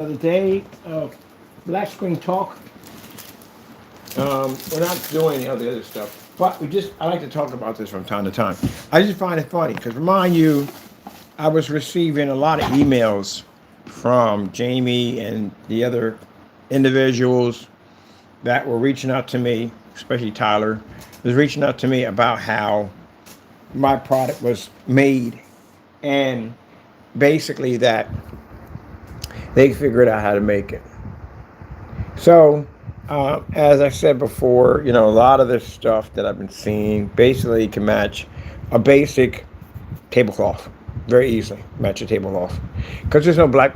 The day of Black Screen Talk. We're not doing any of the other stuff, but I like to talk about this from time to time. I just find it funny because, remind you, I was receiving a lot of emails from Jamie and the other individuals that were reaching out to me, especially Tyler, was reaching out to me about how my product was made, and basically that they figured out how to make it. So, as I said before, a lot of this stuff that I've been seeing basically can match a basic tablecloth very easily. Match a tablecloth because there's no black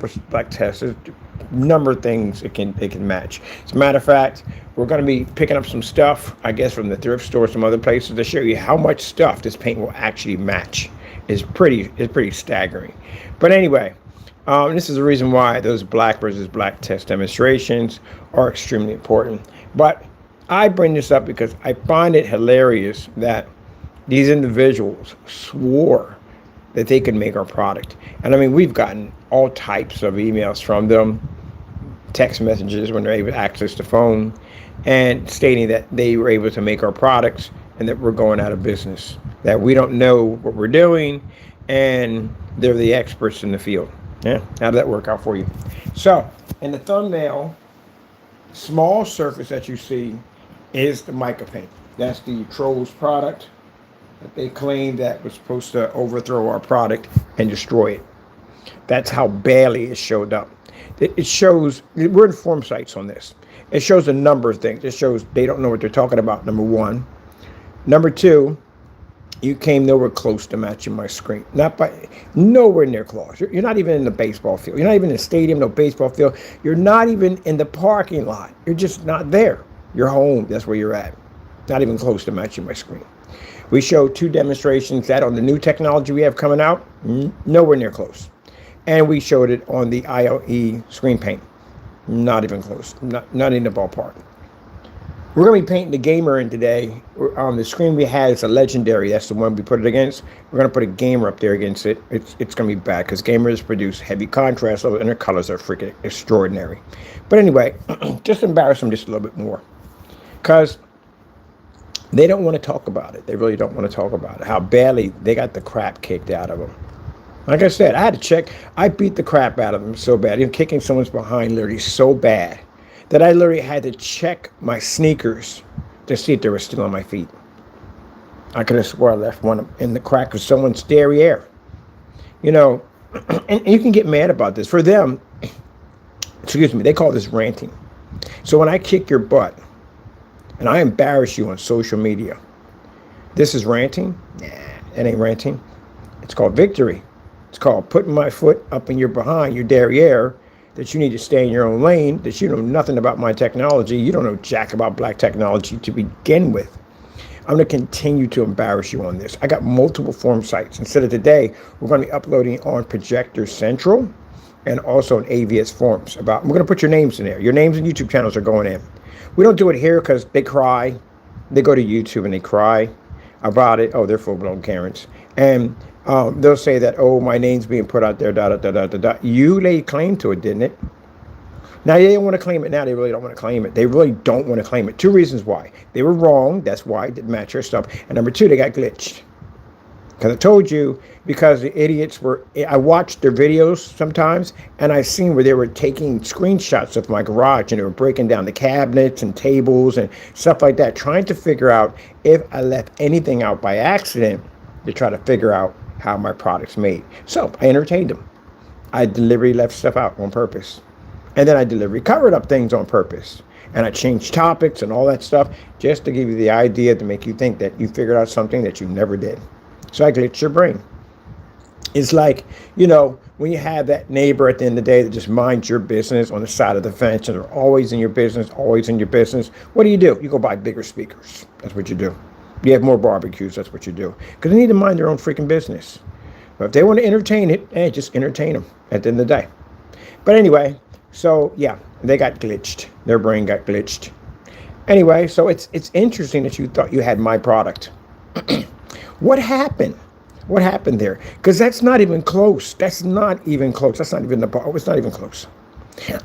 test. There's a number of things it can match. As a matter of fact, we're going to be picking up some stuff, I guess, from the thrift store, some other places, to show you how much stuff this paint will actually match. It's pretty staggering. But anyway. This is the reason why those black versus black test demonstrations are extremely important. But I bring this up because I find it hilarious that these individuals swore that they could make our product. And I mean, we've gotten all types of emails from them, text messages when they're able to access the phone, and stating that they were able to make our products and that we're going out of business, that we don't know what we're doing, and they're the experts in the field. Yeah, how did that work out for you? So, in the thumbnail, small surface that you see is the mica paint. That's the Trolls product that they claimed that was supposed to overthrow our product and destroy it. That's how badly it showed up. It shows, we're in form sites on this. It shows a number of things. It shows they don't know what they're talking about, number one. Number two, you came nowhere close to matching my screen. Nowhere near close. You're not even in the baseball field. You're not even in the stadium, no baseball field. You're not even in the parking lot. You're just not there. You're home. That's where you're at. Not even close to matching my screen. We showed two demonstrations that on the new technology we have coming out, nowhere near close. And we showed it on the ILEG screen paint. Not even close. Not in the ballpark. We're going to be painting the gamer in today. On the screen we had, it's a legendary. That's the one we put it against. We're going to put a gamer up there against it. It's going to be bad because gamers produce heavy contrast and their colors are freaking extraordinary. But anyway, just embarrass them just a little bit more because they don't want to talk about it. They really don't want to talk about it. How badly they got the crap kicked out of them. Like I said, I had to check. I beat the crap out of them so bad. Even kicking someone's behind literally so bad that I literally had to check my sneakers to see if they were still on my feet. I could have swore I left one in the crack of someone's derriere. And you can get mad about this. For them, excuse me, they call this ranting. So when I kick your butt and I embarrass you on social media, this is ranting? Nah, it ain't ranting. It's called victory. It's called putting my foot up in your behind, your derriere, that you need to stay in your own lane, that you know nothing about my technology. You don't know jack about black technology to begin with. I'm going to continue to embarrass you on this. I got multiple form sites. Instead of today, we're going to be uploading on Projector Central and also on AVS Forums. We're going to put your names in there. Your names and YouTube channels are going in. We don't do it here because they cry. They go to YouTube and they cry about it. Oh, they're full-blown Karens. And they'll say that, oh, my name's being put out there, You laid claim to it, didn't it? Now, they don't want to claim it now. They really don't want to claim it. They really don't want to claim it. Two reasons why. They were wrong. That's why it didn't match your stuff. And number two, they got glitched. Because I told you, because the idiots I watched their videos sometimes, and I seen where they were taking screenshots of my garage, and they were breaking down the cabinets and tables and stuff like that, trying to figure out if I left anything out by accident to try to figure out how my product's made. So I entertained them. I deliberately left stuff out on purpose. And then I deliberately covered up things on purpose. And I changed topics and all that stuff just to give you the idea to make you think that you figured out something that you never did. So I glitched your brain. It's like, when you have that neighbor at the end of the day that just minds your business on the side of the fence and they're always in your business, what do? You go buy bigger speakers. That's what you do. You have more barbecues, that's what you do. Because they need to mind their own freaking business. But if they want to entertain it, just entertain them at the end of the day. But anyway, so yeah, they got glitched. Their brain got glitched. Anyway, so it's interesting that you thought you had my product. What happened? What happened there? Because that's not even close. That's not even close. That's not even the bar. It's not even close.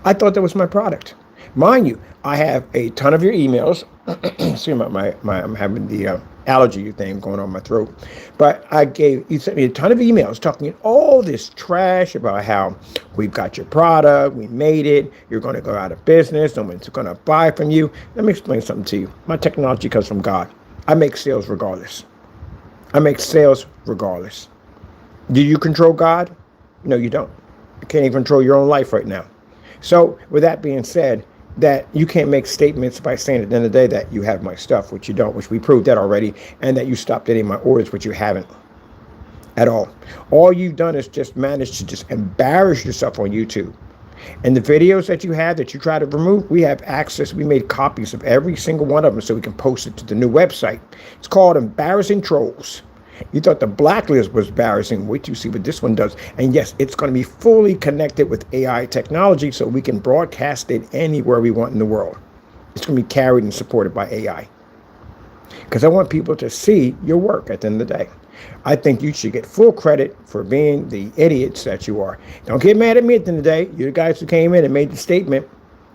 I thought that was my product. Mind you, I have a ton of your emails. Excuse me, I'm having the allergy thing going on my throat. But you sent me a ton of emails talking all this trash about how we've got your product, we made it, you're going to go out of business, no one's going to buy from you. Let me explain something to you. My technology comes from God. I make sales regardless. I make sales regardless. Do you control God? No, you don't. You can't even control your own life right now. So with that being said, that you can't make statements by saying at the end of the day that you have my stuff, which you don't, which we proved that already, and that you stopped getting my orders, which you haven't at all. All you've done is just managed to just embarrass yourself on YouTube. And the videos that you have that you try to remove, we have access. We made copies of every single one of them so we can post it to the new website. It's called Embarrassing Trolls. You thought the blacklist was embarrassing. Wait till you see what this one does. And yes, it's going to be fully connected with AI technology so we can broadcast it anywhere we want in the world. It's going to be carried and supported by AI. Because I want people to see your work at the end of the day. I think you should get full credit for being the idiots that you are. Don't get mad at me at the end of the day. You're the guys who came in and made the statement.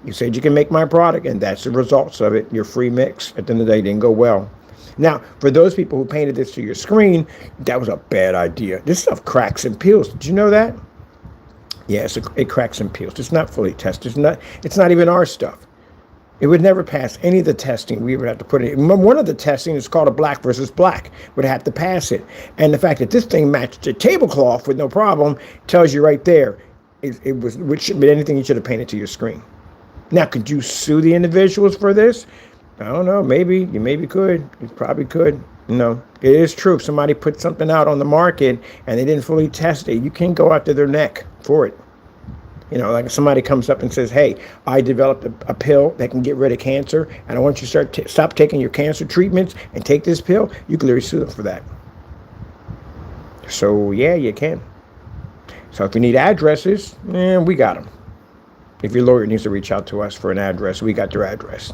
You said you can make my product, and that's the results of it. Your free mix at the end of the day didn't go well. Now, for those people who painted this to your screen, that was a bad idea. This stuff cracks and peels. Did you know that? Yes, it cracks and peels. It's not fully tested. It's not even our stuff. It would never pass any of the testing. We would have to put it in. One of the testing is called a black versus black. Would have to pass it. And the fact that this thing matched a tablecloth with no problem tells you right there which should be anything you should have painted to your screen. Now, could you sue the individuals for this? I don't know. Maybe you could. You probably could. No, it is true. If somebody put something out on the market and they didn't fully test it, you can't go after their neck for it. You know, like if somebody comes up and says, hey, I developed a pill that can get rid of cancer, and I want you to stop taking your cancer treatments and take this pill, you can literally sue them for that. So, yeah, you can. So if you need addresses, we got them. If your lawyer needs to reach out to us for an address, we got their address.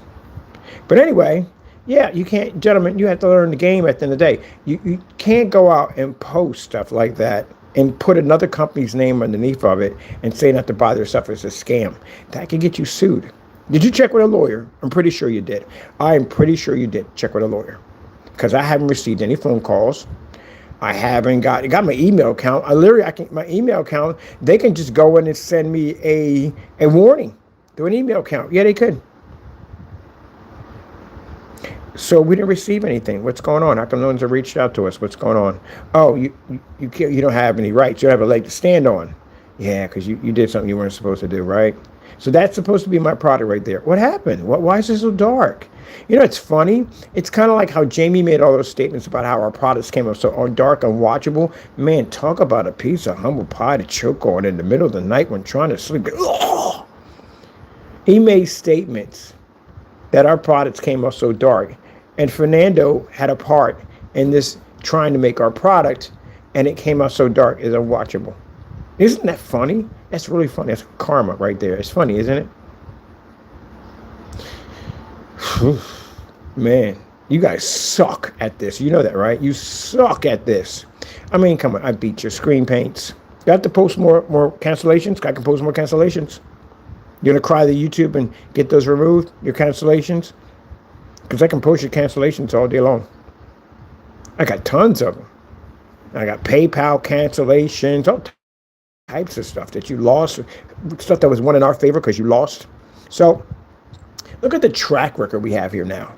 But anyway, yeah, you can't, gentlemen, you have to learn the game at the end of the day. You can't go out and post stuff like that and put another company's name underneath of it and say not to buy their stuff as a scam. That could get you sued. Did you check with a lawyer? I'm pretty sure you did. I am pretty sure you did check with a lawyer, because I haven't received any phone calls. I haven't got my email account. My email account, they can just go in and send me a warning through an email account. Yeah, they could. So we didn't receive anything. What's going on? How come no one's reached out to us? What's going on? Oh, you don't have any rights. You don't have a leg to stand on. Yeah, because you did something you weren't supposed to do, right? So that's supposed to be my product right there. What happened? Why is it so dark? You know, it's funny. It's kind of like how Jamie made all those statements about how our products came up so dark, unwatchable. Man, talk about a piece of humble pie to choke on in the middle of the night when trying to sleep. Ugh! He made statements that our products came up so dark. And Fernando had a part in this trying to make our product, and it came out so dark, it's unwatchable. Isn't that funny? That's really funny. That's karma right there. It's funny, isn't it? Man, you guys suck at this. You know that, right? You suck at this. I mean, come on. I beat your screen paints. You have to post more cancellations? I can post more cancellations. You're going to cry to YouTube and get those removed, your cancellations? Because I can post your cancellations all day long. I got tons of them. I got PayPal cancellations, all types of stuff that you lost, stuff that was won in our favor because you lost. So look at the track record we have here now.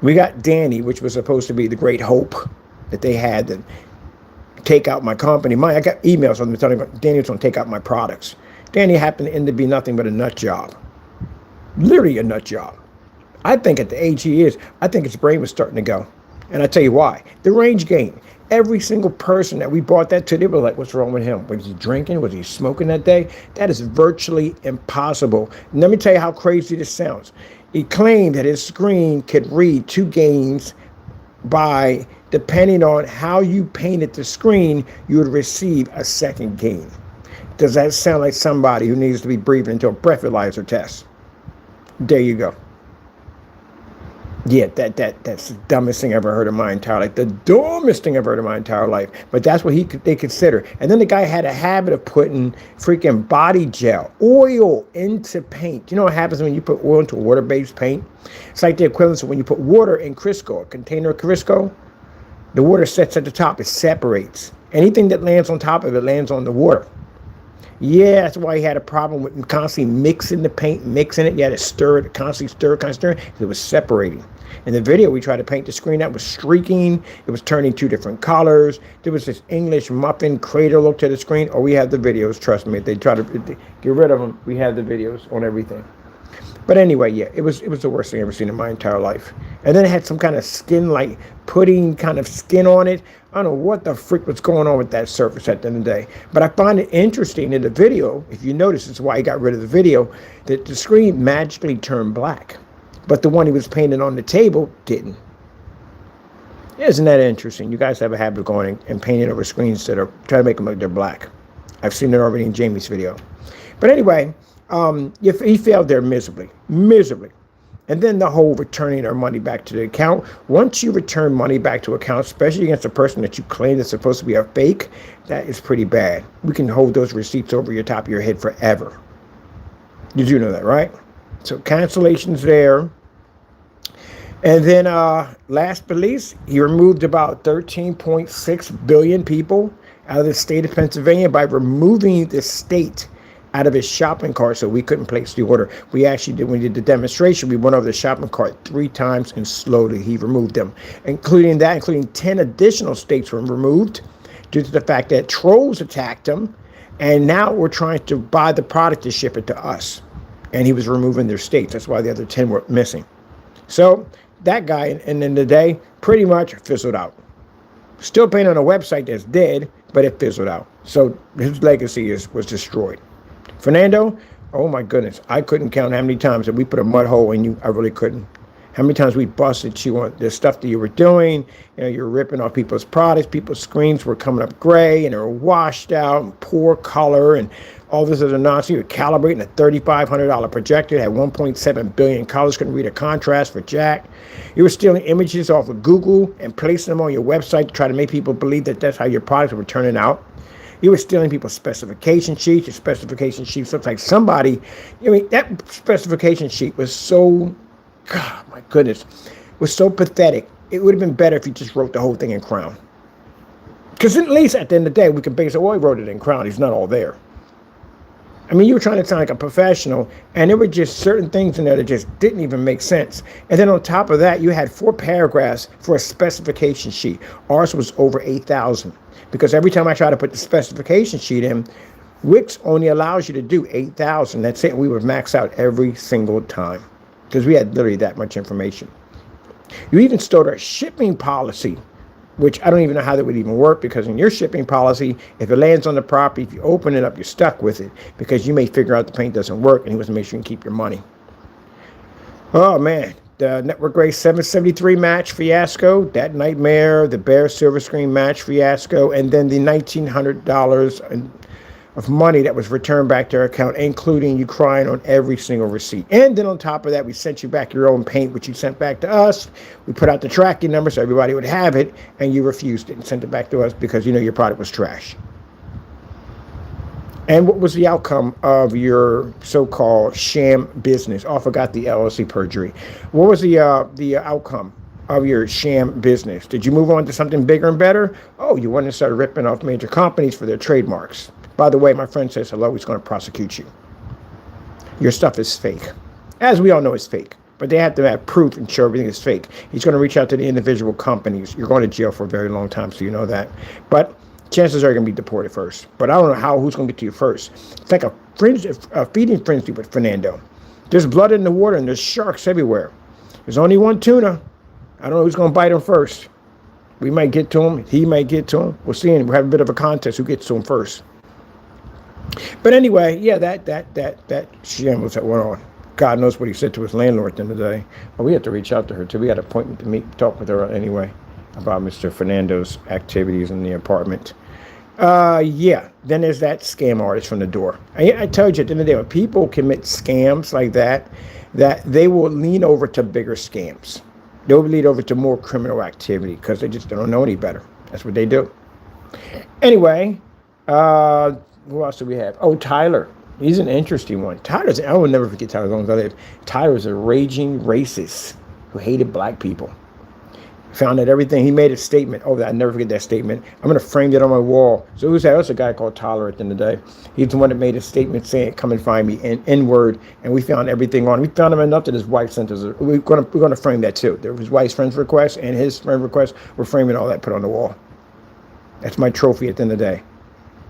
We got Danny, which was supposed to be the great hope that they had to take out my company. I got emails from them telling me Danny was going to take out my products. Danny happened to end up being nothing but a nut job. Literally a nut job. I think at the age he is, I think his brain was starting to go. And I tell you why. The range gain. Every single person that we brought that to, they were like, what's wrong with him? Was he drinking? Was he smoking that day? That is virtually impossible. And let me tell you how crazy this sounds. He claimed that his screen could read 2 gains by, depending on how you painted the screen, you would receive a second gain. Does that sound like somebody who needs to be breathing into a breathalyzer test? There you go. Yeah, that's the dumbest thing I ever heard in my entire life. The dumbest thing I've heard in my entire life. But that's what they consider. And then the guy had a habit of putting freaking body gel, oil into paint. You know what happens when you put oil into a water-based paint? It's like the equivalent of when you put water in Crisco, a container of Crisco. The water sets at the top. It separates. Anything that lands on top of it lands on the water. Yeah, that's why he had a problem with constantly mixing the paint, mixing it. You had to stir it, constantly stir. It was separating. In the video, we tried to paint the screen that was streaking. It was turning two different colors. There was this English muffin crater look to the screen. Oh, we have the videos. Trust me, if they try to get rid of them, we have the videos on everything. But anyway, yeah, it was the worst thing I've ever seen in my entire life. And then it had some kind of skin, like pudding kind of skin on it. I don't know what the freak was going on with that surface at the end of the day. But I find it interesting in the video, if you notice, it's why he got rid of the video, that the screen magically turned black. But the one he was painting on the table didn't. Isn't that interesting? You guys have a habit of going and painting over screens that are trying to make them look they're black. I've seen it already in Jamie's video. But anyway, he failed there miserably. And then the whole returning our money back to the account. Once you return money back to account, especially against a person that you claim is supposed to be a fake, that is pretty bad. We can hold those receipts over your top of your head forever. You do know that, right? So cancellations there. And then last but least, he removed about 13.6 billion people out of the state of Pennsylvania by removing the state out of his shopping cart so we couldn't place the order. We actually did, when we did the demonstration, we went over the shopping cart 3 times and slowly he removed them. Including 10 additional states were removed due to the fact that trolls attacked him. And now we're trying to buy the product to ship it to us. And he was removing their states. That's why the other 10 were missing. So that guy, in the end of the day, pretty much fizzled out. Still paying on a website that's dead, but it fizzled out. So his legacy was destroyed. Fernando, oh my goodness, I couldn't count how many times that we put a mud hole in you. I really couldn't. How many times we busted you on the stuff that you were doing. You know, you're ripping off people's products. People's screens were coming up gray and they were washed out and poor color and all this other nonsense. You were calibrating a $3,500 projector that had 1.7 billion colors, couldn't read a contrast for jack. You were stealing images off of Google and placing them on your website to try to make people believe that that's how your products were turning out. You were stealing people's specification sheets. Your specification sheets looked like somebody. I mean, that specification sheet was so, God, my goodness, was so pathetic. It would have been better if you just wrote the whole thing in Crown. Because at least at the end of the day, we can base it, well, he wrote it in Crown. He's not all there. I mean, you were trying to sound like a professional, and there were just certain things in there that just didn't even make sense. And then on top of that, you had 4 paragraphs for a specification sheet. Ours was over 8,000. Because every time I try to put the specification sheet in, Wix only allows you to do 8,000. That's it. We would max out every single time because we had literally that much information. You even stole our shipping policy, which I don't even know how that would even work, because in your shipping policy, if it lands on the property, if you open it up, you're stuck with it because you may figure out the paint doesn't work and he wants to make sure you can keep your money. Oh, man. The Network Gray 773 match fiasco, that nightmare, the Bear Silver Screen match fiasco, and then the $1,900 of money that was returned back to our account, including you crying on every single receipt. And then on top of that, we sent you back your own paint, which you sent back to us. We put out the tracking number so everybody would have it, and you refused it and sent it back to us because you know your product was trash. And what was the outcome of your so-called sham business? Oh, I forgot the LLC perjury. What was the outcome of your sham business? Did you move on to something bigger and better? Oh, you wanted to start ripping off major companies for their trademarks. By the way, my friend says hello. He's going to prosecute you. Your stuff is fake. As we all know, it's fake. But they have to have proof and show everything is fake. He's going to reach out to the individual companies. You're going to jail for a very long time, so you know that. But chances are you're going to be deported first. But I don't know who's going to get to you first. It's like a feeding frenzy with Fernando. There's blood in the water and there's sharks everywhere. There's only one tuna. I don't know who's going to bite him first. We might get to him. He might get to him. We'll see. And we'll have a bit of a contest who gets to him first. But anyway, yeah, that shambles that went on. God knows what he said to his landlord at the end of the day. But we had to reach out to her too. We had an appointment to talk with her anyway about Mr. Fernando's activities in the apartment. Yeah, then there's that scam artist from the door. I told you at the end of the day, when people commit scams like that they will lean over to bigger scams. They'll lead over to more criminal activity because they just don't know any better. That's what they do. Anyway, who else do we have? Oh, Tyler. He's an interesting one. I will never forget Tyler as long as I live. Tyler's a raging racist who hated black people. Found out everything. He made a statement. Oh, I never forget that statement. I'm going to frame it on my wall. So who's that? That's a guy called Tyler at the end of the day. He's the one that made a statement saying, come and find me, N-word. And we found everything on. We found him enough that his wife sent us. We're going to frame that too. There was his wife's friend's request and his friend request. We're framing all that, put on the wall. That's my trophy at the end of the day.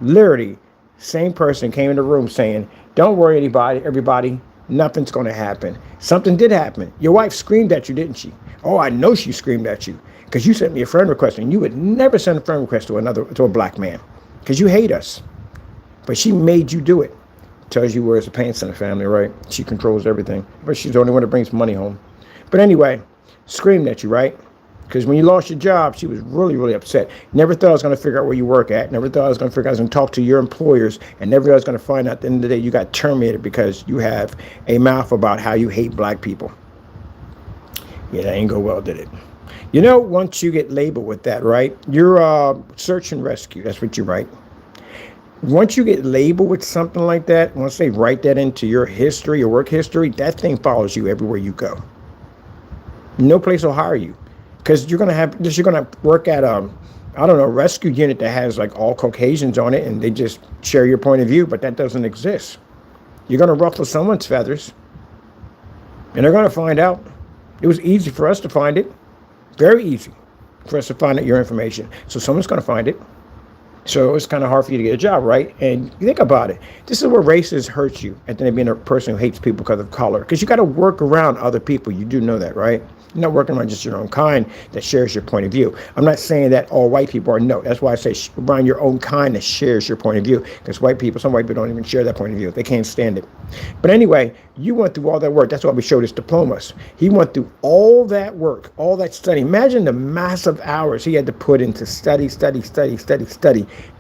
Literally, same person came in the room saying, don't worry, everybody. Nothing's going to happen. Something did happen. Your wife screamed at you, didn't she? Oh, I know she screamed at you because you sent me a friend request, and you would never send a friend request to a black man because you hate us. But she made you do it. Tells you where's the pants in the family, right? She controls everything, but she's the only one that brings money home. But anyway, screamed at you, right? Because when you lost your job, she was really, really upset. Never thought I was going to figure out where you work at. Never thought I was going to figure out I was going to talk to your employers. And never thought I was going to find out at the end of the day you got terminated because you have a mouth about how you hate black people. Yeah, that ain't go well, did it? You know, once you get labeled with that, right? You're search and rescue. That's what you write. Once you get labeled with something like that, once they write that into your history, your work history, that thing follows you everywhere you go. No place will hire you. Because you're gonna work at a rescue unit that has like all Caucasians on it, and they just share your point of view, but that doesn't exist. You're gonna ruffle someone's feathers, and they're gonna find out. It was easy for us to find it, very easy for us to find out your information. So someone's gonna find it. So it's kind of hard for you to get a job, right? And you think about it. This is where racism hurts you, and then being a person who hates people because of color. Because you got to work around other people. You do know that, right? You're not working around just your own kind that shares your point of view. I'm not saying that all white people are. No, that's why I say around your own kind that shares your point of view. Because some white people don't even share that point of view. They can't stand it. But anyway, you went through all that work. That's why we showed his diplomas. He went through all that work, all that study. Imagine the massive hours he had to put into study,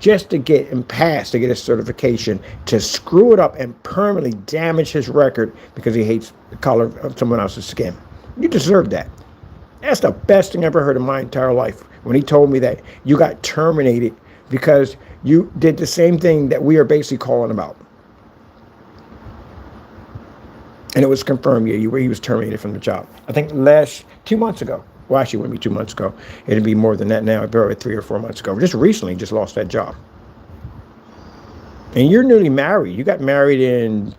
just to get and pass, to get his certification, to screw it up and permanently damage his record because he hates the color of someone else's skin. You deserve that. That's the best thing I ever heard in my entire life. When he told me that you got terminated because you did the same thing that we are basically calling about. And it was confirmed, he was terminated from the job. I think 2 months ago. Well, actually, it wouldn't be 2 months ago. It'd be more than that now. It'd be 3 or 4 months ago. Just recently, just lost that job. And you're newly married. You got married in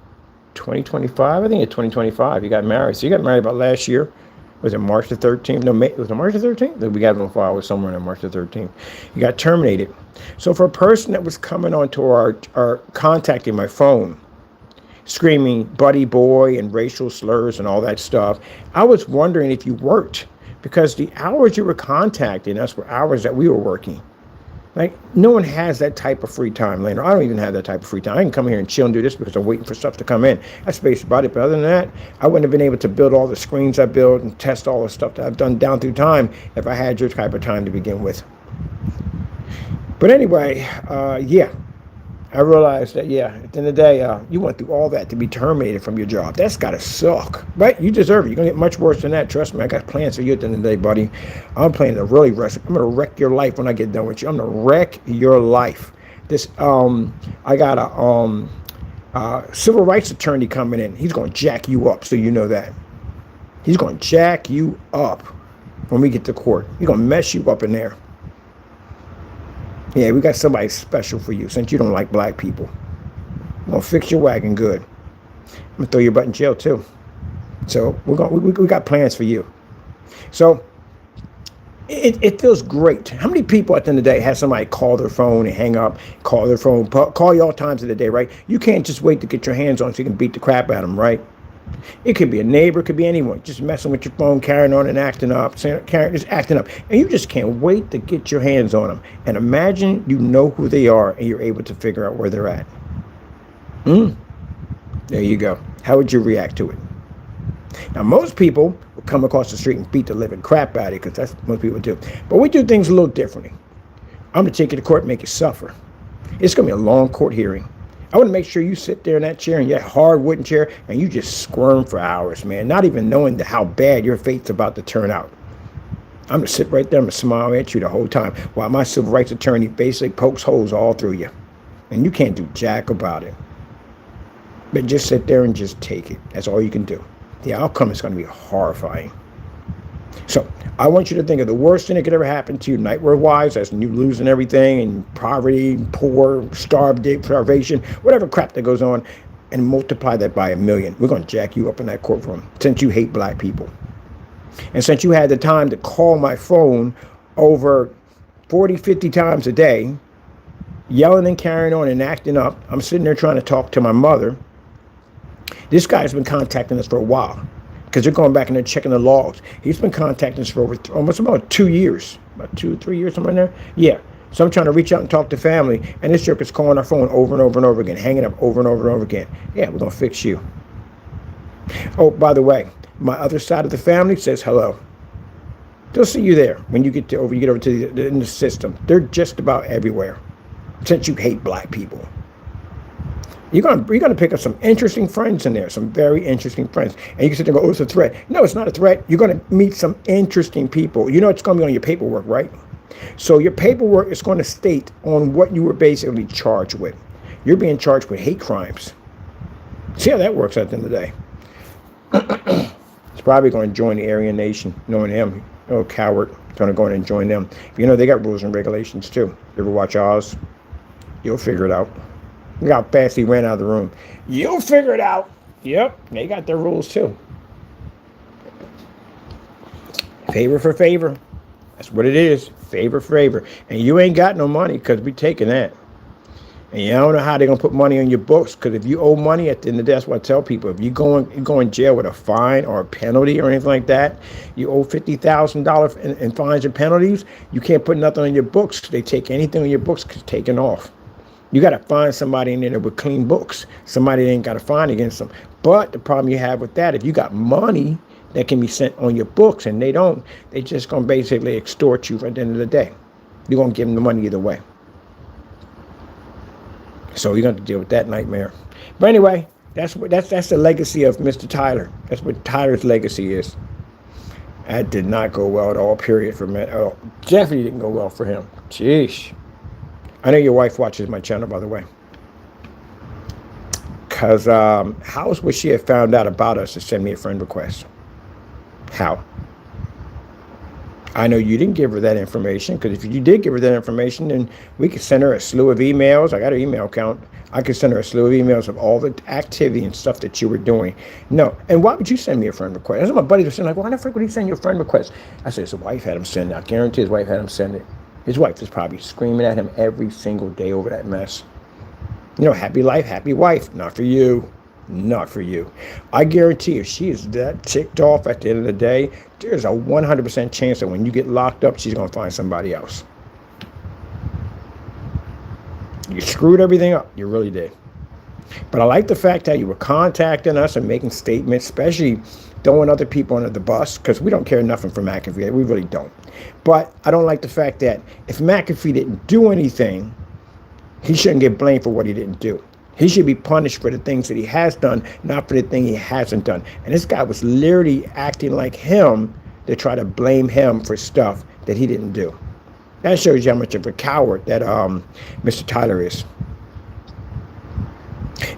2025. I think it's 2025. You got married. So you got married about last year. Was it March the 13th? No, was it March the 13th? We got it on file with somewhere on March the 13th. You got terminated. So for a person that was coming onto our contacting my phone, screaming buddy boy and racial slurs and all that stuff, I was wondering if you worked. Because the hours you were contacting us were hours that we were working. Like, no one has that type of free time, Lena. I don't even have that type of free time. I can come here and chill and do this because I'm waiting for stuff to come in. That's basically about it. But other than that, I wouldn't have been able to build all the screens I built and test all the stuff that I've done down through time if I had your type of time to begin with. But anyway, yeah. I realized that, at the end of the day, you went through all that to be terminated from your job. That's got to suck, right? You deserve it. You're going to get much worse than that. Trust me, I got plans for you at the end of the day, buddy. I'm planning to really wreck. I'm going to wreck your life when I get done with you. I'm going to wreck your life. I got a civil rights attorney coming in. He's going to jack you up, so you know that. He's going to jack you up when we get to court. He's going to mess you up in there. Yeah, we got somebody special for you since you don't like black people. I'm going to fix your wagon good. I'm going to throw your butt in jail too. So we got plans for you. So it feels great. How many people at the end of the day have somebody call their phone and hang up, call their phone, call you all times of the day, right? You can't just wait to get your hands on so you can beat the crap out of them, right? It could be a neighbor, it could be anyone, just messing with your phone, carrying on and acting up, just acting up. And you just can't wait to get your hands on them. And imagine you know who they are and you're able to figure out where they're at. There you go. How would you react to it? Now, most people will come across the street and beat the living crap out of you because that's what most people do. But we do things a little differently. I'm going to take you to court and make you suffer. It's going to be a long court hearing. I want to make sure you sit there in that chair, in your hard wooden chair, and you just squirm for hours, man, not even knowing how bad your fate's about to turn out. I'm going to sit right there and smile at you the whole time while my civil rights attorney basically pokes holes all through you. And you can't do jack about it. But just sit there and just take it. That's all you can do. The outcome is going to be horrifying. So I want you to think of the worst thing that could ever happen to you nightmare-wise, as you losing everything and poverty, poor, starvation, whatever crap that goes on, and multiply that by 1,000,000. We're going to jack you up in that courtroom since you hate black people. And since you had the time to call my phone over 40, 50 times a day, yelling and carrying on and acting up, I'm sitting there trying to talk to my mother. This guy's been contacting us for a while because they're going back and they're checking the logs. He's been contacting us for over almost about 2 years, about 2 or 3 years, somewhere in there. Yeah. So I'm trying to reach out and talk to family, and this jerk is calling our phone over and over and over again, hanging up over and over and over again. Yeah, we're going to fix you. Oh, by the way, my other side of the family says hello. They'll see you there when you get over to in the system. They're just about everywhere since you hate black people. You're gonna pick up some interesting friends in there, some very interesting friends. And you can sit there and go, oh, it's a threat. No, it's not a threat. You're going to meet some interesting people. You know it's going to be on your paperwork, right? So your paperwork is going to state on what you were basically charged with. You're being charged with hate crimes. See how that works at the end of the day. He's probably going to join the Aryan Nation, knowing him. Oh, coward. Going to go in and join them. But you know, they got rules and regulations too. You ever watch Oz? You'll figure it out. Look how fast he ran out of the room. You'll figure it out. Yep, they got their rules too. Favor for favor. That's what it is. Favor for favor. And you ain't got no money because we taking that. And you don't know how they're going to put money on your books, because if you owe money at the end of the day, that's what I tell people. If you go in jail with a fine or a penalty or anything like that, you owe $50,000 in fines and penalties, you can't put nothing on your books. They take anything on your books taken off. You got to find somebody in there with clean books. Somebody that ain't got a fine against them. But the problem you have with that, if you got money that can be sent on your books and they don't, they just going to basically extort you at the end of the day. You're going to give them the money either way. So you're going to deal with that nightmare. But anyway, that's the legacy of Mr. Tyler. That's what Tyler's legacy is. That did not go well at all, period, for me. Oh, definitely didn't go well for him. Jeez. I know your wife watches my channel, by the way. Because how would she have found out about us to send me a friend request? How? I know you didn't give her that information, because if you did give her that information, then we could send her a slew of emails. I got her email account. I could send her a slew of emails of all the activity and stuff that you were doing. No. And why would you send me a friend request? That's what my buddies were saying, like, why the frick would he send you a friend request? I said, his wife had him send it. I guarantee his wife had him send it. His wife is probably screaming at him every single day over that mess. You know, happy life, happy wife. Not for you. Not for you. I guarantee if she is that ticked off at the end of the day, there's a 100% chance that when you get locked up, she's going to find somebody else. You screwed everything up. You really did. But I like the fact that you were contacting us and making statements, especially throwing other people under the bus, because we don't care nothing for McAfee. We really don't. But I don't like the fact that if McAfee didn't do anything, he shouldn't get blamed for what he didn't do. He should be punished for the things that he has done, not for the thing he hasn't done. And this guy was literally acting like him to try to blame him for stuff that he didn't do. That shows you how much of a coward that Mr. Tyler is.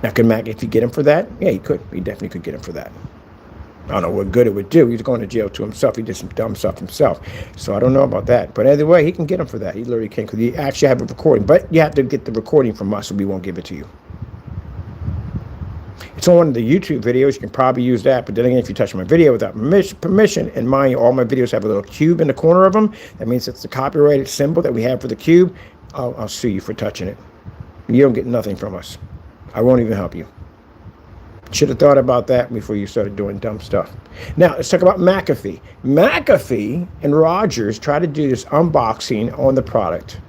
Now, could McAfee get him for that? Yeah, he could. He definitely could get him for that. I don't know what good it would do. He's going to jail to himself. He did some dumb stuff himself. So I don't know about that. But either way, he can get him for that. He literally can, because he actually have a recording. But you have to get the recording from us, so we won't give it to you. It's on one of the YouTube videos. You can probably use that. But then again, if you touch my video without permission, and mind you, all my videos have a little cube in the corner of them. That means it's the copyrighted symbol that we have for the cube. I'll sue you for touching it. You don't get nothing from us. I won't even help you. Should have thought about that before you started doing dumb stuff. Now, let's talk about McAfee. McAfee and Rogers try to do this unboxing on the product.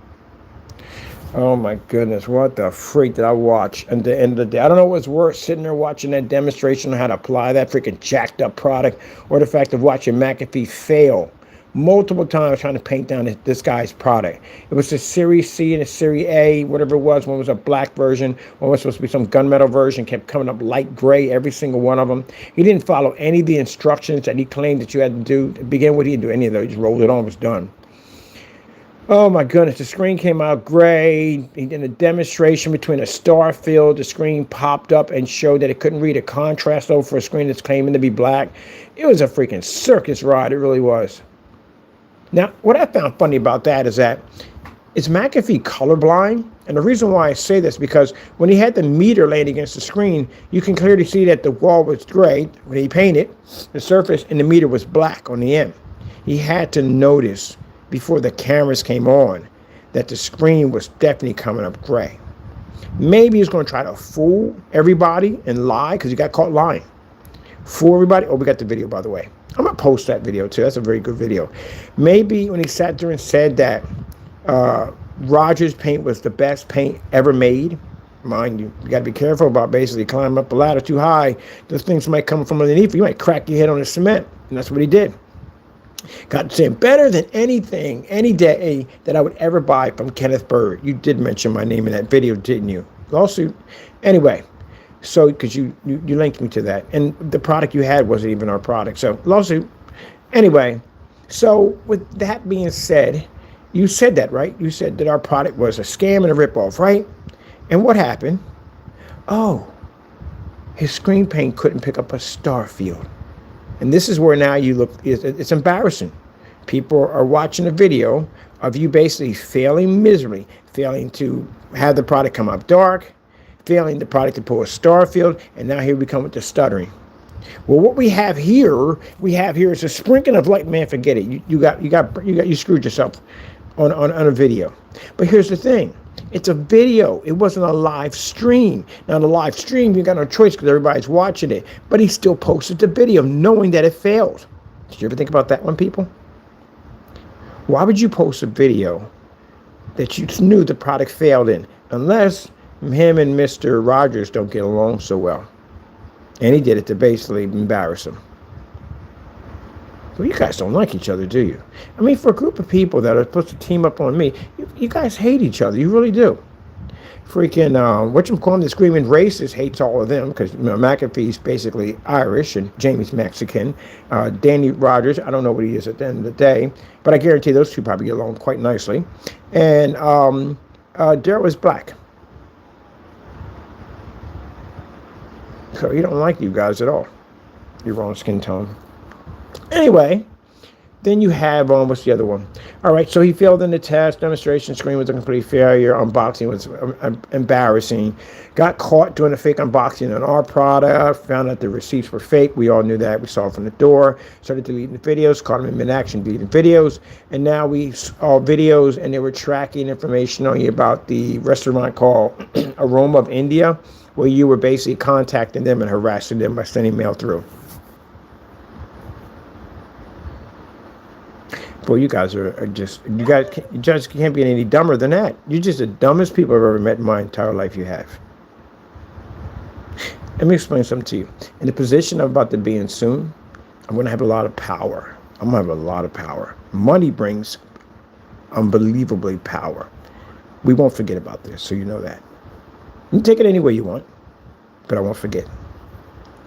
Oh my goodness, what the freak did I watch at the end of the day? I don't know what's worse, sitting there watching that demonstration on how to apply that freaking jacked up product, or the fact of watching McAfee fail multiple times trying to paint down this guy's product. It was the Series C and the Series A, whatever it was. One was a black version, one was supposed to be some gunmetal version, kept coming up light gray, every single one of them. He didn't follow any of the instructions that he claimed that you had to do. To begin with, he didn't do any of those. He just rolled it on, was done. Oh my goodness, the screen came out gray. He did a demonstration between a star field. The screen popped up and showed that it couldn't read a contrast over for a screen that's claiming to be black. It was a freaking circus ride, it really was. Now, what I found funny about that is McAfee colorblind? And the reason why I say this, because when he had the meter laying against the screen, you can clearly see that the wall was gray. When he painted, the surface and the meter was black on the end. He had to notice before the cameras came on that the screen was definitely coming up gray. Maybe he's going to try to fool everybody and lie, because he got caught lying. Fool everybody. Oh, we got the video, by the way. I'm going to post that video, too. That's a very good video. Maybe when he sat there and said that Rogers paint was the best paint ever made. Mind you, you got to be careful about basically climbing up a ladder too high. Those things might come from underneath. You might crack your head on the cement. And that's what he did. Got saying better than anything, any day that I would ever buy from Kenneth Bird. You did mention my name in that video, didn't you? Lawsuit. Anyway, so because you linked me to that, and the product you had wasn't even our product. So lawsuit. Anyway, so with that being said, you said that, right? You said that our product was a scam and a ripoff, right? And what happened? Oh, his screen paint couldn't pick up a star field. And this is where now you look, it's embarrassing. People are watching a video of you basically failing miserably, failing to have the product come up dark, failing the product to pull a star field, and now here we come with the stuttering. Well, what we have here is a sprinkling of light. Man, forget it. You screwed yourself on a video. But here's the thing. It's a video. It wasn't a live stream. Now, the live stream, you got no choice because everybody's watching it. But he still posted the video knowing that it failed. Did you ever think about that one, people? Why would you post a video that you knew the product failed in? Unless him and Mr. Rogers don't get along so well. And he did it to basically embarrass him. Well, you guys don't like each other, do you? I mean, for a group of people that are supposed to team up on me, you guys hate each other. You really do. Freaking, whatchamacallit, the screaming racist hates all of them because McAfee's basically Irish and Jamie's Mexican. Danny Rogers, I don't know what he is at the end of the day, but I guarantee those two probably get along quite nicely. And Daryl is black. So he don't like you guys at all. Your wrong skin tone. Anyway, then you have, what's the other one? All right, so he failed in the test. Demonstration screen was a complete failure. Unboxing was embarrassing. Got caught doing a fake unboxing on our product. Found out the receipts were fake. We all knew that. We saw it from the door. Started deleting the videos. Caught him in mid-action deleting videos. And now we saw videos, and they were tracking information on you about the restaurant called Aroma of India, where you were basically contacting them and harassing them by sending mail through. Well, you guys are just, you guys can't be any dumber than that. You're just the dumbest people I've ever met in my entire life. You have. Let me explain something to you. In the position I'm about to be in soon, I'm going to have a lot of power. I'm going to have a lot of power. Money brings unbelievably power. We won't forget about this, so you know that. You can take it any way you want, but I won't forget.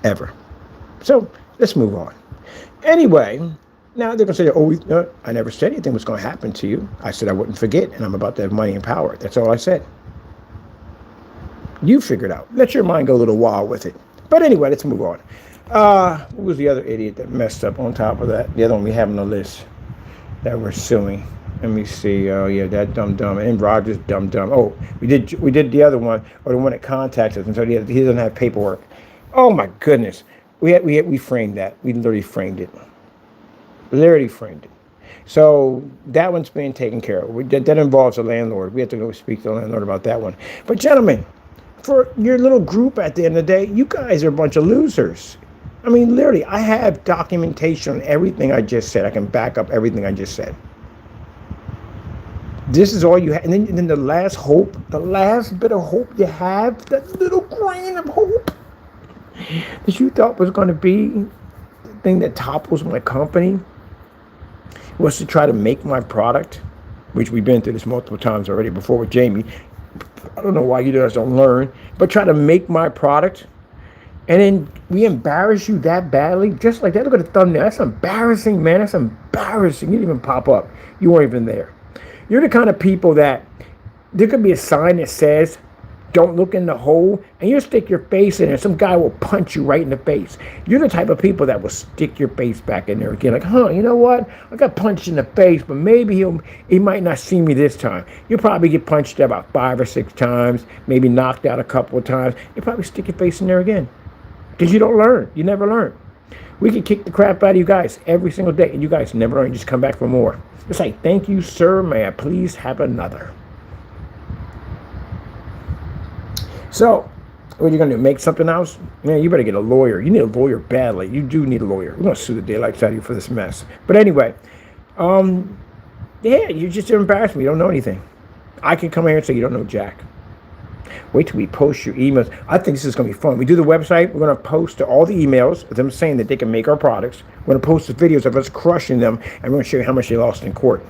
Ever. So, let's move on. Anyway, now they're going to say, oh, I never said anything was going to happen to you. I said I wouldn't forget, and I'm about to have money and power. That's all I said. You figure it out. Let your mind go a little wild with it. But anyway, let's move on. Who was the other idiot that messed up on top of that? The other one we have on the list that we're suing. Let me see. Oh, yeah, that dumb. And Rogers, dumb. Oh, we did the other one, or the one that contacted us, and so he doesn't have paperwork. Oh, my goodness. We framed that. We literally framed it. So that one's being taken care of. That involves a landlord. We have to go speak to the landlord about that one. But gentlemen, for your little group at the end of the day, you guys are a bunch of losers. I mean, literally, I have documentation on everything I just said. I can back up everything I just said. This is all you have. And then the last hope, the last bit of hope you have, that little grain of hope that you thought was going to be the thing that topples my company. was to try to make my product, which we've been through this multiple times already before with Jamie. I don't know why you guys don't learn, but try to make my product, and then we embarrass you that badly, just like that. Look at the thumbnail. That's embarrassing, man. That's embarrassing. You didn't even pop up. You weren't even there. You're the kind of people that there could be a sign that says, "Don't look in the hole," and you stick your face in it, and some guy will punch you right in the face. You're the type of people that will stick your face back in there again, like, you know what? I got punched in the face, but maybe he might not see me this time. You'll probably get punched about 5 or 6 times, maybe knocked out a couple of times. You probably stick your face in there again, because you don't learn. You never learn. We can kick the crap out of you guys every single day, and you guys never learn. You just come back for more. It's like, "Thank you, sir. May I please have another?" So, what are you going to do? Make something else? Man, you better get a lawyer. You need a lawyer badly. You do need a lawyer. We're going to sue the daylights out of you for this mess. But anyway, yeah, you just embarrass me. You don't know anything. I can come here and say you don't know jack. Wait till we post your emails. I think this is going to be fun. We do the website. We're going to post all the emails of them saying that they can make our products. We're going to post the videos of us crushing them, and we're going to show you how much they lost in court.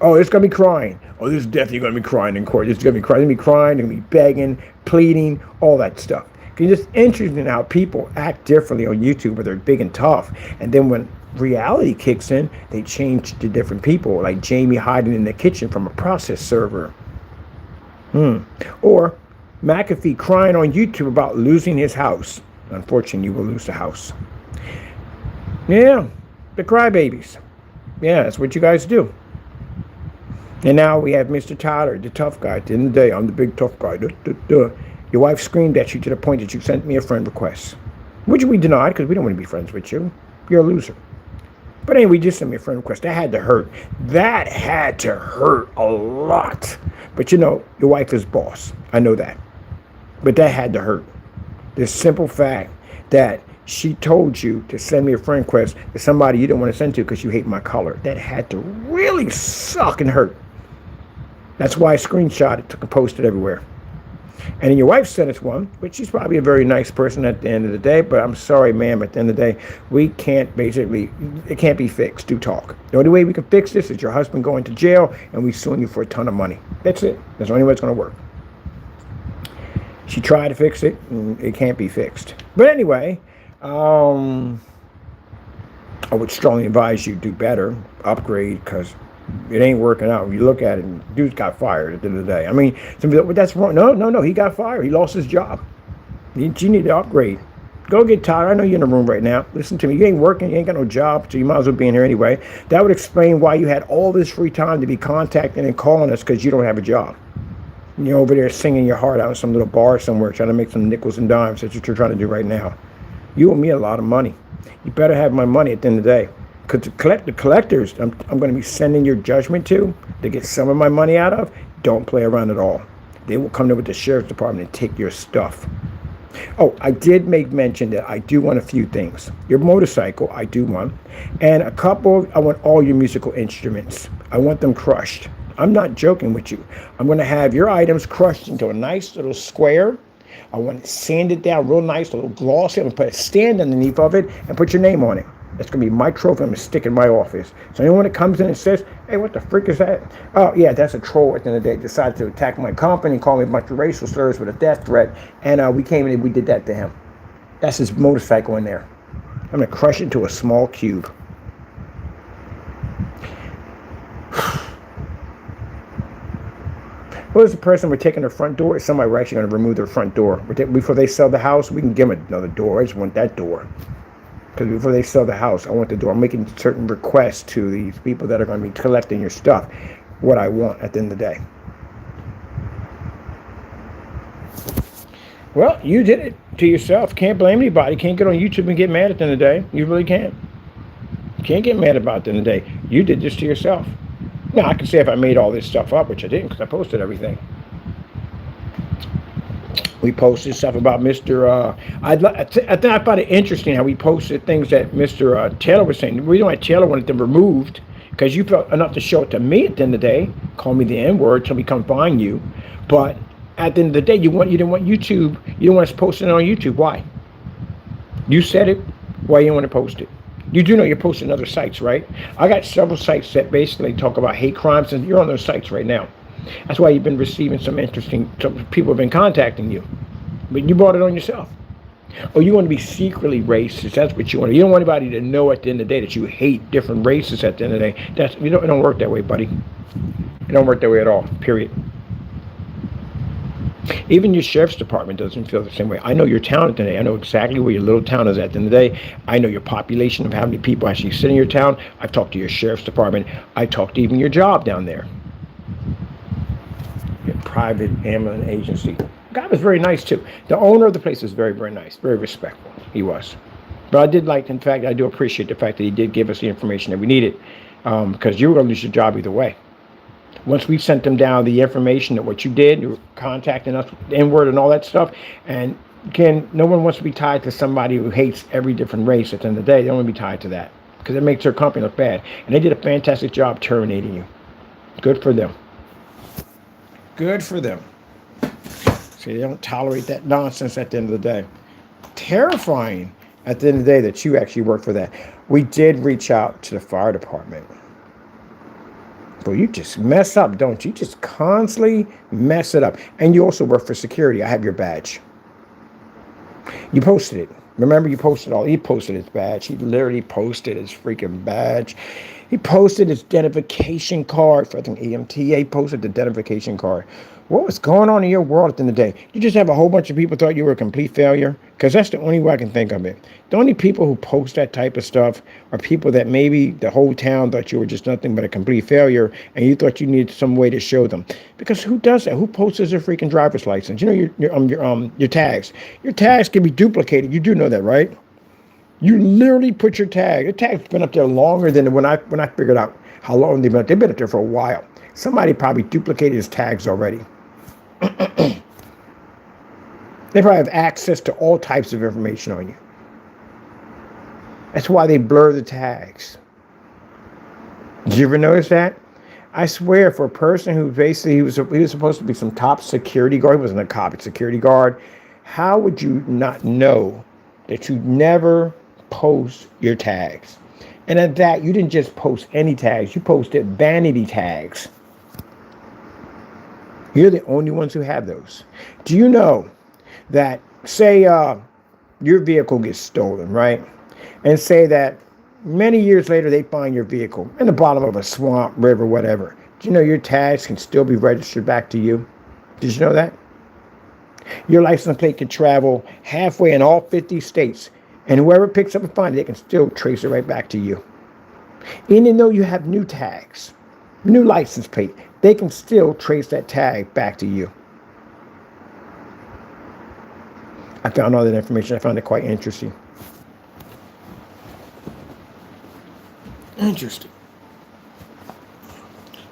Oh, it's going to be crying. Oh, this is definitely going to be crying in court. It's going to be crying. They're going to be crying. They're going to be begging, pleading, all that stuff. It's just interesting how people act differently on YouTube where they're big and tough. And then when reality kicks in, they change to different people, like Jamie hiding in the kitchen from a process server. Or McAfee crying on YouTube about losing his house. Unfortunately, you will lose the house. Yeah, the crybabies. Yeah, that's what you guys do. And now we have Mr. Tyler, the tough guy. At the end of the day, I'm the big tough guy. Your wife screamed at you to the point that you sent me a friend request, which we denied because we don't want to be friends with you. You're a loser. But anyway, just sent me a friend request. That had to hurt. That had to hurt a lot. But you know, your wife is boss. I know that. But that had to hurt. The simple fact that she told you to send me a friend request to somebody you didn't want to send to because you hate my color. That had to really suck and hurt. That's why I screenshot it, took and posted everywhere. And then your wife sent us one, which she's probably a very nice person at the end of the day, but I'm sorry, ma'am, at the end of the day, we can't basically, it can't be fixed. Do talk. The only way we can fix this is your husband going to jail and we suing you for a ton of money. That's it. That's the only way it's going to work. She tried to fix it, and it can't be fixed. But anyway, I would strongly advise you do better, upgrade, because it ain't working out. You look at it, and dude got fired at the end of the day. I mean, that's wrong. No, he got fired. He lost his job. You need to upgrade. Go get Tyler. I know you're in the room right now. Listen to me. You ain't working. You ain't got no job, so you might as well be in here anyway. That would explain why you had all this free time to be contacting and calling us, because you don't have a job. You're over there singing your heart out in some little bar somewhere, trying to make some nickels and dimes. That's what you're trying to do right now. You owe me a lot of money. You better have my money at the end of the day. Because the collectors I'm going to be sending your judgment to get some of my money out of, don't play around at all. They will come there with the sheriff's department and take your stuff. Oh, I did make mention that I do want a few things. Your motorcycle, I do want. And I want all your musical instruments. I want them crushed. I'm not joking with you. I'm going to have your items crushed into a nice little square. I want to sand it down real nice, a little glossy. I'm going to put a stand underneath of it and put your name on it. That's going to be my trophy. I'm going to stick in my office. So anyone that comes in and says, "Hey, what the frick is that?" Oh, yeah, that's a troll at the end of the day. Decided to attack my company, call me a bunch of racial slurs with a death threat. And we came in and we did that to him. That's his motorcycle in there. I'm going to crush it into a small cube. What is the person we're taking their front door? Is somebody we're actually going to remove their front door. Before they sell the house, we can give them another door. I just want that door. Because before they sell the house, I want the door. I'm making certain requests to these people that are going to be collecting your stuff. What I want at the end of the day. Well, you did it to yourself. Can't blame anybody. Can't get on YouTube and get mad at the end of the day. You really can't. Can't get mad about it at the end of the day. You did this to yourself. Now, I can say if I made all this stuff up, which I didn't because I posted everything. We posted stuff about Mr. I found it interesting how we posted things that Mr. Taylor was saying. The reason why Taylor wanted them removed, because you felt enough to show it to me at the end of the day. Call me the N-word till we come find you. But at the end of the day, you didn't want YouTube. You didn't want us posting it on YouTube. Why? You said it. Why you didn't want to post it? You do know you're posting other sites, right? I got several sites that basically talk about hate crimes, and you're on those sites right now. That's why you've been receiving some people have been contacting you. But you brought it on yourself. Oh, you want to be secretly racist. That's what you want. You don't want anybody to know at the end of the day that you hate different races at the end of the day. It don't work that way, buddy. It don't work that way at all, period. Even your sheriff's department doesn't feel the same way. I know your town today. I know exactly where your little town is at the end of the day. I know your population of how many people actually sit in your town. I've talked to your sheriff's department. I talked to even your job down there. Your private ambulance agency. God was very nice too. The owner of the place was very, very nice, very respectful. He was. But I did like, in fact, I do appreciate the fact that he did give us the information that we needed, because you were going to lose your job either way. Once we sent them down the information that what you did, you were contacting us, the N-word and all that stuff. And again, no one wants to be tied to somebody who hates every different race at the end of the day. They don't want to be tied to that because it makes their company look bad. And they did a fantastic job terminating you. Good for them. Good for them. See, they don't tolerate that nonsense at the end of the day. Terrifying at the end of the day that you actually work for that. We did reach out to the fire department. But you just mess up, don't you? You just constantly mess it up. And you also work for security. I have your badge. You posted it. Remember, you posted all. He posted his badge. He literally posted his freaking badge. He posted his identification card for, I think, EMTA. He posted the identification card. What was going on in your world at the end of the day? You just have a whole bunch of people thought you were a complete failure? Because that's the only way I can think of it. The only people who post that type of stuff are people that maybe the whole town thought you were just nothing but a complete failure, and you thought you needed some way to show them. Because who does that? Who posts their freaking driver's license? You know, your tags. Your tags can be duplicated. You do know that, right? You literally put your tag. Your tag's been up there longer than when I figured out how long they've been up. They've been up there for a while. Somebody probably duplicated his tags already. They probably have access to all types of information on you. That's why they blur the tags. Did you ever notice that? I swear, for a person who basically he was supposed to be some top security guard, he wasn't a cop, it's security guard. How would you not know that you never post your tags? And at that, you didn't just post any tags, you posted vanity tags. You're the only ones who have those. Do you know that, say your vehicle gets stolen, right? And say that many years later they find your vehicle in the bottom of a swamp, river, whatever. Do you know your tags can still be registered back to you? Did you know that? Your license plate can travel halfway in all 50 states. And whoever picks up and finds it, they can still trace it right back to you. Even though you have new tags, new license plate, they can still trace that tag back to you. I found all that information. I found it quite interesting. Interesting.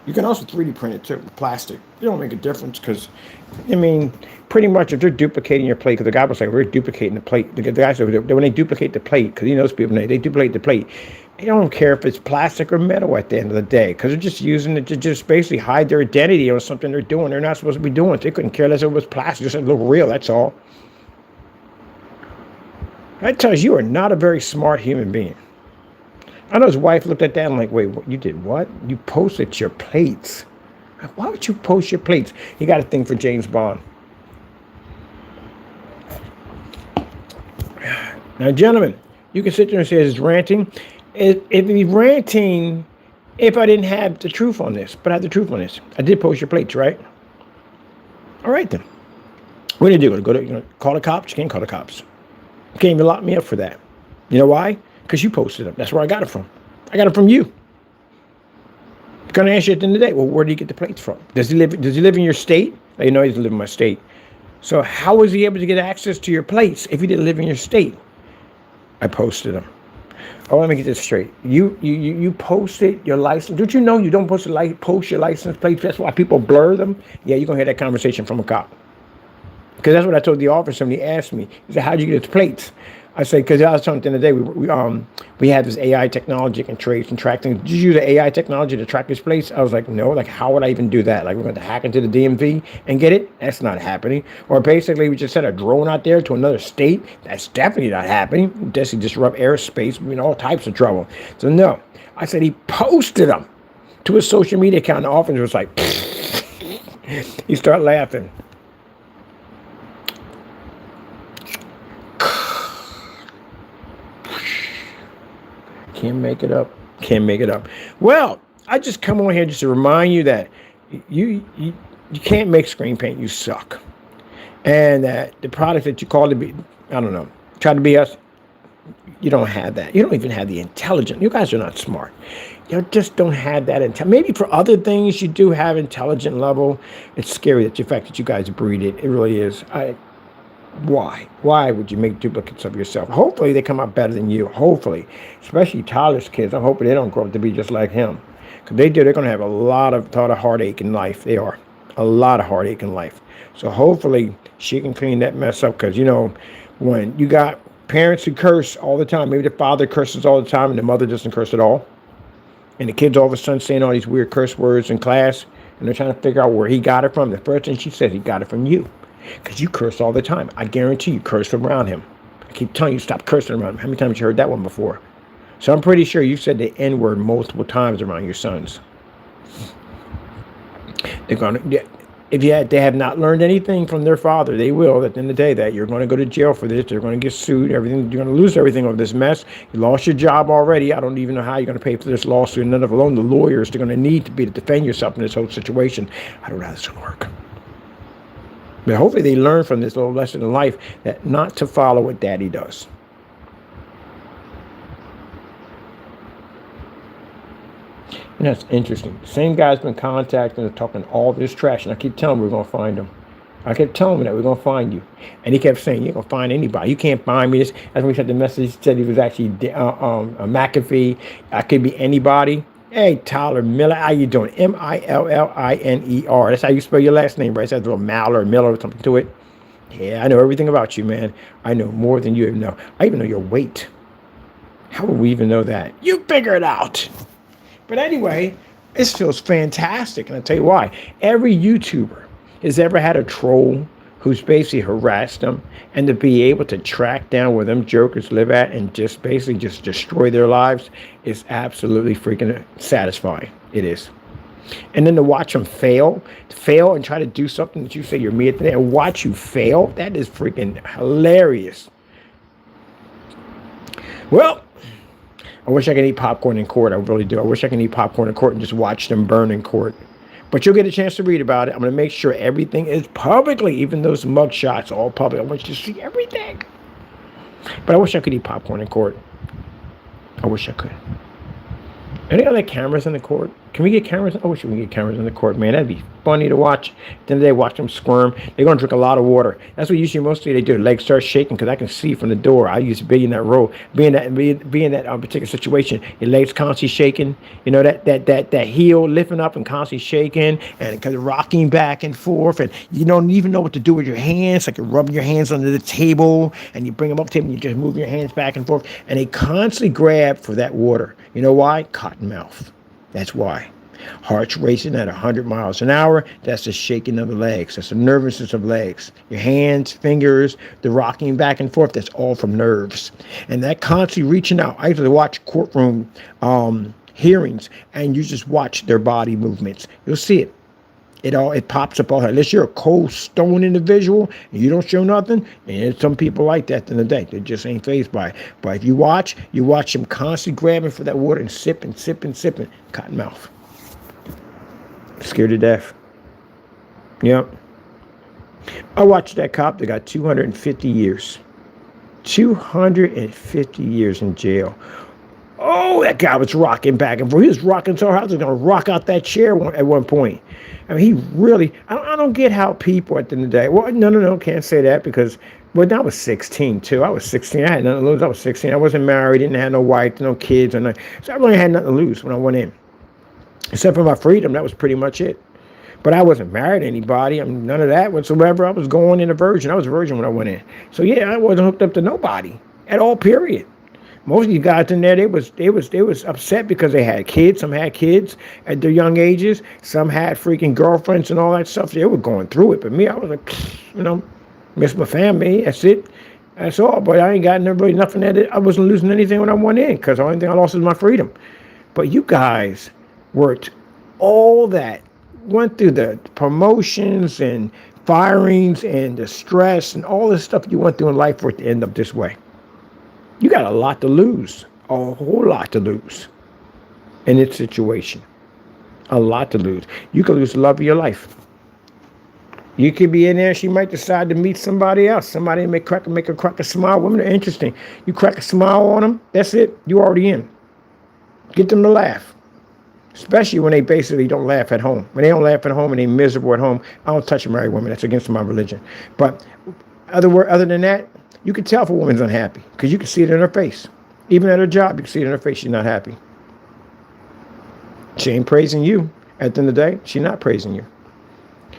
You can also 3D print it too, with plastic. It don't make a difference because, I mean, pretty much if they're duplicating your plate, because the guy was like, we're duplicating the plate. The guy said, when they duplicate the plate, because he knows people, they duplicate the plate. They don't care if it's plastic or metal at the end of the day, because they're just using it to just basically hide their identity on something they're doing. They're not supposed to be doing it. They couldn't care less if it was plastic, just look real, that's all. That tells you are not a very smart human being. I know his wife looked at that and like, wait, what, you did what? You posted your plates. Why would you post your plates? He got a thing for James Bond. Now, gentlemen, you can sit there and say it's ranting. It'd be ranting if I didn't have the truth on this, but I have the truth on this. I did post your plates, right? All right, then. What do you do? Go to call the cops? You can't call the cops. You can't even lock me up for that. You know why? Because you posted them. That's where I got it from. I got it from you. I'm going to ask you at the end of the day, well, where do you get the plates from? Does he live in your state? You know he doesn't live in my state. So how was he able to get access to your plates if he didn't live in your state? I posted them. Oh, let me get this straight. You posted your license. Don't you know you don't post your license plates? That's why people blur them. Yeah, you're going to hear that conversation from a cop. Because that's what I told the officer when he asked me. He said, how'd you get his plates? I say, because I was talking the other day, we had this AI technology that can trace and track things. Did you use the AI technology to track this place? I was like, no. Like, how would I even do that? Like, we're going to hack into the DMV and get it? That's not happening. Or basically, we just sent a drone out there to another state. That's definitely not happening. Just disrupt airspace, all types of trouble. So no, I said he posted them to his social media account. And the officer was like, he started laughing. Can't make it up. Can't make it up. Well, I just come on here just to remind you that you can't make screen paint. You suck. And that the product that you call to be, I don't know, try to be us, you don't have that. You don't even have the intelligence. You guys are not smart. You just don't have that. Maybe for other things you do have intelligent level. It's scary that the fact that you guys breed it. It really is. Why? Why would you make duplicates of yourself? Hopefully they come out better than you. Hopefully. Especially Tyler's kids. I'm hoping they don't grow up to be just like him. Because they're going to have a lot of heartache in life. They are. A lot of heartache in life. So hopefully she can clean that mess up. Because, when you got parents who curse all the time, maybe the father curses all the time and the mother doesn't curse at all. And the kids all of a sudden saying all these weird curse words in class. And they're trying to figure out where he got it from. The first thing she said, he got it from you. Because you curse all the time. I guarantee you curse around him. I keep telling you, stop cursing around him. How many times you heard that one before? So I'm pretty sure you said the N-word multiple times around your sons. They're going to, if they have not learned anything from their father, they will at the end of the day that you're going to go to jail for this. They're going to get sued. Everything, you're going to lose everything over this mess. You lost your job already. I don't even know how you're going to pay for this lawsuit. None of alone the lawyers they're going to need to defend yourself in this whole situation. I don't know how this is going to work. But hopefully they learn from this little lesson in life that not to follow what daddy does. And that's interesting. The same guy's been contacting and talking all this trash. And I keep telling him we're going to find him. I kept telling him that we're going to find you. And he kept saying, you ain't going to find anybody. You can't find me. That's when he sent the message. He said he was actually a McAfee. I could be anybody. Hey, Tyler Miller, how you doing? Milliner. That's how you spell your last name, right? It has a little Mal or Miller or something to it. Yeah, I know everything about you, man. I know more than you even know. I even know your weight. How would we even know that? You figure it out. But anyway, this feels fantastic. And I'll tell you why. Every YouTuber has ever had a troll who's basically harassed them, and to be able to track down where them jokers live at and just basically just destroy their lives is absolutely freaking satisfying. It is. And then to watch them fail and try to do something that you say you're me at the day and watch you fail, that is freaking hilarious. Well, I wish I could eat popcorn in court. I really do. I wish I could eat popcorn in court and just watch them burn in court. But you'll get a chance to read about it. I'm going to make sure everything is publicly, even those mug shots, all public. I want you to see everything. But I wish I could eat popcorn in court. I wish I could. Any other cameras in the court? Can we get cameras? I wish we could get cameras in the court, man. That'd be funny to watch. Then they watch them squirm. They're going to drink a lot of water. That's what usually mostly they do. Their legs start shaking because I can see from the door. I used to be in that role, be in that particular situation. Your legs constantly shaking. You know, that heel lifting up and constantly shaking and kind of rocking back and forth. And you don't even know what to do with your hands. Like you're rubbing your hands under the table and you bring them up to the table and you just move your hands back and forth. And they constantly grab for that water. You know why? Cotton mouth. That's why. Heart's racing at 100 miles an hour. That's the shaking of the legs. That's the nervousness of legs. Your hands, fingers, the rocking back and forth, that's all from nerves. And that constantly reaching out. I used to watch courtroom hearings, and you just watch their body movements. You'll see it. It pops up all. Unless you're a cold stone individual and you don't show nothing, and some people like that in the day. They just ain't fazed by it. But if you watch them constantly grabbing for that water and sipping, cotton mouth. Scared to death. Yep. I watched that cop that got 250 years. 250 years in jail. Oh, that guy was rocking back and forth. He was rocking so hard, he was going to rock out that chair at one point. I mean, he really, I don't get how people at the end of the day, well, no, can't say that because, well, I was 16 too. I was 16. I had nothing to lose. I was 16. I wasn't married, didn't have no wife, no kids. So I really had nothing to lose when I went in. Except for my freedom, that was pretty much it. But I wasn't married to anybody. I'm none of that whatsoever. I was going in a virgin. I was a virgin when I went in. So yeah, I wasn't hooked up to nobody. at all, period. Most of you guys in there, they was upset because they had kids. Some had kids at their young ages. Some had freaking girlfriends and all that stuff. They were going through it. But me, I was like, miss my family. That's it. That's all. But I ain't got really nothing at it. I wasn't losing anything when I went in, because the only thing I lost was my freedom. But you guys worked all that, went through the promotions and firings and the stress and all the stuff you went through in life for it to end up this way. You got a lot to lose, a whole lot to lose in this situation. A lot to lose. You could lose the love of your life. You could be in there, she might decide to meet somebody else. Somebody make her crack a smile. Women are interesting. You crack a smile on them, that's it. You already in. Get them to laugh. Especially when they basically don't laugh at home. When they don't laugh at home and they're miserable at home, I don't touch married women. That's against my religion. But other than that, you can tell if a woman's unhappy because you can see it in her face. Even at her job, you can see it in her face. She's not happy. She ain't praising you. At the end of the day, she's not praising you.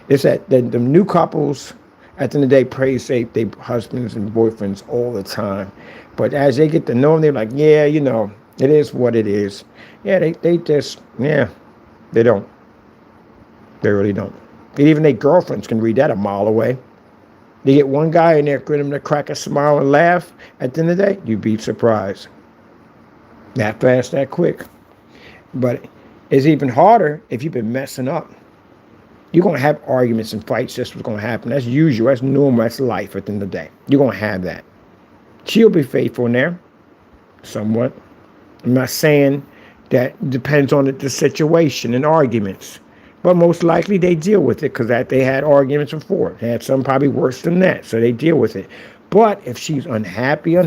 It's that the new couples, at the end of the day, praise their husbands and boyfriends all the time. But as they get to know them, they're like, yeah, it is what it is. Yeah, they just, they don't. They really don't. And even their girlfriends can read that a mile away. They get one guy in there, get him to crack a smile and laugh. At the end of the day, you'd be surprised. That fast, that quick. But it's even harder if you've been messing up. You're going to have arguments and fights. That's what's going to happen. That's usual. That's normal. That's life at the end of the day. You're going to have that. She'll be faithful in there, somewhat. I'm not saying that depends on the situation and arguments. But most likely they deal with it because they had arguments before. They had some probably worse than that, so they deal with it. But if she's unhappy,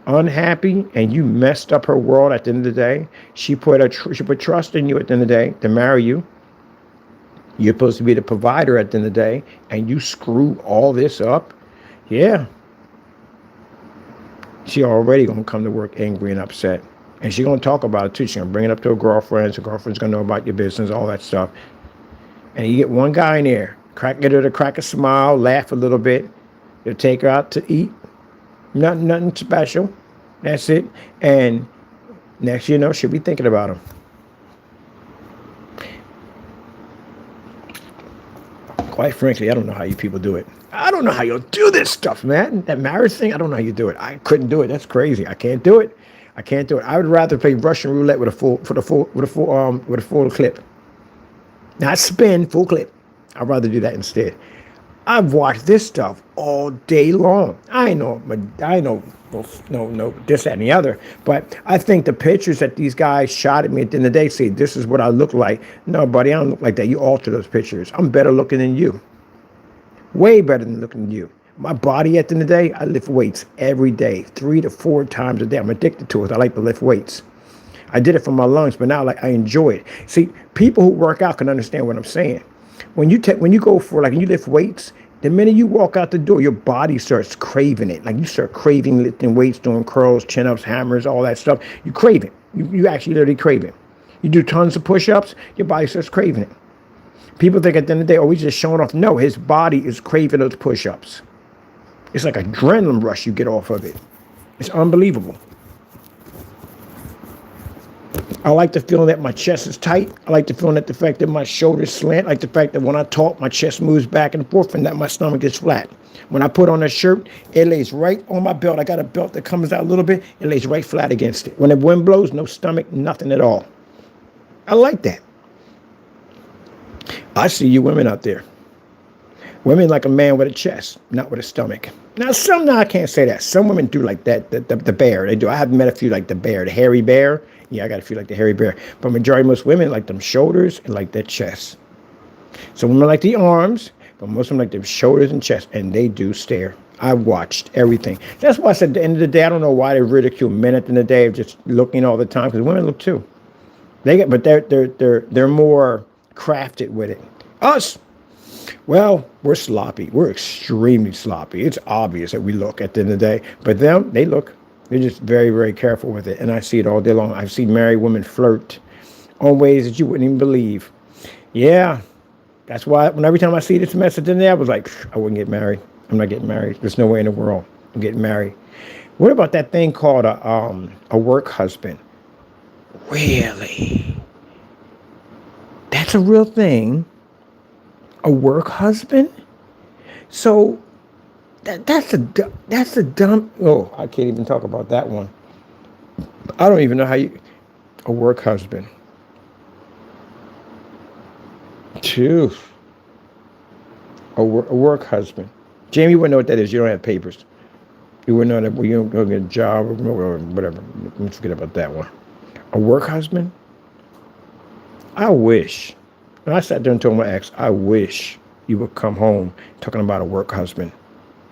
and you messed up her world at the end of the day, she put trust in you at the end of the day to marry you. You're supposed to be the provider at the end of the day, and you screw all this up. Yeah. She already going to come to work angry and upset. And she's going to talk about it too. She's going to bring it up to her girlfriends. Her girlfriend's going to know about your business, all that stuff. And you get one guy in there, get her to crack a smile, laugh a little bit. You'll take her out to eat. Nothing special. That's it. And next you know, she'll be thinking about him. Quite frankly, I don't know how you people do it. I don't know how you'll do this stuff, man. That marriage thing, I don't know how you do it. I couldn't do it. That's crazy. I can't do it. I would rather play Russian roulette with a full clip. Not spin, full clip. I'd rather do that instead. I've watched this stuff all day long. I know, no, this, that, and the other. But I think the pictures that these guys shot at me at the end of the day say, this is what I look like. No, buddy, I don't look like that. You alter those pictures. I'm better looking than you. Way better than looking than you. My body at the end of the day, I lift weights every day, 3 to 4 times a day. I'm addicted to it. I like to lift weights. I did it for my lungs, but now I enjoy it. See, people who work out can understand what I'm saying. When you go for when you lift weights, the minute you walk out the door, your body starts craving it. Like you start craving lifting weights, doing curls, chin-ups, hammers, all that stuff. You crave it. You actually literally crave it. You do tons of push-ups, your body starts craving it. People think at the end of the day, he's just showing off. No, his body is craving those push-ups. It's like an adrenaline rush you get off of it. It's unbelievable. I like the feeling that my chest is tight. I like the feeling that the fact that my shoulders slant. I like the fact that when I talk, my chest moves back and forth and that my stomach is flat. When I put on a shirt, it lays right on my belt. I got a belt that comes out a little bit. It lays right flat against it. When the wind blows, no stomach, nothing at all. I like that. I see you women out there. Women like a man with a chest, not with a stomach. Now, I can't say that. Some women do like that, the bear. They do. I have met a few like the bear, the hairy bear. Yeah, I got a few like the hairy bear. But majority of most women like them shoulders and like that chest. Some women like the arms, but most of them like them shoulders and chest, and they do stare. I've watched everything. That's why I said at the end of the day, I don't know why they ridicule men at the end of the day of just looking all the time, because women look too. But they're more crafted with it. Us, well, we're sloppy. We're extremely sloppy. It's obvious that we look at the end of the day. But them, they look. They're just very, very careful with it. And I see it all day long. I've seen married women flirt on ways that you wouldn't even believe. Yeah. That's why every time I see this message in there, I was like, I wouldn't get married. I'm not getting married. There's no way in the world I'm getting married. What about that thing called a work husband? Really? That's a real thing? A work husband? So that's a dumb. Oh, I can't even talk about that one. I don't even know how you. A work husband. Phew. A work husband. Jamie, you wouldn't know what that is. You don't have papers. You wouldn't know that. Well, you don't go get a job or whatever. Let's forget about that one. A work husband? I wish. And I sat there and told my ex, I wish you would come home talking about a work husband.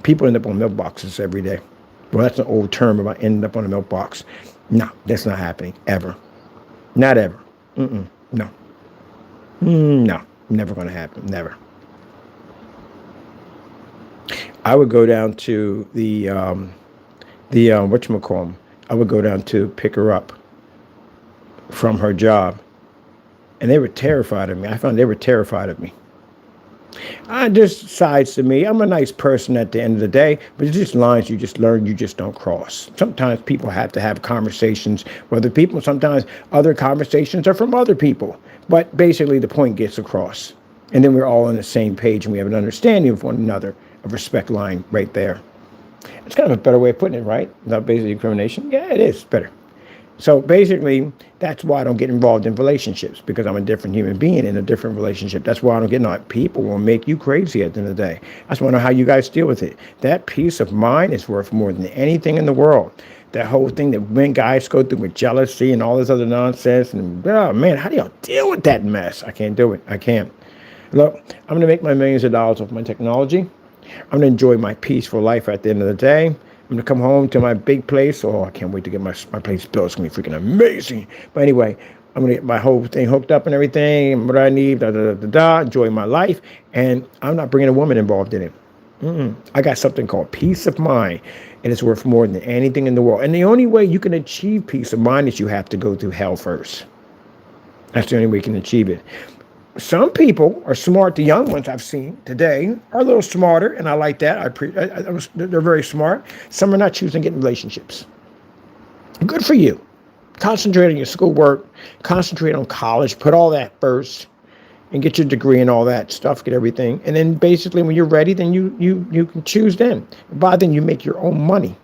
People end up on milk boxes every day. Well, that's an old term about ending up on a milk box. No, that's not happening ever. Not ever. No. No. Never going to happen. Never. I would go down to the whatchamacallit. I would go down to pick her up from her job. And they were terrified of me. I found they were terrified of me. There's sides to me. I'm a nice person at the end of the day, but it's just lines you just learn, you just don't cross. Sometimes people have to have conversations with other people. Sometimes other conversations are from other people. But basically the point gets across. And then we're all on the same page and we have an understanding of one another, a respect line right there. It's kind of a better way of putting it, right? Without basic discrimination. Yeah, it is better. So basically, that's why I don't get involved in relationships, because I'm a different human being in a different relationship. That's why I don't get involved. People will make you crazy at the end of the day. I just want to know how you guys deal with it. That peace of mind is worth more than anything in the world. That whole thing that when guys go through with jealousy and all this other nonsense. And, oh, man, how do y'all deal with that mess? I can't do it. I can't. Look, I'm going to make my millions of dollars off my technology. I'm going to enjoy my peaceful life at the end of the day. I'm going to come home to my big place. Oh, I can't wait to get my place built. It's going to be freaking amazing. But anyway, I'm going to get my whole thing hooked up and everything, what I need, enjoy my life. And I'm not bringing a woman involved in it. I got something called peace of mind, and it's worth more than anything in the world. And the only way you can achieve peace of mind is you have to go through hell first. That's the only way you can achieve it. Some people are smart. The young ones I've seen today are a little smarter, and I like that. They're very smart. Some are not choosing to get in relationships. Good for you. Concentrate on your schoolwork. Concentrate on college. Put all that first, and get your degree and all that stuff. Get everything, and then basically, when you're ready, then you can choose. Then by then, you make your own money.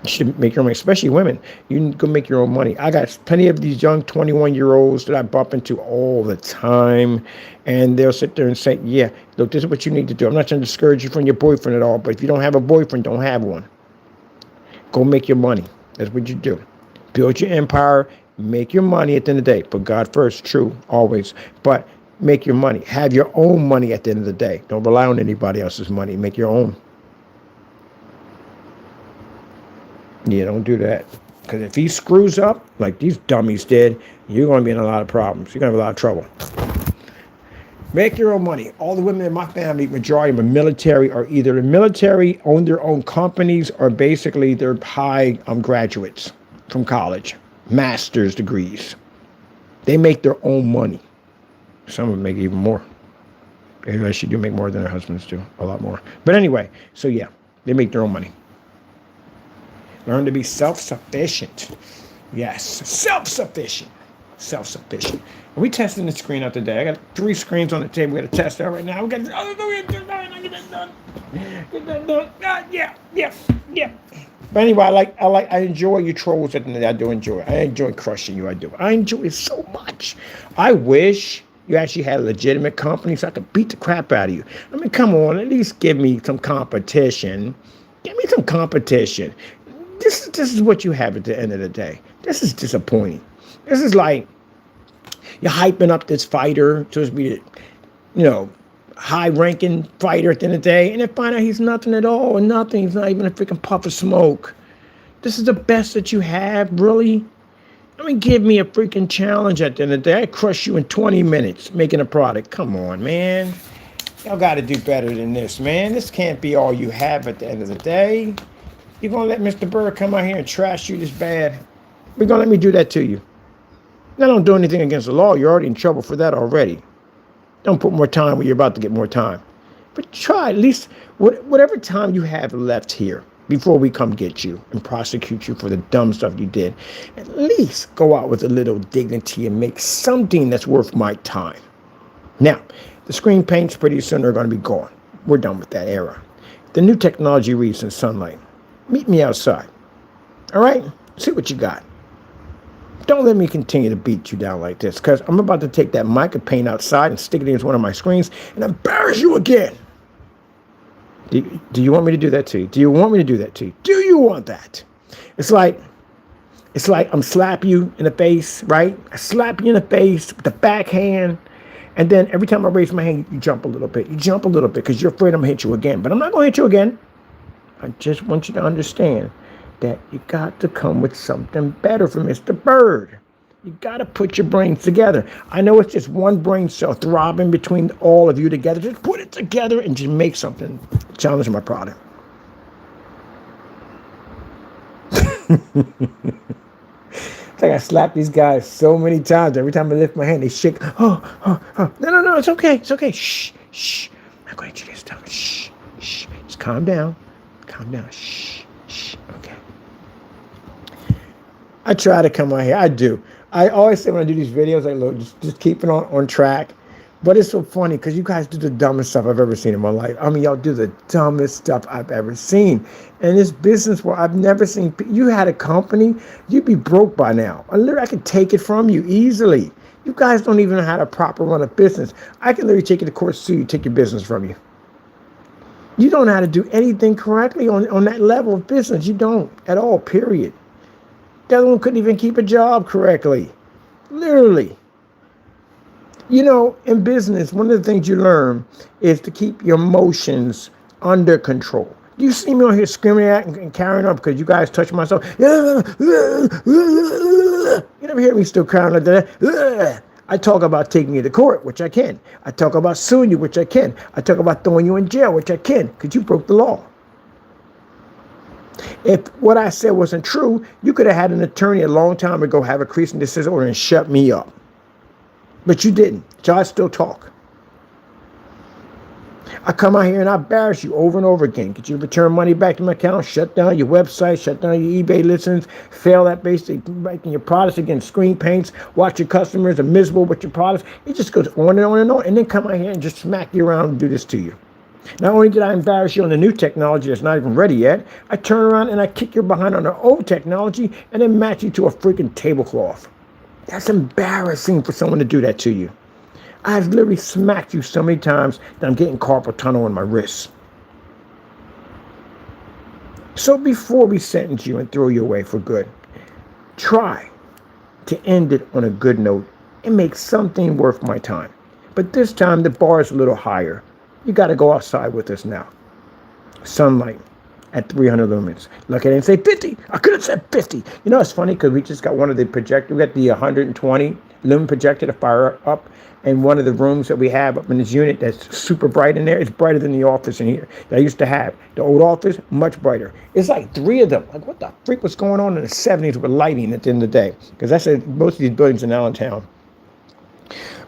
You should make your own money, especially women. You can go make your own money. I got plenty of these young 21-year-olds that I bump into all the time, and they'll sit there and say, yeah, look, this is what you need to do. I'm not trying to discourage you from your boyfriend at all, but if you don't have a boyfriend, don't have one. Go make your money. That's what you do. Build your empire, make your money at the end of the day. Put God first, true, always. But make your money. Have your own money at the end of the day. Don't rely on anybody else's money. Make your own. Yeah, don't do that. Because if he screws up, like these dummies did, you're going to be in a lot of problems. You're going to have a lot of trouble. Make your own money. All the women in my family, majority of them are military, or either the military, own their own companies, or basically they're high graduates from college, master's degrees. They make their own money. Some of them make even more. They actually do make more than their husbands do, a lot more. But anyway, so yeah, they make their own money. Learn to be self-sufficient. Yes, self-sufficient. Self-sufficient. And we testing the screen out today. I got 3 screens on the table. We got to test that right now. We got to get that done. Get that done. Yeah. But anyway, I enjoy you trolls at the end of the day. I do enjoy it. I enjoy crushing you. I do. I enjoy it so much. I wish you actually had a legitimate company so I could beat the crap out of you. I mean, come on, at least give me some competition. Give me some competition. This is what you have at the end of the day. This is disappointing. This is like you're hyping up this fighter to be, high-ranking fighter at the end of the day, and then find out he's nothing at all, and nothing. He's not even a freaking puff of smoke. This is the best that you have, really? I mean, give me a freaking challenge at the end of the day. I crush you in 20 minutes making a product. Come on, man. Y'all got to do better than this, man. This can't be all you have at the end of the day. You're going to let Mr. Bird come out here and trash you this bad? We're going to let me do that to you. Now, don't do anything against the law. You're already in trouble for that already. Don't put more time when you're about to get more time. But try at least whatever time you have left here. before we come get you and prosecute you for the dumb stuff you did. At least go out with a little dignity and make something that's worth my time. Now, the screen paints pretty soon are going to be gone. We're done with that era. The new technology reads in sunlight. Meet me outside. All right? See what you got. Don't let me continue to beat you down like this, because I'm about to take that mica paint outside and stick it against one of my screens and embarrass you again. Do you want me to do that to you? Do you want me to do that to you? Do you want that? It's like I'm slapping you in the face, right? I slap you in the face with the backhand, and then every time I raise my hand, you jump a little bit. You jump a little bit because you're afraid I'm going to hit you again. But I'm not going to hit you again. I just want you to understand that you got to come with something better for Mr. Bird. You got to put your brains together. I know it's just one brain cell throbbing between all of you together. Just put it together and just make something. Challenge my product. It's like I slap these guys so many times. Every time I lift my hand, they shake. Oh. No, it's okay. It's okay. Shh. I'm not going to hit you this time. Shh. Just calm down. Shh. Okay. I try to come out here. I do. I always say when I do these videos, like, look, just keep it on track. But it's so funny because you guys do the dumbest stuff I've ever seen in my life. I mean, y'all do the dumbest stuff I've ever seen. And this business where I've never seen, you had a company, you'd be broke by now. I could take it from you easily. You guys don't even know how to proper run a business. I can literally take you to court, sue you, take your business from you. You don't know how to do anything correctly on that level of business. You don't at all, period. The other one couldn't even keep a job correctly. Literally. You know, in business, one of the things you learn is to keep your emotions under control. You see me on here screaming at and carrying on because you guys touch myself. You never hear me still crying like that. I talk about taking you to court, which I can. I talk about suing you, which I can. I talk about throwing you in jail, which I can, because you broke the law. If what I said wasn't true, you could have had an attorney a long time ago have a cease and desist order and shut me up. But you didn't, so I still talk. I come out here and I embarrass you over and over again. Get you to return money back to my account, shut down your website, shut down your eBay listings, fail at basically making your products against screen paints, watch your customers are miserable with your products. It just goes on and on and on, and then come out here and just smack you around and do this to you. Not only did I embarrass you on the new technology that's not even ready yet, I turn around and I kick your behind on the old technology and then match you to a freaking tablecloth. That's embarrassing for someone to do that to you. I've literally smacked you so many times that I'm getting carpal tunnel in my wrists. So before we sentence you and throw you away for good, try to end it on a good note and make something worth my time. But this time the bar is a little higher. You got to go outside with us now. Sunlight at 300 lumens. Look at it and say 50. I could have said 50. You know, it's funny because we just got one of the projectors. We got the 120 lumen projector to fire up. And one of the rooms that we have up in this unit that's super bright in there, it's brighter than the office in here that I used to have. The old office, much brighter. It's like 3 of them. Like, what the freak was going on in the 70s with lighting at the end of the day? Because that's most of these buildings in Allentown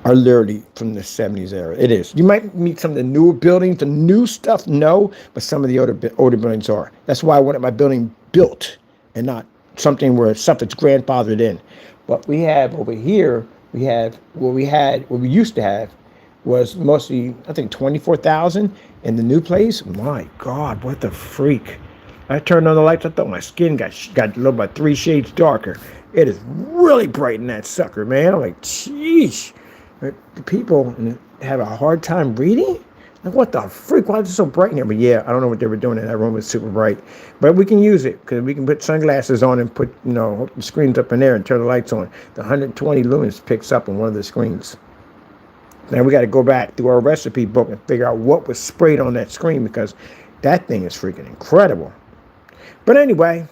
are literally from the 70s era. It is. You might meet some of the newer buildings, the new stuff, no, but some of the older buildings are. That's why I wanted my building built and not something where something's grandfathered in. What we have over here, what we used to have was mostly, I think, 24,000 in the new place. My God, what the freak. I turned on the lights, I thought my skin got a little about 3 shades darker. It is really bright in that sucker, man. I'm like, jeez. The people have a hard time reading? Like, what the freak? Why is it so bright in here? But yeah, I don't know what they were doing in that room. It's super bright. But we can use it because we can put sunglasses on and put, the screens up in there and turn the lights on. The 120 lumens picks up on one of the screens. Now we got to go back through our recipe book and figure out what was sprayed on that screen because that thing is freaking incredible. But anyway,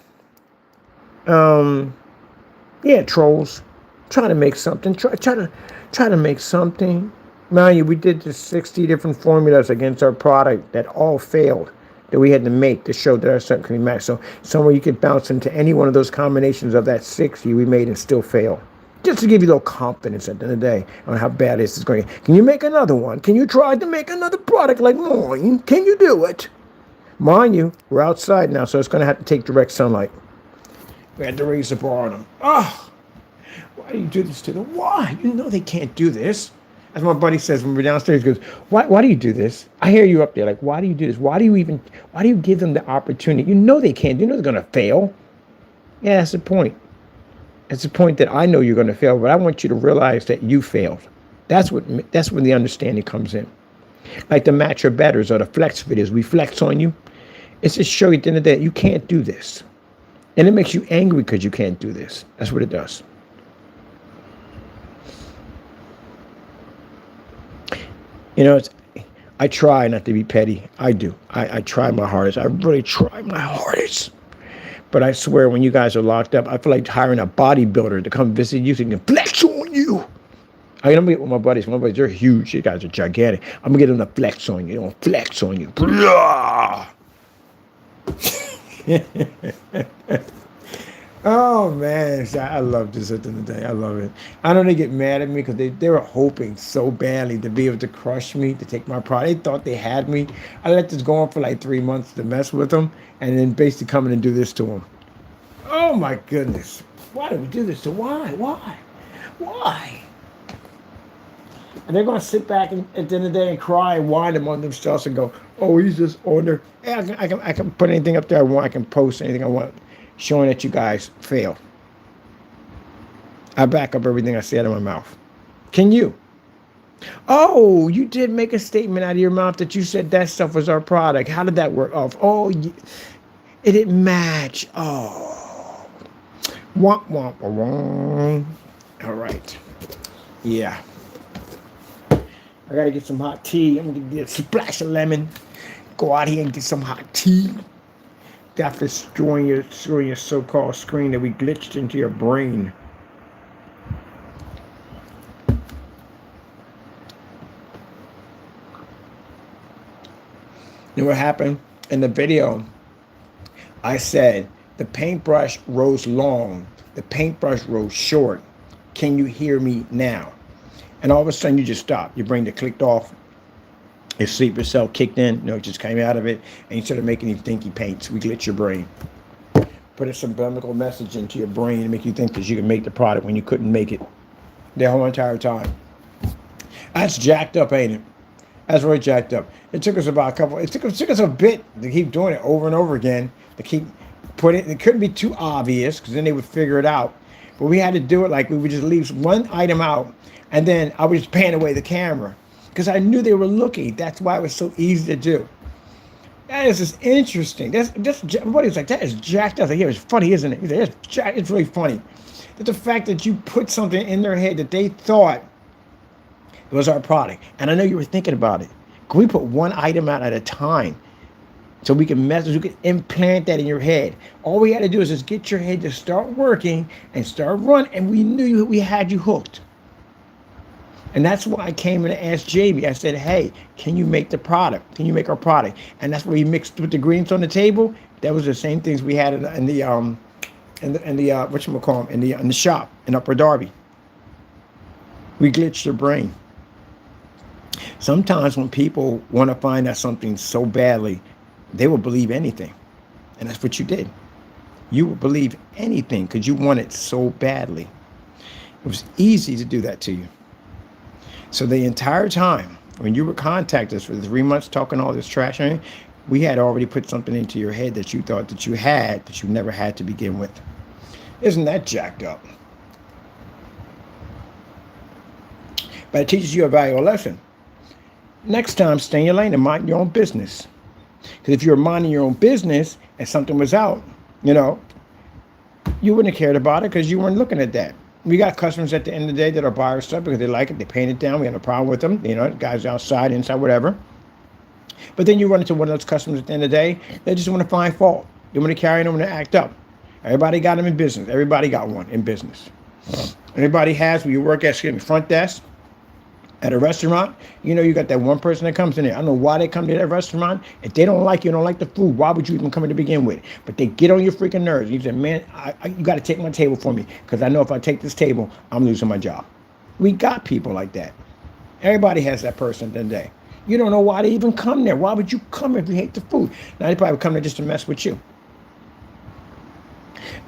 yeah, trolls. Try to make something. Try to make something. Mind you, we did the 60 different formulas against our product that all failed, that we had to make to show that our stuff can be matched. So somewhere you could bounce into any one of those combinations of that 60 we made and still fail. Just to give you a little confidence at the end of the day on how bad this is going. Can you make another one? Can you try to make another product like mine? Can you do it? Mind you, we're outside now, so it's going to have to take direct sunlight. We had to raise the bar on them. Oh, why do you do this to them? Why? You know they can't do this. As my buddy says when we're downstairs, he goes, why do you do this? I hear you up there. Like, why do you do this? Why do you give them the opportunity? You know they can't. You know they're going to fail. Yeah, that's the point. It's the point that I know you're going to fail, but I want you to realize that you failed. That's when the understanding comes in. Like the match or betters or the flex videos. We flex on you. It's to show you at the end of the day, you can't do this. And it makes you angry because you can't do this. That's what it does. You know, I try not to be petty. I do. I try my hardest. I really try my hardest. But I swear, when you guys are locked up, I feel like hiring a bodybuilder to come visit you so he can flex on you. I'm going to get with my buddies. My buddies, they're huge. You guys are gigantic. I'm going to get them to flex on you. They're going to flex on you. Oh, man. I love this at the end of the day. I love it. I know they get mad at me because they were hoping so badly to be able to crush me, to take my product. They thought they had me. I let this go on for like 3 months to mess with them and then basically come in and do this to them. Oh, my goodness. Why did we do this to Why? And they're going to sit back at the end of the day and cry and whine among themselves and go, oh, he's just on there. Yeah, I can put anything up there I want. I can post anything I want, showing that you guys failed. I back up everything I say out of my mouth. Can you? Oh, you did make a statement out of your mouth that you said that stuff was our product. How did that work off? Oh, it didn't match. Oh. Womp, womp, womp. All right. Yeah. I got to get some hot tea. I'm going to get a splash of lemon. Go out here and get some hot tea. After destroying your so-called screen that we glitched into your brain. You know what happened? In the video, I said the paintbrush rose long, the paintbrush rose short. Can you hear me now? And all of a sudden you just stopped. Your brain just clicked off. Your sleeper cell kicked in, it just came out of it, and you started making these dinky paints. We glitch your brain. Put a subliminal message into your brain and make you think that you can make the product when you couldn't make it the whole entire time. That's jacked up, ain't it? That's really jacked up. It took us about it took us a bit to keep doing it over and over again, to keep putting it. It couldn't be too obvious because then they would figure it out. But we had to do it like we would just leave one item out, and then I would just pan away the camera. Because I knew they were looking. That's why it was so easy to do. That is just interesting. Everybody's like, that is jacked up. Like, yeah, it's funny, isn't it? It's really funny. That the fact that you put something in their head that they thought was our product. And I know you were thinking about it. Can we put one item out at a time? So we can implant that in your head. All we had to do is just get your head to start working and start running. And we knew we had you hooked. And that's why I came in and asked Jamie. I said, hey, can you make the product? Can you make our product? And that's where he mixed with the ingredients on the table. That was the same things we had in the shop in Upper Darby. We glitched your brain. Sometimes when people want to find out something so badly, they will believe anything. And that's what you did. You will believe anything because you want it so badly. It was easy to do that to you. So the entire time, when you would contact us for the 3 months talking all this trash, we had already put something into your head that you thought that you had, that you never had to begin with. Isn't that jacked up? But it teaches you a valuable lesson. Next time, stay in your lane and mind your own business. Because if you were minding your own business and something was out, you wouldn't have cared about it because you weren't looking at that. We got customers at the end of the day that are buy our stuff because they like it. They paint it down. We have a problem with them. Guys outside, inside, whatever. But then you run into one of those customers at the end of the day. They just want to find fault. They want to carry them and act up. Everybody got them in business. Everybody got one in business. Everybody has, when you work at front desk at a restaurant, you got that one person that comes in there. I don't know why they come to that restaurant. If they don't like you, don't like the food, why would you even come in to begin with? But they get on your freaking nerves. You say, man, you got to take my table for me because I know if I take this table, I'm losing my job. We got people like that. Everybody has that person at the end of the day. You don't know why they even come there. Why would you come if you hate the food? Now, they probably come there just to mess with you.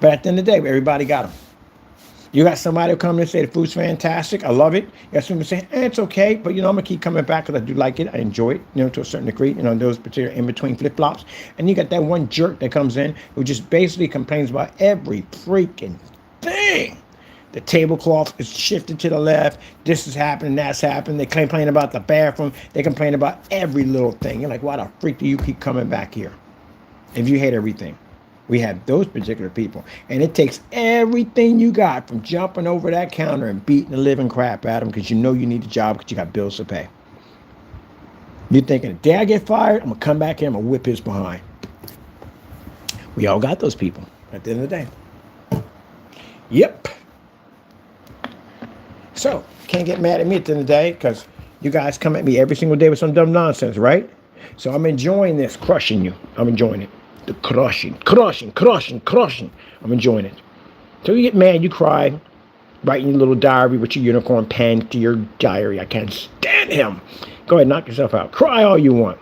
But at the end of the day, everybody got them. You got somebody who come and say the food's fantastic. I love it. You got somebody say, it's okay, but I'm gonna keep coming back because I do like it. I enjoy it, to a certain degree. Those particular in between flip flops. And you got that one jerk that comes in who just basically complains about every freaking thing. The tablecloth is shifted to the left. This is happening. That's happening. They complain about the bathroom. They complain about every little thing. You're like, why the freak do you keep coming back here? If you hate everything. We have those particular people. And it takes everything you got from jumping over that counter and beating the living crap out of them because you need a job because you got bills to pay. You're thinking, the day I get fired, I'm going to come back here and I'm going to whip his behind. We all got those people at the end of the day. Yep. So, can't get mad at me at the end of the day because you guys come at me every single day with some dumb nonsense, right? So I'm enjoying this, crushing you. I'm enjoying it. The crushing. I'm enjoying it. So you get mad, you cry, write in your little diary with your unicorn pen to your diary. I can't stand him. Go ahead, knock yourself out. Cry all you want.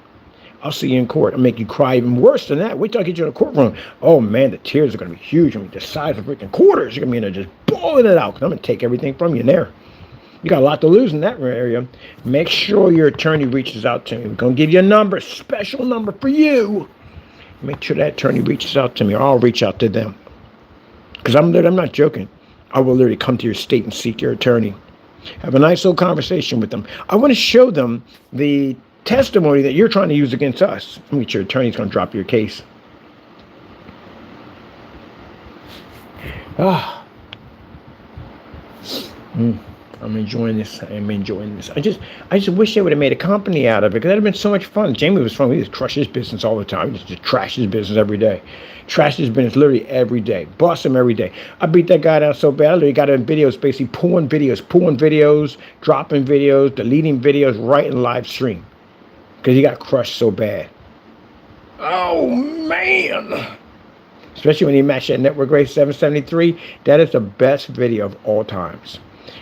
I'll see you in court. I'll make you cry even worse than that. Wait till I get you in the courtroom. Oh, man, the tears are going to be huge. I mean, the size of freaking quarters. You're going to be in there just bawling it out because I'm going to take everything from you in there. You got a lot to lose in that area. Make sure your attorney reaches out to me. We're going to give you a number, special number for you. Make sure that attorney reaches out to me or I'll reach out to them. Because I'm not joking. I will literally come to your state and seek your attorney. Have a nice little conversation with them. I want to show them the testimony that you're trying to use against us. Let me get your attorney's going to drop your case. I'm enjoying this. I just wish they would have made a company out of it because that'd have been so much fun. Jamie was fun. We just crush his business all the time. We just trash his business every day. Trash his business literally every day. Boss him every day. I beat that guy down so bad. I literally got him in videos, basically pulling videos, dropping videos, deleting videos right in live stream because he got crushed so bad. Oh, man. Especially when he matched that network rate 773. That is the best video of all times.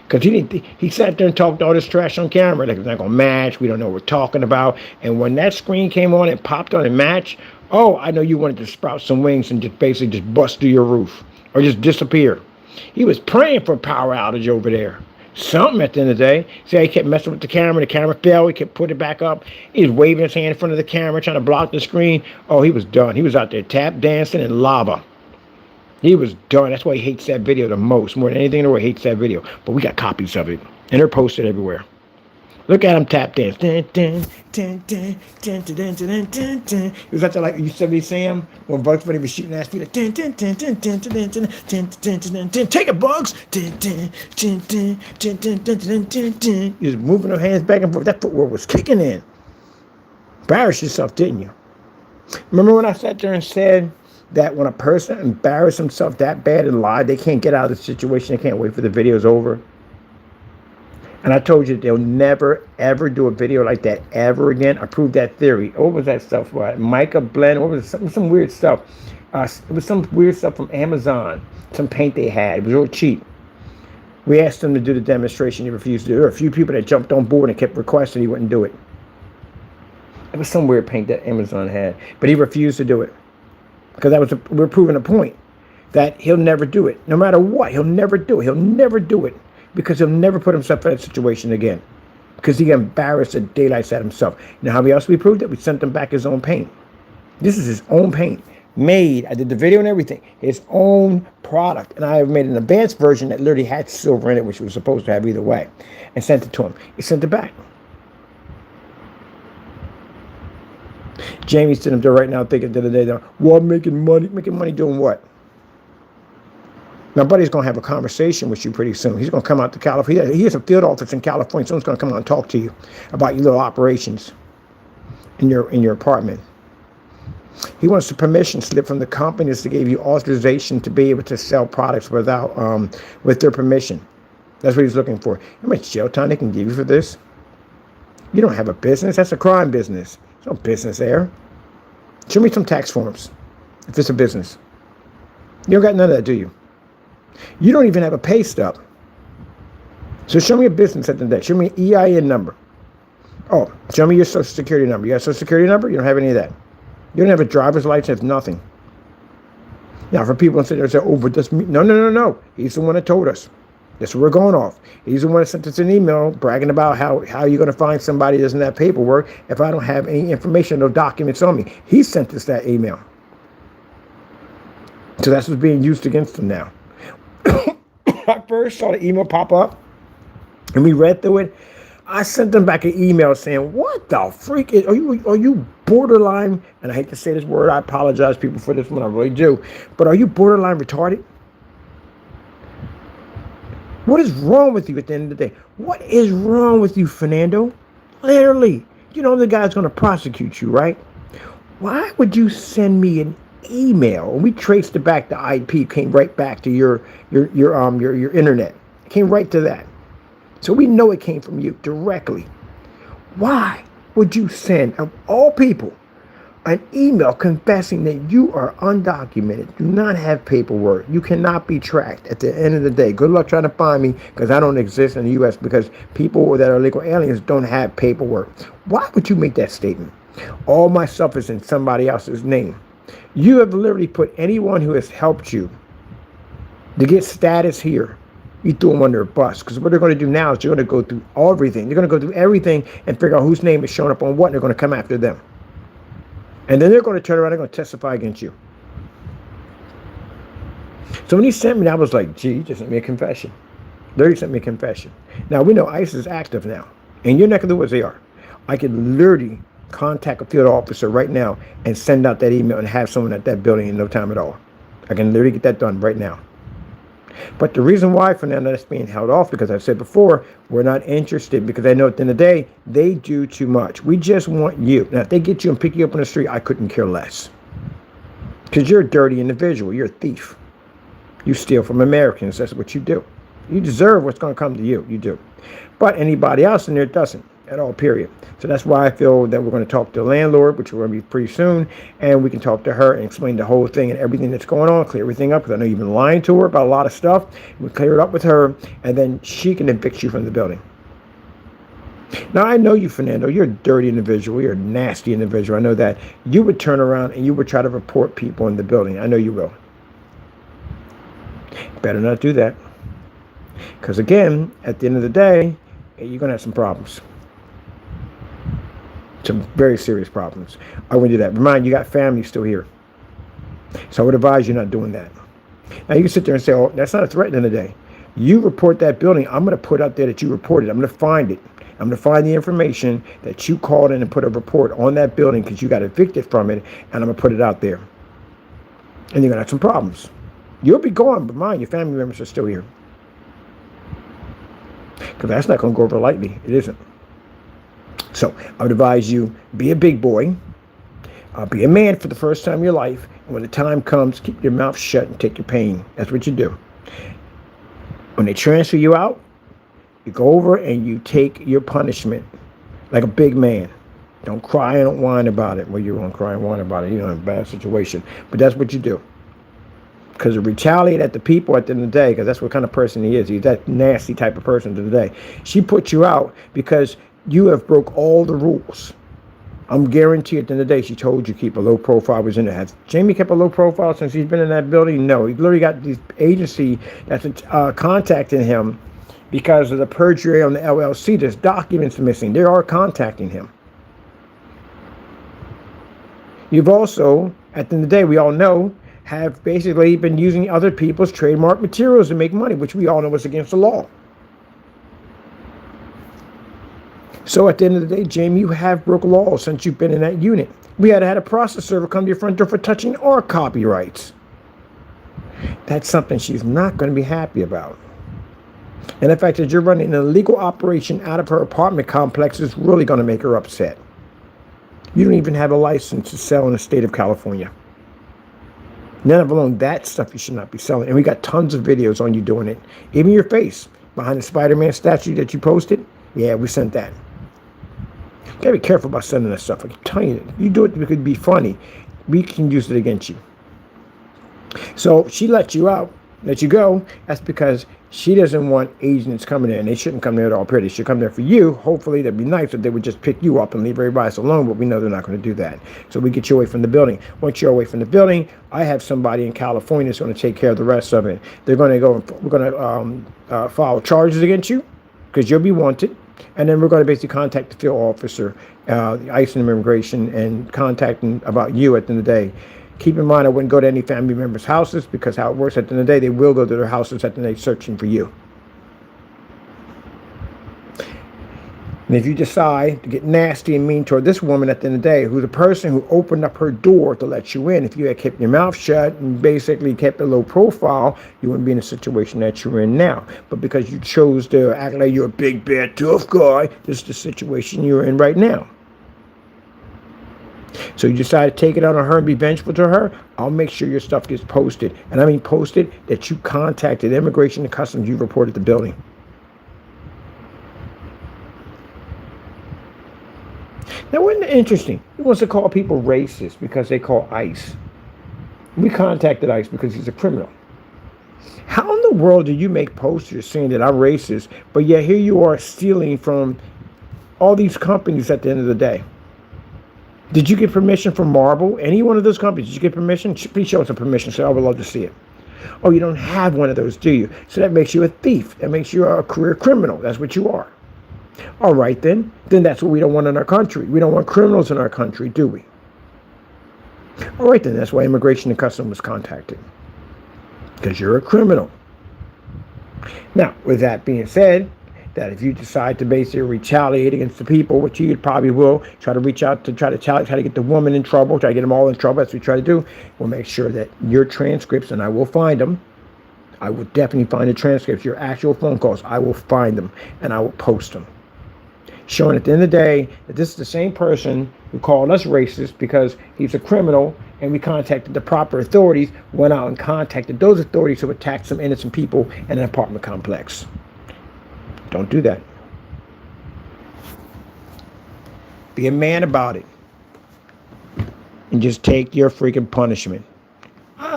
Because he sat there and talked all this trash on camera. Like, it's not going to match. We don't know what we're talking about. And when that screen came on and popped on and matched, oh, I know you wanted to sprout some wings and just basically just bust through your roof. Or just disappear. He was praying for a power outage over there. Something at the end of the day. See how he kept messing with the camera fell. He kept putting it back up. He was waving his hand in front of the camera, trying to block the screen. Oh, he was done. He was out there tap dancing in lava. He was done. That's why he hates that video the most. More than anything in the world, he hates that video. But we got copies of it. And they're posted everywhere. Look at him tap dance. He was out there like you said, Sam, when Bugs Bunny was shooting that speed. Take it, Bugs. He was moving her hands back and forth. That footwork was kicking in. Embarrassed yourself, didn't you? Remember when I sat there and said that when a person embarrasses himself that bad and lied, they can't get out of the situation. They can't wait for the video's over. And I told you they'll never, ever do a video like that ever again. I proved that theory. What was that stuff? What? Mica blend? What was it? Some weird stuff. It was some weird stuff from Amazon. Some paint they had. It was real cheap. We asked him to do the demonstration. He refused to do it. There were a few people that jumped on board and kept requesting he wouldn't do it. It was some weird paint that Amazon had. But he refused to do it. Because we're proving a point that he'll never do it. No matter what, he'll never do it. He'll never do it because he'll never put himself in that situation again. Because he embarrassed the daylights at himself. Now, how else we proved it? We sent him back his own paint. This is his own paint. Made. I did the video and everything. His own product. And I made an advanced version that literally had silver in it, which was supposed to have either way. And sent it to him. He sent it back. Jamie's sitting there right now thinking the other day, well, I'm making money. Making money doing what? Now, buddy's going to have a conversation with you pretty soon. He's going to come out to California. He has a field office in California. Someone's going to come out and talk to you about your little operations in your apartment. He wants the permission slip from the companies to give you authorization to be able to sell products without with their permission. That's what he's looking for. How much jail time they can give you for this? You don't have a business. That's a crime business. There's no business there. Show me some tax forms if it's a business. You don't got none of that, do you? You don't even have a pay stub. So show me a business at the end of the day. Show me an EIN number. Oh, show me your social security number. You got a social security number? You don't have any of that. You don't have a driver's license, nothing. Now, for people sitting there say, oh, but this, no. He's the one that told us. That's what we're going off. He's the one that sent us an email bragging about how you're going to find somebody that doesn't have paperwork if I don't have any information or documents on me. He sent us that email. So that's what's being used against him now. I first saw the email pop up and we read through it. I sent them back an email saying, what the freak are you borderline, and I hate to say this word, I apologize people for this one, I really do, but are you borderline retarded? What is wrong with you at the end of the day? What is wrong with you, Fernando? Literally, you know the guy's going to prosecute you, right? Why would you send me an email? And we traced it back, the IP came right back to your internet. It came right to that. So we know it came from you directly. Why would you send, of all people, an email confessing that you are undocumented, do not have paperwork, you cannot be tracked at the end of the day? Good luck trying to find me because I don't exist in the U.S. because people that are illegal aliens don't have paperwork. Why would you make that statement? All my stuff is in somebody else's name. You have literally put anyone who has helped you to get status here, you threw them under a bus. Because what they're going to do now is they're going to go through everything. They're going to go through everything and figure out whose name is showing up on what, and they're going to come after them. And then they're going to turn around and they're going to testify against you. So when he sent me, I was like, gee, he just sent me a confession. Literally sent me a confession. Now, we know ICE is active now. In your neck of the woods, they are. I can literally contact a field officer right now and send out that email and have someone at that building in no time at all. I can literally get that done right now. But the reason why, Fernando, that's being held off, because I've said before, we're not interested because I know at the end of the day, they do too much. We just want you. Now, if they get you and pick you up on the street, I couldn't care less. Because you're a dirty individual. You're a thief. You steal from Americans. That's what you do. You deserve what's going to come to you. You do. But anybody else in there doesn't at all, period. So that's why I feel that we're going to talk to the landlord, which we're going to be pretty soon, and we can talk to her and explain the whole thing and everything that's going on, clear everything up, because I know you've been lying to her about a lot of stuff. We clear it up with her, and then she can evict you from the building. Now, I know you, Fernando. You're a dirty individual. You're a nasty individual. I know that. You would turn around and you would try to report people in the building. I know you will. Better not do that. Because, again, at the end of the day, you're going to have some problems. Some very serious problems. I wouldn't do that. Remind you, got family still here. So I would advise you not doing that. Now, you can sit there and say, oh, that's not a threat in the day. You report that building, I'm going to put out there that you reported. I'm going to find it. I'm going to find the information that you called in and put a report on that building because you got evicted from it, and I'm going to put it out there. And you're going to have some problems. You'll be gone, but mind, your family members are still here. Because that's not going to go over lightly. It isn't. So I would advise you, be a big boy, be a man for the first time in your life, and when the time comes, keep your mouth shut and take your pain. That's what you do. When they transfer you out, you go over and you take your punishment like a big man. Don't cry and don't whine about it. Well, you're going to cry and whine about it. You're in a bad situation. But that's what you do. Because to retaliate at the people at the end of the day, because that's what kind of person he is. He's that nasty type of person today. She put you out because you have broke all the rules. I'm guaranteed at the end of the day, she told you keep a low profile. Was in there. Has Jamie kept a low profile since he's been in that building? No. He's literally got this agency that's contacting him because of the perjury on the LLC. There's documents missing. They are contacting him. You've also, at the end of the day, we all know, have basically been using other people's trademark materials to make money, which we all know is against the law. So at the end of the day, Jamie, you have broke laws since you've been in that unit. We had a process server come to your front door for touching our copyrights. That's something she's not going to be happy about. And the fact that you're running an illegal operation out of her apartment complex is really going to make her upset. You don't even have a license to sell in the state of California. None of alone that stuff you should not be selling. And we got tons of videos on you doing it. Even your face behind the Spider-Man statue that you posted. Yeah, we sent that. Gotta be careful about sending that stuff. I keep telling you, you do it, it could be funny. We can use it against you. So she let you out let you go, that's because she doesn't want agents coming in. They shouldn't come there at all, period. They should come there for you. Hopefully, that'd be nice if they would just pick you up and leave everybody else alone, but we know they're not going to do that. So we get you away from the building. Once you're away from the building, I have somebody in California that's going to take care of the rest of it. They're going to go, we're going to file charges against you because you'll be wanted. And then we're going to basically contact the field officer, the ICE and immigration, and contact them about you at the end of the day. Keep in mind, I wouldn't go to any family members' houses because how it works at the end of the day, they will go to their houses at the end of the day searching for you. And if you decide to get nasty and mean toward this woman at the end of the day, who's the person who opened up her door to let you in, if you had kept your mouth shut and basically kept a low profile, you wouldn't be in the situation that you're in now. But because you chose to act like you're a big, bad, tough guy, this is the situation you're in right now. So you decide to take it out on her and be vengeful to her, I'll make sure your stuff gets posted. And I mean posted that you contacted Immigration and Customs, you reported the building. Now, wasn't it interesting? He wants to call people racist because they call ICE. We contacted ICE because he's a criminal. How in the world do you make posters saying that I'm racist, but yet here you are stealing from all these companies at the end of the day? Did you get permission from Marble? Any one of those companies? Did you get permission? Please show us a permission. So I would love to see it. Oh, you don't have one of those, do you? So that makes you a thief. That makes you a career criminal. That's what you are. All right, then that's what we don't want in our country. We don't want criminals in our country, do we? All right, then that's why Immigration and Customs was contacted. Because you're a criminal. Now, with that being said, that if you decide to basically retaliate against the people, which you probably will, try to reach out to try to get the woman in trouble, try to get them all in trouble, that's what we try to do, we'll make sure that your transcripts, and I will find them, I will definitely find the transcripts, your actual phone calls, I will find them, and I will post them. Showing at the end of the day that this is the same person who called us racist because he's a criminal, and we contacted the proper authorities, went out and contacted those authorities who attacked some innocent people in an apartment complex. Don't do that. Be a man about it. And just take your freaking punishment.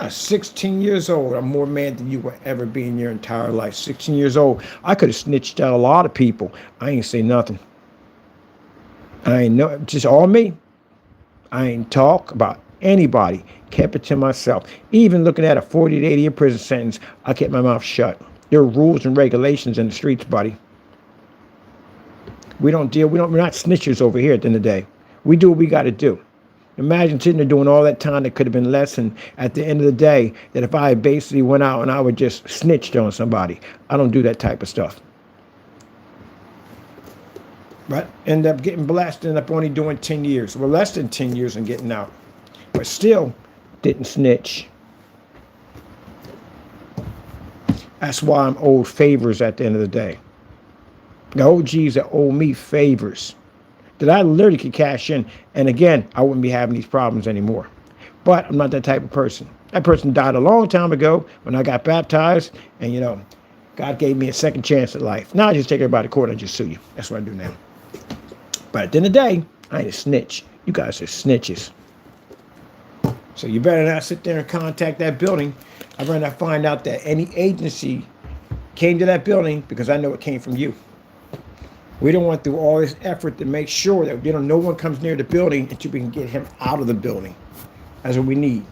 16 years old. I'm more mad than you will ever be in your entire life. 16 years old. I could have snitched out a lot of people. I ain't say nothing. I ain't know, just all me. I ain't talk about anybody. Kept it to myself. Even looking at a 40 to 80 year prison sentence, I kept my mouth shut. There are rules and regulations in the streets, buddy. We're not snitchers over here at the end of the day. We do what we got to do. Imagine sitting there doing all that time that could have been less, and at the end of the day, that if I basically went out and I would just snitched on somebody. I don't do that type of stuff. But end up getting blessed, end up only doing 10 years. Well, less than 10 years and getting out. But still didn't snitch. That's why I'm owed favors at the end of the day. The OGs that owe me favors that I literally could cash in. And again, I wouldn't be having these problems anymore. But I'm not that type of person. That person died a long time ago when I got baptized. And, God gave me a second chance at life. Now I just take everybody to court and just sue you. That's what I do now. But at the end of the day, I ain't a snitch. You guys are snitches. So you better not sit there and contact that building. I'd rather not find out that any agency came to that building because I know it came from you. We don't want through all this effort to make sure that no one comes near the building until we can get him out of the building. That's what we need.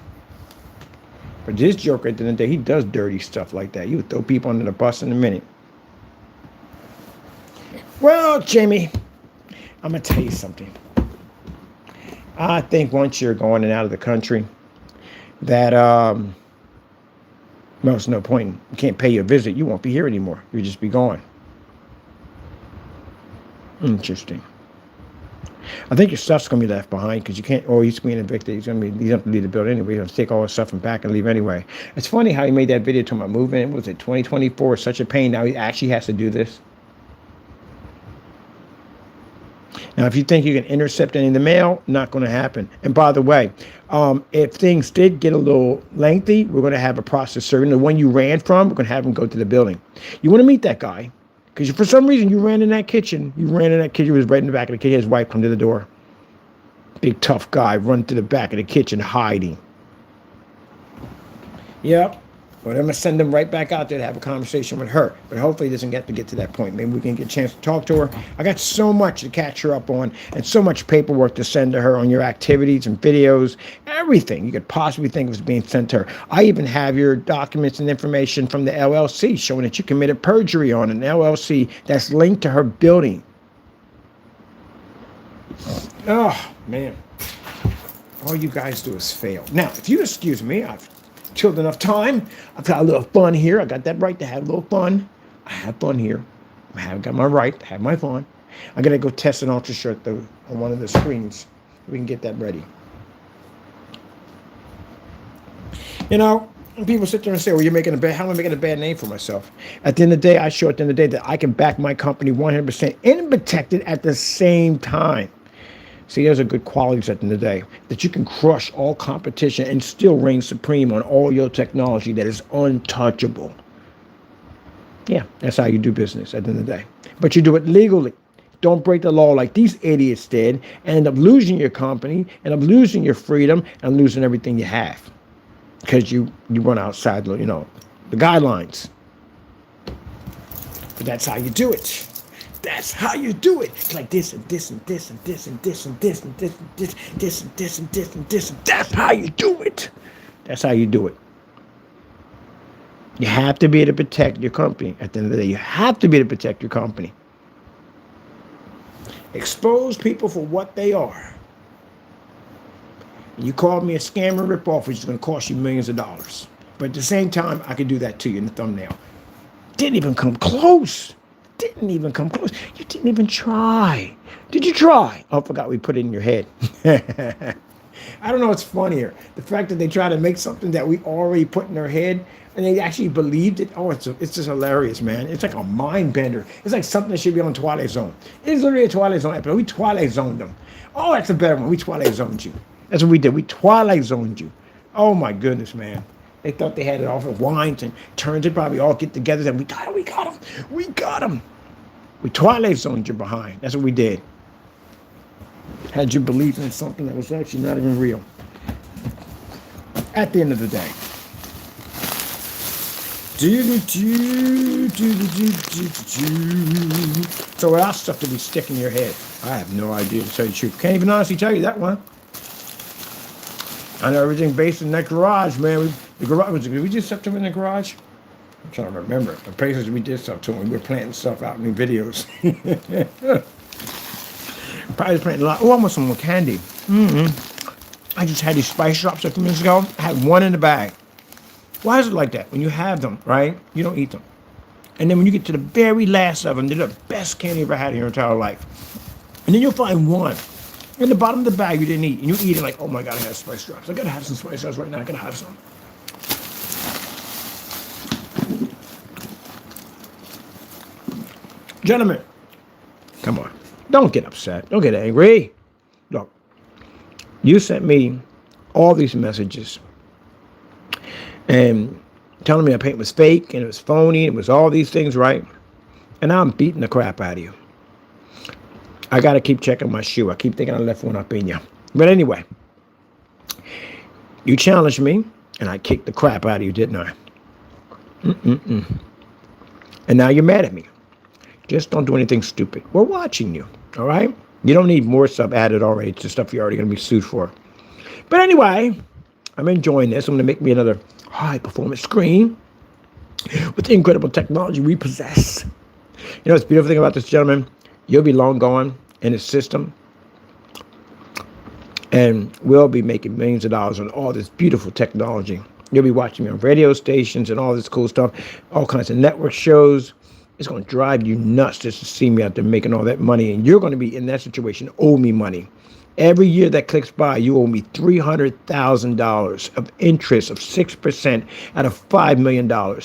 But this joker at the end of the day, he does dirty stuff like that. He would throw people under the bus in a minute. Well, Jamie, I'm going to tell you something. I think once you're going in and out of the country, that, well, there's no point. You can't pay your visit. You won't be here anymore. You'll just be gone. Interesting. I think your stuff's going to be left behind because you can't, he's being evicted. He's going to have to leave the building anyway. He's going to take all his stuff and back and leave anyway. It's funny how he made that video talking about moving. Was it 2024? Such a pain. Now he actually has to do this. Now, if you think you can intercept any in the mail, not going to happen. And by the way, if things did get a little lengthy, we're going to have a process serving. The one you ran from, we're going to have him go to the building. You want to meet that guy because for some reason you ran in that kitchen. He was right in the back of the kitchen. His wife come to the door. Big tough guy run to the back of the kitchen hiding. Yep. Well, I'm going to send them right back out there to have a conversation with her. But hopefully it doesn't get to that point. Maybe we can get a chance to talk to her. I got so much to catch her up on and so much paperwork to send to her on your activities and videos, everything you could possibly think was being sent to her. I even have your documents and information from the LLC showing that you committed perjury on an LLC that's linked to her building. Oh, man. All you guys do is fail. Now, if you excuse me, I've killed enough time. I've got a little fun here. I got that right to have a little fun. I have fun here. I have got my right to have my fun. I'm going to go test an ultra shirt though on one of the screens. We can get that ready. You know, people sit there and say, well, how am I making a bad name for myself? At the end of the day, I show at the end of the day that I can back my company 100% and protect it at the same time. See, those are good qualities at the end of the day, that you can crush all competition and still reign supreme on all your technology that is untouchable. Yeah, that's how you do business at the end of the day. But you do it legally. Don't break the law like these idiots did and end up losing your company, end up losing your freedom, and losing everything you have. Because you run outside, the guidelines. But that's how you do it. That's how you do it. It's like this and this and this and this and this and this and this and this and this and this and this and this. That's how you do it. That's how you do it. You have to be able to protect your company. At the end of the day, you have to be able to protect your company. Expose people for what they are. You called me a scammer ripoff, which is going to cost you millions of dollars. But at the same time, I could do that to you in the thumbnail. Didn't even come close. Didn't even come close. You didn't even try. Did you try? Oh, I forgot we put it in your head. I don't know what's funnier. The fact that they try to make something that we already put in their head and they actually believed it. Oh, it's just hilarious, man. It's like a mind bender. It's like something that should be on Twilight Zone. It's literally a Twilight Zone episode. We Twilight Zoned them. Oh, that's a better one. We Twilight Zoned you. That's what we did. We Twilight Zoned you. Oh, my goodness, man. They thought they had it off of wines and turns. They probably all get together and we got him. We Twilight Zoned you behind. That's what we did. Had you believe in something that was actually not even real. At the end of the day. So what else stuff did we stick in your head? I have no idea, to tell you the truth. Can't even honestly tell you that one. I know everything based in that garage, man. Did we do stuff to him in the garage? I'm trying to remember. The places we did stuff to him. We were planting stuff out in videos. Probably planting a lot. Oh, almost some more candy. I just had these spice drops a few minutes ago. I had one in the bag. Why is it like that? When you have them, right, you don't eat them. And then when you get to the very last of them, they're the best candy you ever had in your entire life. And then you'll find one in the bottom of the bag you didn't eat. And you eat it like, oh my God, I got spice drops. I gotta have some spice drops right now. I gotta have some. Gentlemen, come on. Don't get upset. Don't get angry. Look, you sent me all these messages and telling me my paint was fake and it was phony. It was all these things, right? And now I'm beating the crap out of you. I got to keep checking my shoe. I keep thinking I left one up in you. But anyway, you challenged me and I kicked the crap out of you, didn't I? And now you're mad at me. Just don't do anything stupid. We're watching you, all right? You don't need more stuff added already to stuff you're already going to be sued for. But anyway, I'm enjoying this. I'm going to make me another high-performance screen with the incredible technology we possess. You know what's the beautiful thing about this, gentleman? You'll be long gone in the system, and we'll be making millions of dollars on all this beautiful technology. You'll be watching me on radio stations and all this cool stuff, all kinds of network shows. It's going to drive you nuts just to see me out there making all that money. And you're going to be in that situation, owe me money. Every year that clicks by, you owe me $300,000 of interest of 6% out of $5 million, or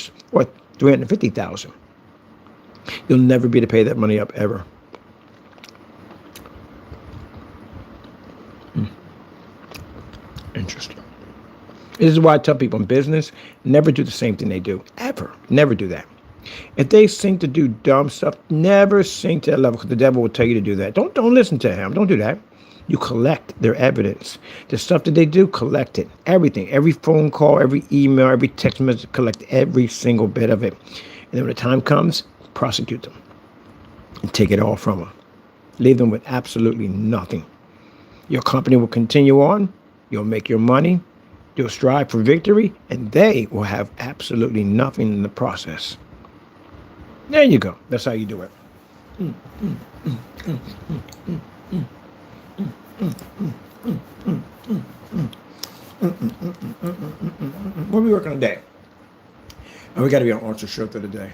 $350,000. You'll never be able to pay that money up ever. Interesting. This is why I tell people in business, never do the same thing they do. Ever. Never do that. If they sink to do dumb stuff, never sink to that level, because the devil will tell you to do that. Don't listen to him. Don't do that. You collect their evidence. The stuff that they do, collect it. Everything. Every phone call, every email, every text message, collect every single bit of it. And then when the time comes, prosecute them and take it all from them. Leave them with absolutely nothing. Your company will continue on. You'll make your money. You'll strive for victory, and they will have absolutely nothing in the process. There you go. That's how you do it. What are we working on today? Oh, we got to be on ultra short of the day.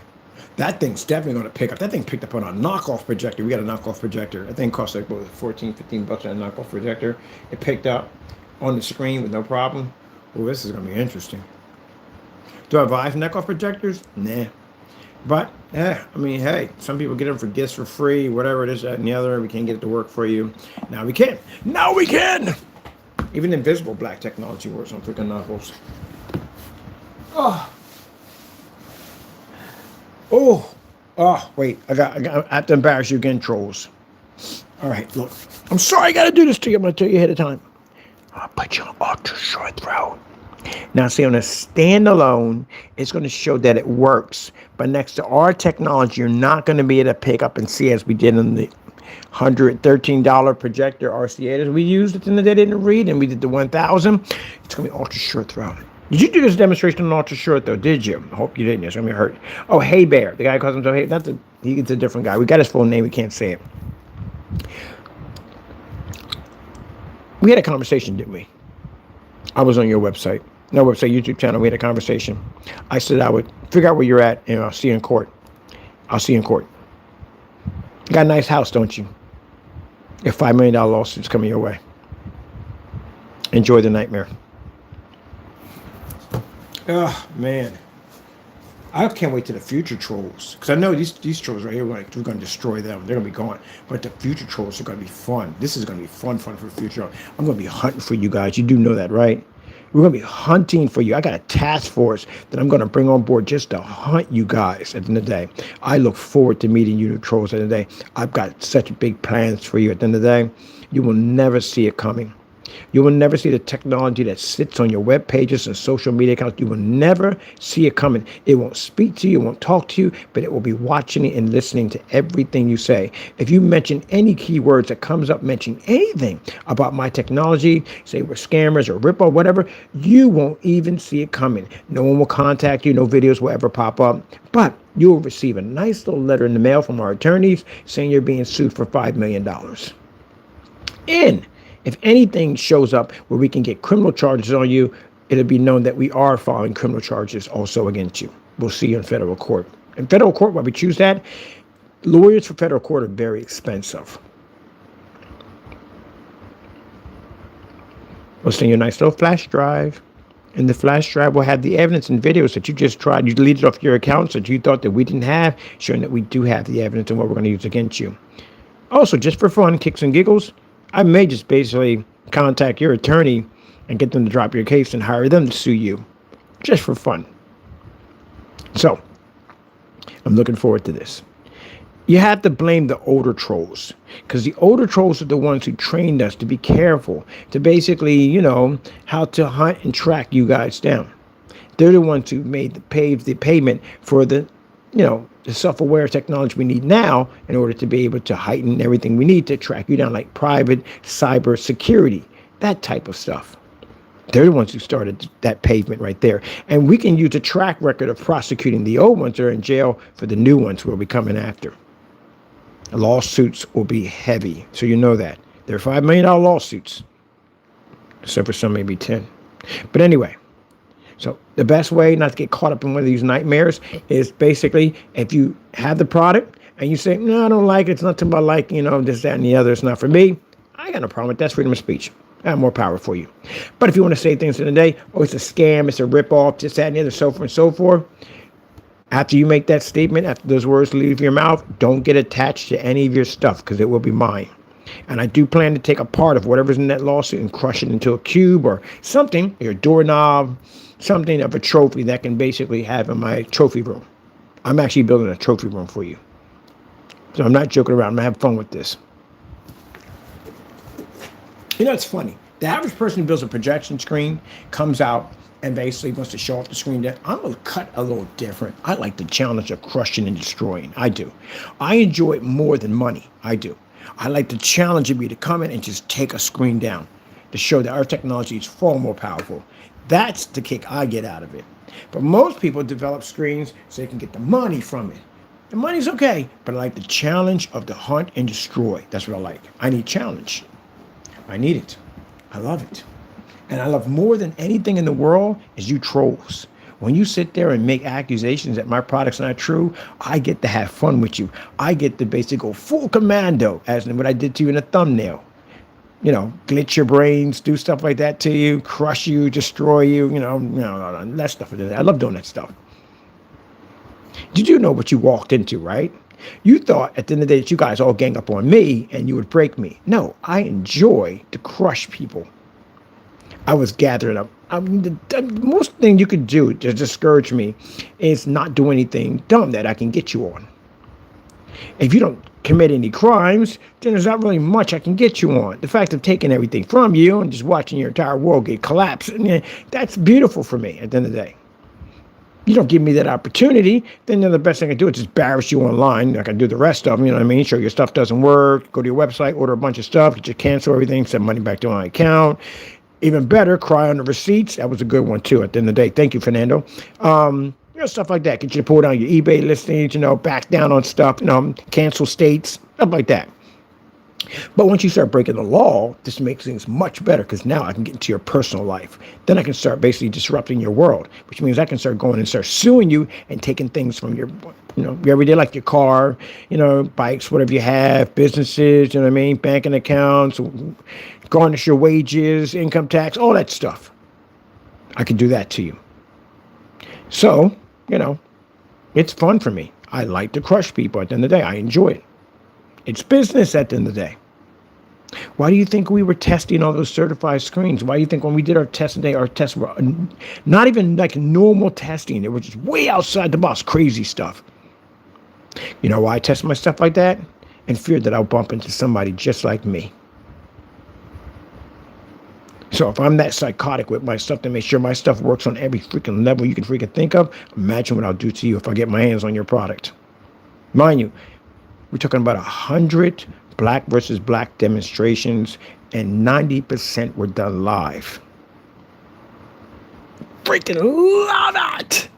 That thing's definitely going to pick up. That thing picked up on a knockoff projector. We got a knockoff projector. That thing cost like, what, 14, 15 bucks on a knockoff projector. It picked up on the screen with no problem. Oh, this is going to be interesting. Do I buy knockoff projectors? Nah. But, yeah, I mean, hey, some people get them for gifts for free, whatever it is, that and the other. We can't get it to work for you. Now we can. Now we can! Even invisible black technology works on freaking knuckles. Oh. Oh, wait. I have to embarrass you again, trolls. All right, look. I'm sorry I got to do this to you. I'm going to tell you ahead of time. I'll put you on ultra short throw. Now, see, on a standalone, it's going to show that it works. But next to our technology, you're not going to be able to pick up and see as we did on the $113 projector RCA that we used at the end of the day, didn't read, and we did the 1000. It's going to be ultra short throw. Did you do this demonstration on ultra short, though? Did you? I hope you didn't. It's going to be hurt. Oh, Hey Bear. The guy who calls himself Hey. He's a different guy. We got his full name. We can't say it. We had a conversation, didn't we? I was on your website. No website, YouTube channel. We had a conversation. I said I would figure out where you're at, and I'll see you in court. I'll see you in court. You got a nice house, don't you? Your $5 million lawsuit's coming your way. Enjoy the nightmare. Oh, man. I can't wait to the future trolls. Because I know these trolls right here, we're going to destroy them. They're going to be gone. But the future trolls are going to be fun. This is going to be fun for the future. I'm going to be hunting for you guys. You do know that, right? We're going to be hunting for you. I got a task force that I'm going to bring on board just to hunt you guys at the end of the day. I look forward to meeting you trolls at the end of the day. I've got such big plans for you at the end of the day. You will never see it coming. You will never see the technology that sits on your web pages and social media accounts. You will never see it coming. It won't speak to you, it won't talk to you, but it will be watching it and listening to everything you say. If you mention any keywords that comes up, mention anything about my technology, say we're scammers or rip or whatever, you won't even see it coming. No one will contact you. No videos will ever pop up. But you will receive a nice little letter in the mail from our attorneys saying you're being sued for $5 million. And if anything shows up where we can get criminal charges on you, it'll be known that we are filing criminal charges also against you. We'll see you in federal court. In federal court, why we choose that, lawyers for federal court are very expensive. We'll send you a nice little flash drive. And the flash drive will have the evidence and videos that you just tried. You deleted off your accounts that you thought that we didn't have, showing that we do have the evidence and what we're going to use against you. Also, just for fun, kicks and giggles, I may just basically contact your attorney and get them to drop your case and hire them to sue you, just for fun. So, I'm looking forward to this. You have to blame the older trolls, because the older trolls are the ones who trained us to be careful, to basically, how to hunt and track you guys down. They're the ones who paved the pavement for the self-aware technology we need now in order to be able to heighten everything we need to track you down, like private cyber security, that type of stuff. They're the ones who started that pavement right there. And we can use a track record of prosecuting the old ones that are in jail for the new ones who will be coming after. Lawsuits will be heavy, so you know that. They're $5 million lawsuits. So for some, maybe 10. But anyway, so the best way not to get caught up in one of these nightmares is basically if you have the product and you say, no, I don't like it. It's not something I like, this, that, and the other. It's not for me. I got no problem with that. That's freedom of speech. I have more power for you. But if you want to say things in the day, oh, it's a scam, it's a ripoff, this, that, and the other, so forth and so forth. After you make that statement, after those words leave your mouth, don't get attached to any of your stuff because it will be mine. And I do plan to take a part of whatever's in that lawsuit and crush it into a cube or something, your doorknob, something of a trophy that can basically have in my trophy room. I'm actually building a trophy room for you. So I'm not joking around. I'm going to have fun with this. You know, it's funny. The average person who builds a projection screen comes out and basically wants to show off the screen. That I'm going to cut a little different. I like the challenge of crushing and destroying. I do. I enjoy it more than money. I do. I like the challenge of me to come in and just take a screen down to show that our technology is far more powerful. That's the kick I get out of it. But most people develop screens so they can get the money from it. The money's okay, but I like the challenge of the hunt and destroy. That's what I like. I need challenge. I need it. I love it. And I love more than anything in the world is you trolls. When you sit there and make accusations that my product's not true, I get to have fun with you. I get to basically go full commando, as in what I did to you in a thumbnail. You know, glitch your brains, do stuff like that to you, crush you, destroy you, that stuff. I love doing that stuff. Did you know what you walked into, right? You thought at the end of the day that you guys all gang up on me and you would break me. No, I enjoy to crush people. I was gathering up. I mean, the most thing you could do to discourage me is not do anything dumb that I can get you on. If you don't commit any crimes, then there's not really much I can get you on. The fact of taking everything from you and just watching your entire world get collapsed, that's beautiful for me at the end of the day. You don't give me that opportunity, then the best thing I do is just embarrass you online like I do the rest of them, you know what I mean? Show your stuff doesn't work, go to your website, order a bunch of stuff, get you cancel everything, send money back to my account. Even better, cry on the receipts. That was a good one too at the end of the day. Thank you, Fernando. Stuff like that. Get you to pull down your eBay listings, back down on stuff, cancel states, stuff like that. But once you start breaking the law, this makes things much better because now I can get into your personal life. Then I can start basically disrupting your world, which means I can start going and start suing you and taking things from your everyday, like your car, bikes, whatever you have, businesses, banking accounts, garnish your wages, income tax, all that stuff. I can do that to you. So, it's fun for me. I like to crush people at the end of the day. I enjoy it. It's business at the end of the day. Why do you think we were testing all those certified screens? Why do you think when we did our test today, our tests were not even like normal testing? It was just way outside the box, crazy stuff. You know why I test my stuff like that? In fear that I'll bump into somebody just like me. So if I'm that psychotic with my stuff to make sure my stuff works on every freaking level you can freaking think of, imagine what I'll do to you if I get my hands on your product. Mind you, we're talking about 100 black versus black demonstrations, and 90% were done live. Freaking love it!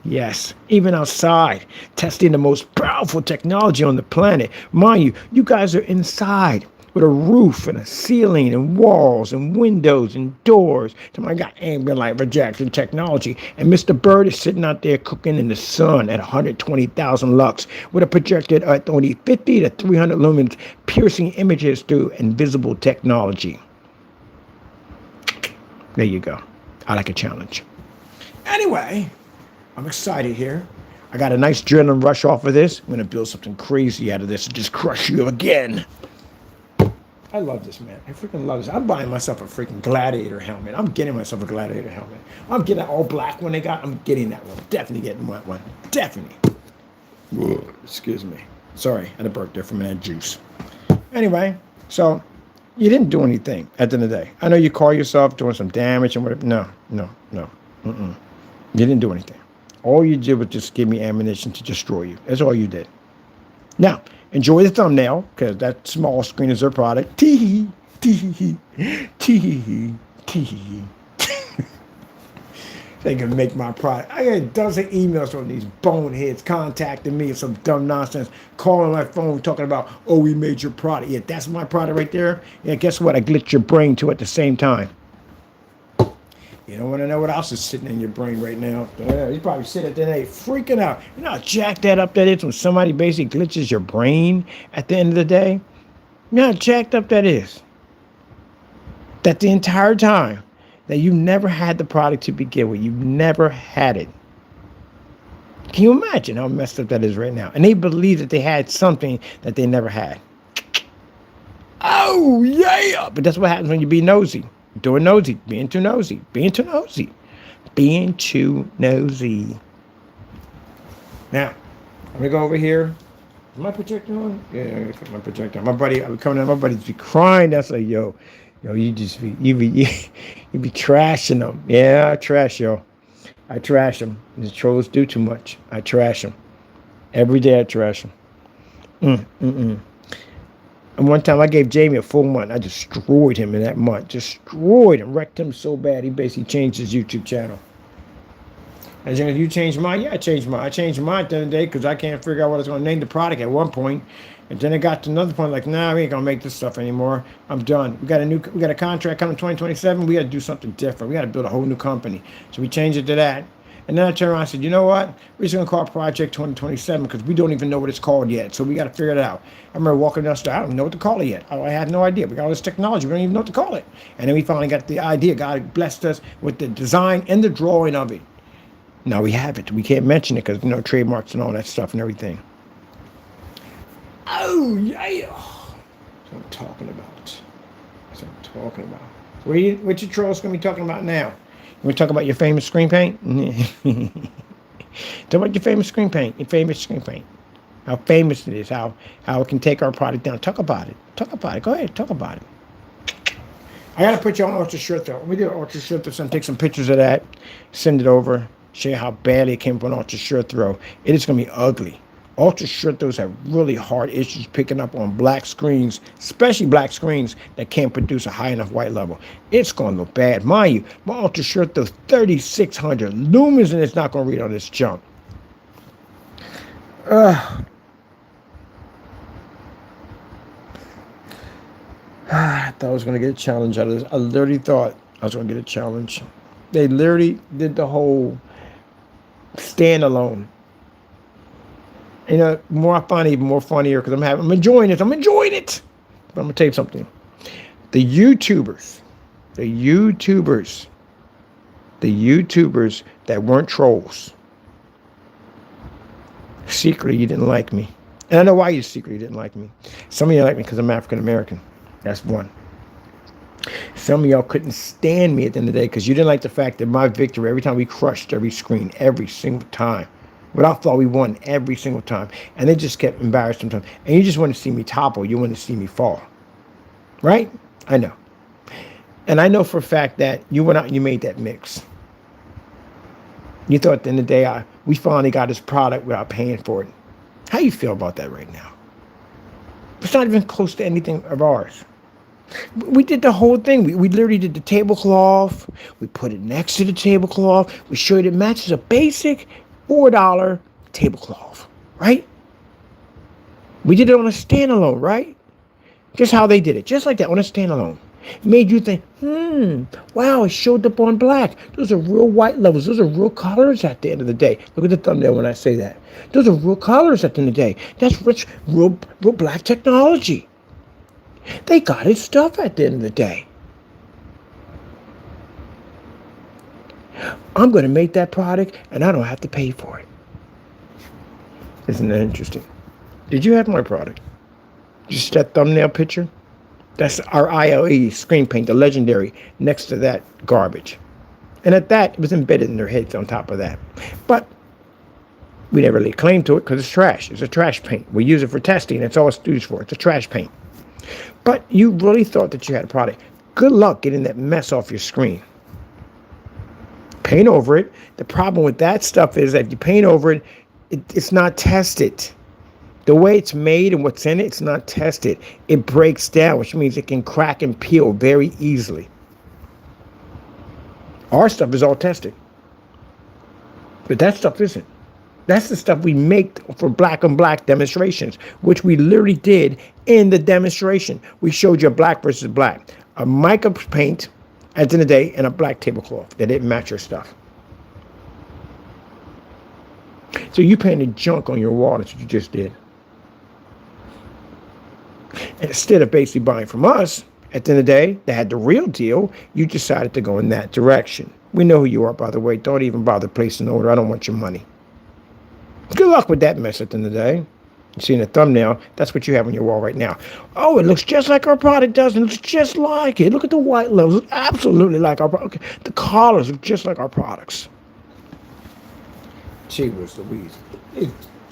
Yes, even outside, testing the most powerful technology on the planet. Mind you, you guys are inside with a roof and a ceiling and walls and windows and doors. Somebody got ambient light projection technology. And Mr. Bird is sitting out there cooking in the sun at 120,000 lux with a projector at only 50 to 300 lumens, piercing images through invisible technology. There you go. I like a challenge. Anyway, I'm excited here. I got a nice adrenaline rush off of this. I'm going to build something crazy out of this and just crush you again. I love this, man. I freaking love this. I'm buying myself a freaking Gladiator helmet. I'm getting myself a Gladiator helmet. I'm getting that all black one they got. I'm getting that one. Definitely getting that one. Definitely. Whoa, excuse me. Sorry, I had a burp there from that juice. Anyway, so you didn't do anything at the end of the day. I know you call yourself doing some damage and whatever. No. You didn't do anything. All you did was just give me ammunition to destroy you. That's all you did. Now, enjoy the thumbnail, because that small screen is their product. Tee-hee, tee-hee, tee-hee, tee-hee. They can make my product. I got a dozen emails from these boneheads contacting me with some dumb nonsense, calling my phone, talking about, oh, we made your product. Yeah, that's my product right there. Yeah, guess what? I glitched your brain too at the same time. You don't want to know what else is sitting in your brain right now. You probably sitting there freaking out. You know how jacked that up that is when somebody basically glitches your brain at the end of the day? You know how jacked up that is? That the entire time that you never had the product to begin with. You never had it. Can you imagine how messed up that is right now? And they believe that they had something that they never had. Oh, yeah! But that's what happens when you be nosy. Doing nosy, being too nosy. Now, I'm gonna go over here. Is my projector on? Yeah, I got my projector on. My buddy, I'm coming in, my buddy's be crying. That's like, yo, Yo, you be trashing them. Yeah, I trash yo. I trash them. The trolls do too much. I trash them every day. I trash them. And one time I gave Jamie a full month. I destroyed him in that month. Destroyed him. Wrecked him so bad. He basically changed his YouTube channel. As in, you changed mine? Yeah, I changed mine. I changed mine the other day because I can't figure out what I was going to name the product at one point. And then it got to another point like, nah, we ain't going to make this stuff anymore. I'm done. We got a contract coming 2027. We got to do something different. We got to build a whole new company. So we changed it to that. And then I turned around and said, you know what? We're just going to call it Project 2027 because we don't even know what it's called yet. So we got to figure it out. I remember walking down the street. I don't even know what to call it yet. I had no idea. We got all this technology. We don't even know what to call it. And then we finally got the idea. God blessed us with the design and the drawing of it. Now we have it. We can't mention it because, trademarks and all that stuff and everything. Oh, yeah. That's what I'm talking about. That's what I'm talking about. What your trolls going to be talking about now? You want to talk about your famous screen paint? Talk about your famous screen paint. Your famous screen paint. How famous it is. How it can take our product down. Talk about it. Talk about it. Go ahead. Talk about it. I got to put you on ultra short though. We did ultra short throw. Take some pictures of that. Send it over. Show you how badly it came from an ultra short throw. It is going to be ugly. Ultra short throws have really hard issues picking up on black screens, especially black screens that can't produce a high enough white level. It's going to look bad. Mind you, my ultra short throw 3600 lumens and it's not going to read on this junk. I thought I was going to get a challenge out of this. I literally thought I was going to get a challenge. They literally did the whole standalone. More I find it even more funnier because I'm enjoying it. I'm enjoying it. But I'm gonna tell you something. The YouTubers that weren't trolls. Secretly, you didn't like me. And I know why you secretly didn't like me. Some of you like me because I'm African American. That's one. Some of y'all couldn't stand me at the end of the day because you didn't like the fact that my victory, every time we crushed every screen, every single time. Without thought, we won every single time. And they just kept embarrassed sometimes. And you just want to see me topple. You want to see me fall. Right? I know. And I know for a fact that you went out and you made that mix. You thought at the end of the day, we finally got this product without paying for it. How you feel about that right now? It's not even close to anything of ours. We did the whole thing. We literally did the tablecloth. We put it next to the tablecloth. We showed it matches a basic $4 tablecloth, right? We did it on a standalone, right? Just how they did it, just like that, on a standalone. It made you think, wow, it showed up on black. Those are real white levels. Those are real colors at the end of the day. Look at the thumbnail when I say that. Those are real colors at the end of the day. That's rich, real black technology. They got his stuff at the end of the day. I'm going to make that product and I don't have to pay for it. Isn't that interesting? Did you have my product? Just that thumbnail picture? That's our ILEG screen paint, the legendary, next to that garbage. And at that, it was embedded in their heads on top of that. But we never laid claim to it because it's trash. It's a trash paint. We use it for testing. That's all it's used for. It's a trash paint. But you really thought that you had a product. Good luck getting that mess off your screen. Paint over it. The problem with that stuff is that if you paint over it, it's not tested. The way it's made and what's in it, it's not tested. It breaks down, which means it can crack and peel very easily. Our stuff is all tested. But that stuff isn't. That's the stuff we make for black on black demonstrations, which we literally did in the demonstration. We showed you a black versus black, a mica paint at the end of the day, and a black tablecloth that didn't match your stuff. So you painted junk on your wall. That's what you just did. And instead of basically buying from us, at the end of the day, that had the real deal, you decided to go in that direction. We know who you are, by the way. Don't even bother placing an order. I don't want your money. Good luck with that mess at the end of the day. You see in the thumbnail, that's what you have on your wall right now. Oh, it looks just like our product does. It looks just like it. Look at the white levels. It looks absolutely like our product. Okay. The colors look just like our products. Gee whiz Louise.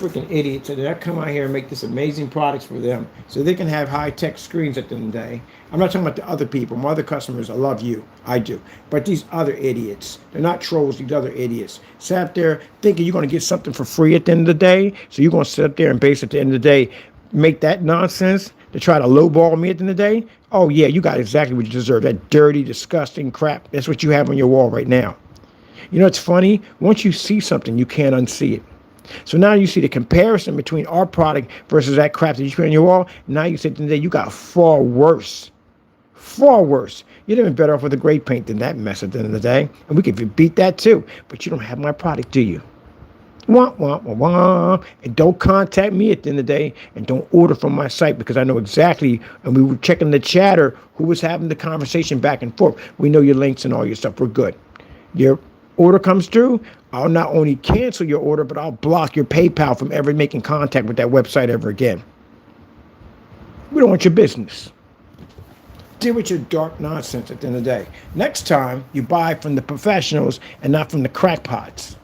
freaking idiots that I come out here and make this amazing products for them so they can have high-tech screens at the end of the day. I'm not talking about the other people. My other customers, I love you. I do. But these other idiots, they're not trolls, these other idiots. Sat there thinking you're going to get something for free at the end of the day. So you're going to sit up there and base at the end of the day, make that nonsense to try to lowball me at the end of the day. Oh, yeah, you got exactly what you deserve. That dirty, disgusting crap. That's what you have on your wall right now. You know, it's funny. Once you see something, you can't unsee it. So now you see the comparison between our product versus that crap that you put on your wall. Now you say today you got far worse. Far worse. You'd have been better off with a gray paint than that mess at the end of the day. And we could beat that too. But you don't have my product, do you? Wah, wah, wah, wah. And don't contact me at the end of the day. And don't order from my site because I know exactly. And we were checking the chatter who was having the conversation back and forth. We know your links and all your stuff. We're good. Your order comes through, I'll not only cancel your order, but I'll block your PayPal from ever making contact with that website ever again. We don't want your business. Deal with your dark nonsense at the end of the day. Next time, you buy from the professionals and not from the crackpots.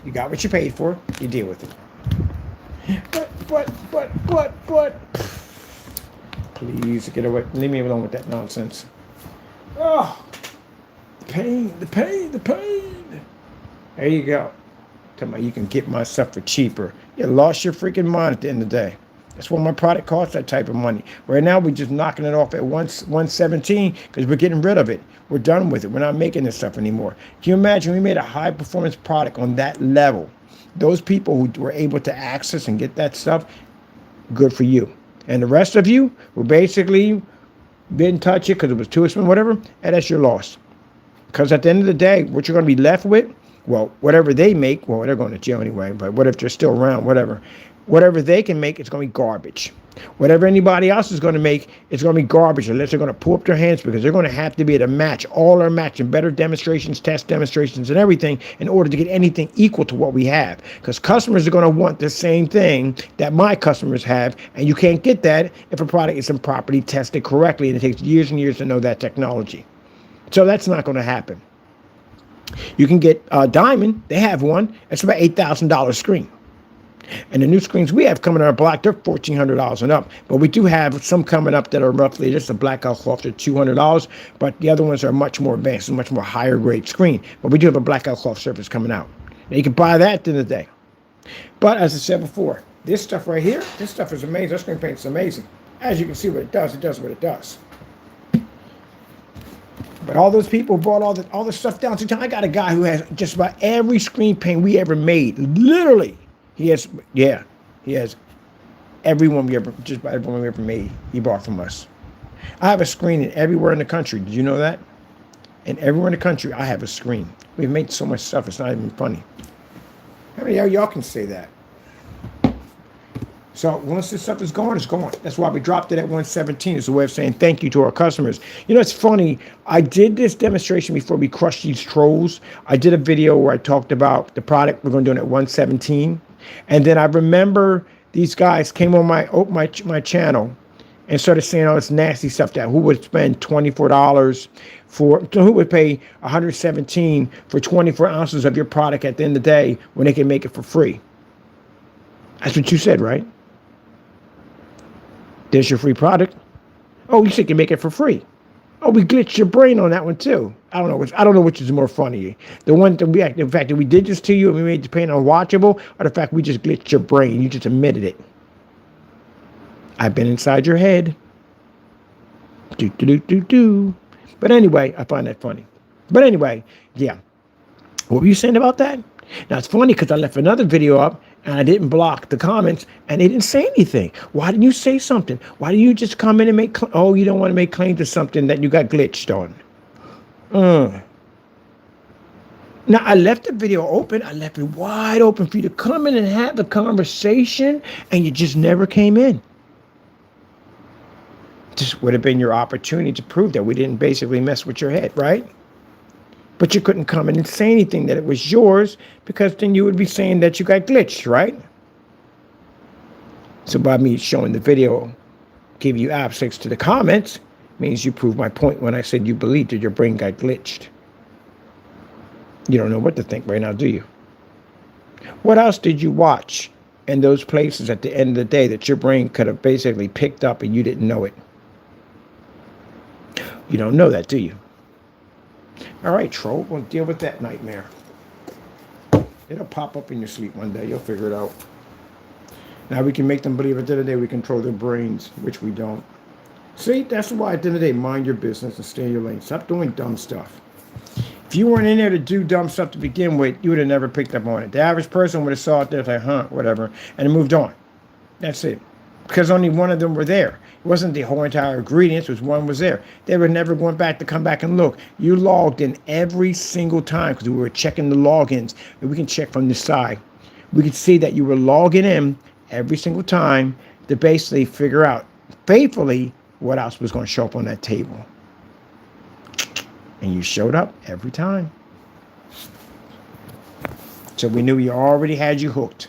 You got what you paid for, you deal with it. But. Please get away. Leave me alone with that nonsense. Oh. The pain. There you go. Tell me you can get my stuff for cheaper. You lost your freaking mind at the end of the day. That's why my product costs that type of money. Right now, we're just knocking it off at 117 because we're getting rid of it. We're done with it. We're not making this stuff anymore. Can you imagine we made a high performance product on that level? Those people who were able to access and get that stuff, good for you. And the rest of you who basically didn't touch it because it was too expensive, whatever, and that's your loss. Because at the end of the day, what you're going to be left with, well, whatever they make, well, they're going to jail anyway, but what if they're still around, whatever they can make, it's going to be garbage. Whatever anybody else is going to make, it's going to be garbage unless they're going to pull up their hands because they're going to have to be able to match all our matching, better demonstrations, test demonstrations, and everything in order to get anything equal to what we have. Because customers are going to want the same thing that my customers have, and you can't get that if a product isn't properly tested correctly, and it takes years and years to know that technology. So that's not going to happen. You can get Diamond. They have one. It's about $8,000 screen. And the new screens we have coming on our block, they're $1,400 and up. But we do have some coming up that are roughly just a blackout cloth, they're $200. But the other ones are much more advanced, much more higher grade screen. But we do have a blackout cloth surface coming out. Now you can buy that at the end of the day. But as I said before, this stuff right here, this stuff is amazing. Our screen paint is amazing. As you can see what it does what it does. But all those people brought all the stuff down. So I got a guy who has just about every screen paint we ever made. Literally, he has everyone just about everyone we ever made. He bought from us. I have a screen in everywhere in the country. Did you know that? And everywhere in the country, I have a screen. We've made so much stuff. It's not even funny. How many of y'all can say that? So once this stuff is gone, it's gone. That's why we dropped it at 117. It's a way of saying thank you to our customers. You know, it's funny. I did this demonstration before we crushed these trolls. I did a video where I talked about the product. We're going to do it at 117. And then I remember these guys came on my channel and started saying all this nasty stuff that who would spend $24 who would pay $117 for 24 ounces of your product at the end of the day when they can make it for free. That's what you said, right? There's your free product. Oh, you said you can make it for free. Oh, we glitched your brain on that one too. I don't know which is more funny. The fact that we did this to you and we made the paint unwatchable, or the fact we just glitched your brain. You just admitted it. I've been inside your head. But anyway, I find that funny. But anyway, yeah. What were you saying about that? Now it's funny because I left another video up and I didn't block the comments and they didn't say anything. Why didn't you say something? Why do you just come in and make, you don't want to make claim to something that you got glitched on? Now I left the video open. I left it wide open for you to come in and have the conversation and you just never came in. This would have been your opportunity to prove that we didn't basically mess with your head, right? But you couldn't come in and say anything that it was yours because then you would be saying that you got glitched, right? So by me showing the video, giving you access to the comments, means you proved my point when I said you believed that your brain got glitched. You don't know what to think right now, do you? What else did you watch in those places at the end of the day that your brain could have basically picked up and you didn't know it. You don't know that, do you? All right, troll, we'll deal with that nightmare. It'll pop up in your sleep one day. You'll figure it out. Now we can make them believe at the end of the day we control their brains, which we don't. See, that's why at the end of the day, mind your business and stay in your lane. Stop doing dumb stuff. If you weren't in there to do dumb stuff to begin with, you would have never picked up on it. The average person would have saw it there, like, huh, whatever, and moved on. That's it. Because only one of them were there. It wasn't the whole entire ingredients, it was one was there. They were never going back to come back and look. You logged in every single time because we were checking the logins. And we can check from this side. We could see that you were logging in every single time to basically figure out faithfully what else was going to show up on that table. And you showed up every time. So we knew we already had you hooked.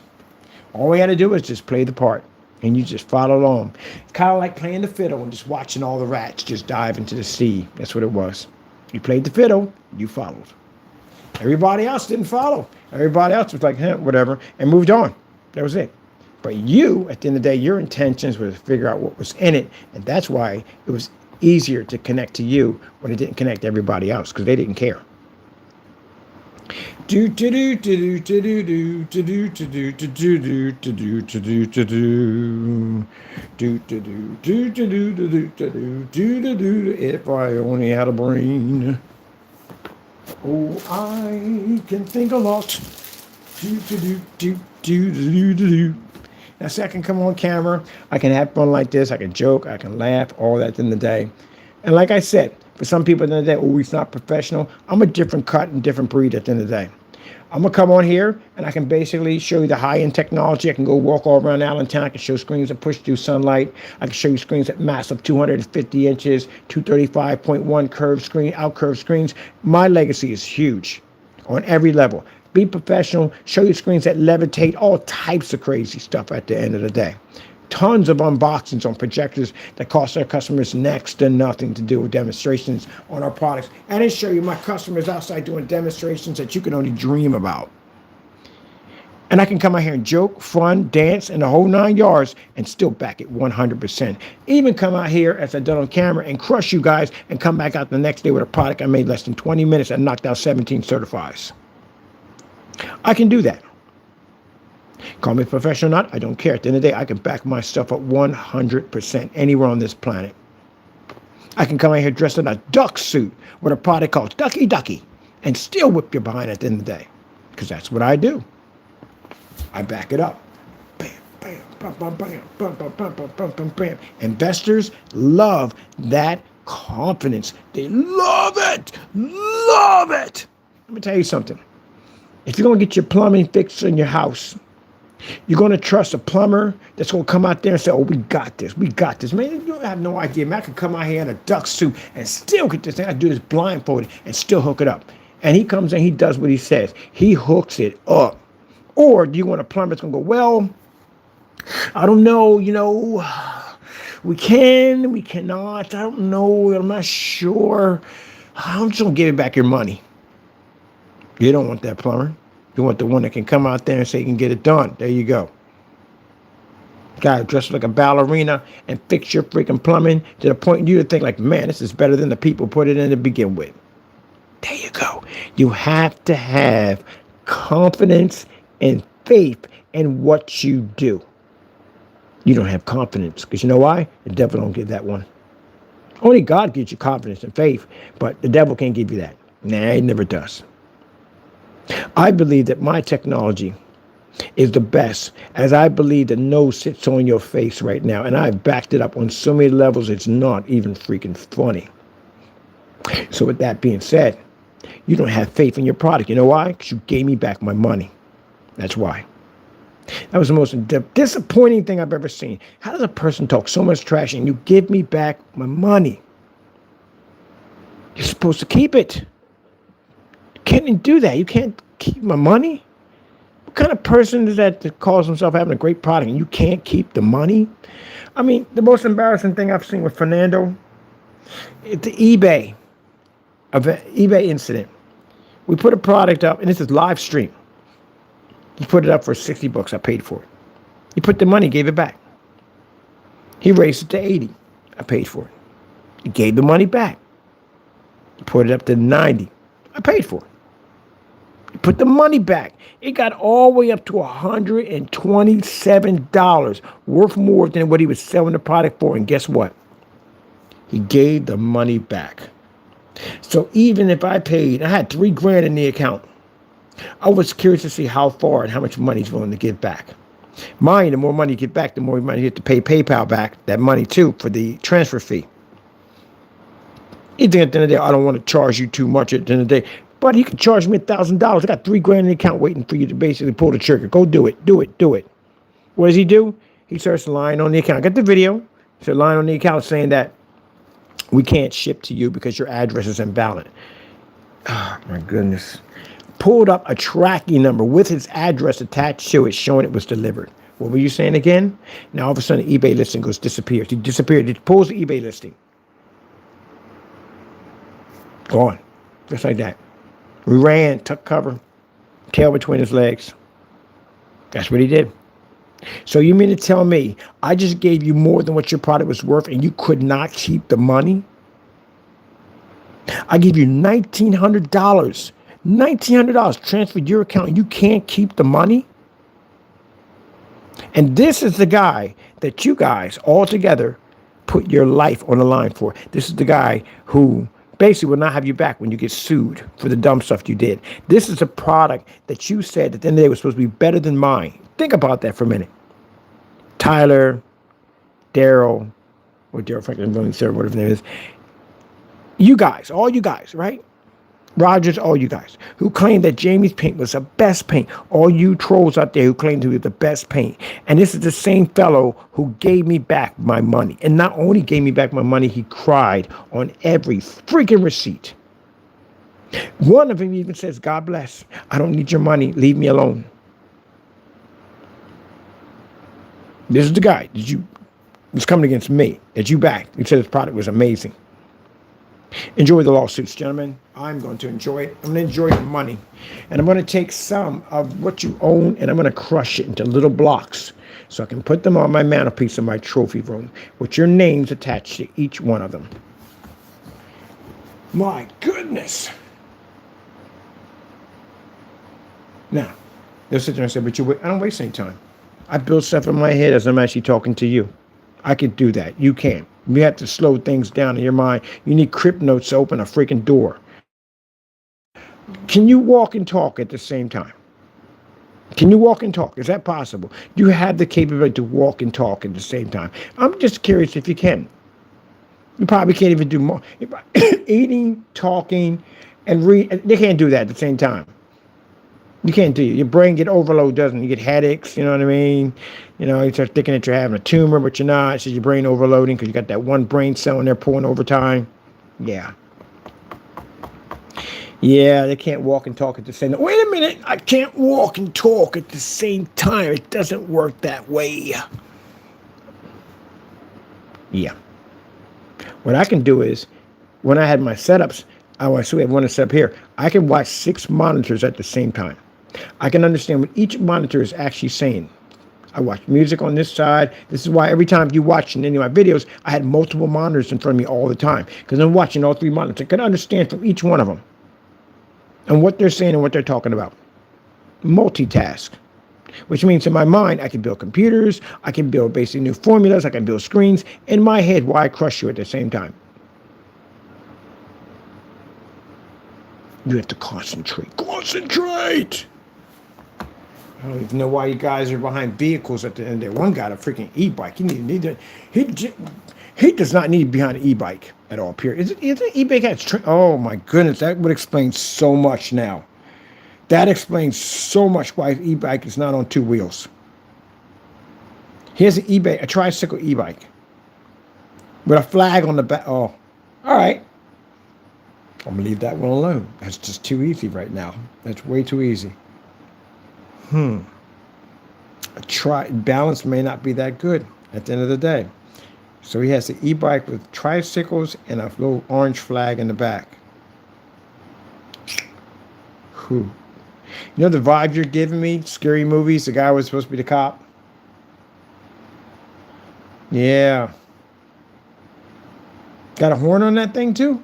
All we had to do was just play the part. And you just follow along. Kind of like playing the fiddle and just watching all the rats just dive into the sea. That's what it was. You played the fiddle, you followed. Everybody else didn't follow. Everybody else was like, whatever, and moved on. That was it. But you, at the end of the day, your intentions were to figure out what was in it. And that's why it was easier to connect to you when it didn't connect to everybody else, because they didn't care. It If I only had a brain. Oh, I can think a lot. Now, see, I can come on camera. I can have fun like this. I can joke. I can laugh. All that in the day. And like I said, for some people at the end of the day, he's not professional. I'm a different cut and different breed at the end of the day. I'm going to come on here and I can basically show you the high-end technology. I can go walk all around Allentown. I can show screens that push through sunlight. I can show you screens that massive 250 inches, 235.1 curved screen, out-curved screens. My legacy is huge on every level. Be professional. Show you screens that levitate, all types of crazy stuff at the end of the day. Tons of unboxings on projectors that cost our customers next to nothing to do with demonstrations on our products. And I show you my customers outside doing demonstrations that you can only dream about. And I can come out here and joke, fun, dance, and the whole 9 yards and still back it 100%. Even come out here, as I done on camera, and crush you guys and come back out the next day with a product I made less than 20 minutes and knocked out 17 certifies. I can do that. Call me professional or not, I don't care. At the end of the day, I can back my stuff up 100% anywhere on this planet. I can come out here dressed in a duck suit with a product called Ducky Ducky and still whip your behind at the end of the day. Because that's what I do. I back it up. Bam, bam, bam, bam, bam, bam, bam, bam, bam, bam, bam. Investors love that confidence. They love it. Love it. Let me tell you something. If you're going to get your plumbing fixed in your house, you're going to trust a plumber that's going to come out there and say, oh, we got this. We got this. Man, you have no idea. Man, I could come out here in a duck suit and still get this thing. I do this blindfolded and still hook it up. And he comes in, he does what he says. He hooks it up. Or do you want a plumber that's going to go, well, I don't know, we can, we cannot. I don't know. I'm not sure. I'm just going to give it back your money. You don't want that plumber. You want the one that can come out there and say you can get it done. There you go. Guy dressed like a ballerina and fix your freaking plumbing to the point you would think like, man, this is better than the people put it in to begin with. There you go. You have to have confidence and faith in what you do. You don't have confidence because you know why? The devil don't give that one. Only God gives you confidence and faith, but the devil can't give you that. Nah, he never does. I believe that my technology is the best, as I believe the nose sits on your face right now, and I've backed it up on so many levels it's not even freaking funny. So with that being said, you don't have faith in your product. You know why? Because you gave me back my money. That's why. That was the most disappointing thing I've ever seen. How does a person talk so much trash and you give me back my money? You're supposed to keep it. Can't do that. You can't keep my money. What kind of person is that calls himself having a great product and you can't keep the money? I mean, the most embarrassing thing I've seen with Fernando, the eBay incident. We put a product up, and this is live stream. He put it up for $60. I paid for it. He put the money, gave it back. He raised it to 80. I paid for it. He gave the money back. He put it up to 90. I paid for it. He put the money back. It got all the way up to $127, worth more than what he was selling the product for. And guess what? He gave the money back. So even if I paid, I had $3,000 in the account. I was curious to see how far and how much money he's willing to give back. Mind, the more money you get back, the more money you have to pay PayPal back, that money too, for the transfer fee. You think at the end of the day, I don't want to charge you too much at the end of the day, but he could charge me $1,000. I got $3,000 in the account waiting for you to basically pull the trigger. Go do it, do it, do it. What does he do? He starts lying on the account. I got the video. He started lying on the account saying that we can't ship to you because your address is invalid. Oh, my goodness. Pulled up a tracking number with his address attached to it, showing it was delivered. What were you saying again? Now all of a sudden, the eBay listing disappears. He disappeared. He pulls the eBay listing. Gone. Just like that. We ran, took cover, tail between his legs. That's what he did. So you mean to tell me I just gave you more than what your product was worth and you could not keep the money? I gave you $1,900. $1,900 transferred your account and you can't keep the money? And this is the guy that you guys all together put your life on the line for. This is the guy who basically will not have you back when you get sued for the dumb stuff you did. This is a product that you said at the end of the day was supposed to be better than mine. Think about that for a minute. Tyler, Daryl, or Daryl Franklin, whatever his name is. You guys, all you guys, right? Rogers, all you guys, who claimed that Jamie's paint was the best paint. All you trolls out there who claimed to be the best paint. And this is the same fellow who gave me back my money. And not only gave me back my money, he cried on every freaking receipt. One of them even says, God bless. I don't need your money. Leave me alone. This is the guy that was coming against me, that you backed. He said his product was amazing. Enjoy the lawsuits, gentlemen. I'm going to enjoy it. I'm going to enjoy your money. And I'm going to take some of what you own and I'm going to crush it into little blocks so I can put them on my mantelpiece in my trophy room with your names attached to each one of them. My goodness. Now, they'll sit there and say, but I don't waste any time. I build stuff in my head as I'm actually talking to you. I could do that. You can't. You have to slow things down in your mind. You need crypt notes to open a freaking door. Can you walk and talk at the same time? Can you walk and talk? Is that possible? You have the capability to walk and talk at the same time. I'm just curious if you can. You probably can't even do more. Eating, talking, and read. They can't do that at the same time. You can't do it. Your brain get overload, doesn't it? You get headaches, you know what I mean? You know, you start thinking that you're having a tumor, but you're not. So your brain overloading because you got that one brain cell in there pulling overtime. Yeah. Yeah, they can't walk and talk at the same time. Wait a minute. I can't walk and talk at the same time. It doesn't work that way. Yeah. What I can do is, when I had my setups, so we have one set up here, I can watch 6 monitors at the same time. I can understand what each monitor is actually saying. I watch music on this side. This is why every time you watch any of my videos, I had multiple monitors in front of me all the time because I'm watching all 3 monitors. I can understand from each one of them and what they're saying and what they're talking about. Multitask, which means in my mind, I can build computers. I can build basically new formulas. I can build screens. In my head, why crush you at the same time? You have to concentrate. Concentrate! I don't even know why you guys are behind vehicles at the end there. One got a freaking e-bike. He does not need to be behind an e-bike at all, period. Is it e-bike? Oh, my goodness. That would explain so much now. That explains so much why his e-bike is not on 2 wheels. Here's an e-bike, a tricycle e-bike with a flag on the back. Oh, all right. I'm going to leave that one alone. That's just too easy right now. That's way too easy. Balance may not be that good at the end of the day. So he has the e-bike with tricycles and a little orange flag in the back. You know the vibe you're giving me? Scary movies, the guy was supposed to be the cop. Yeah. Got a horn on that thing too?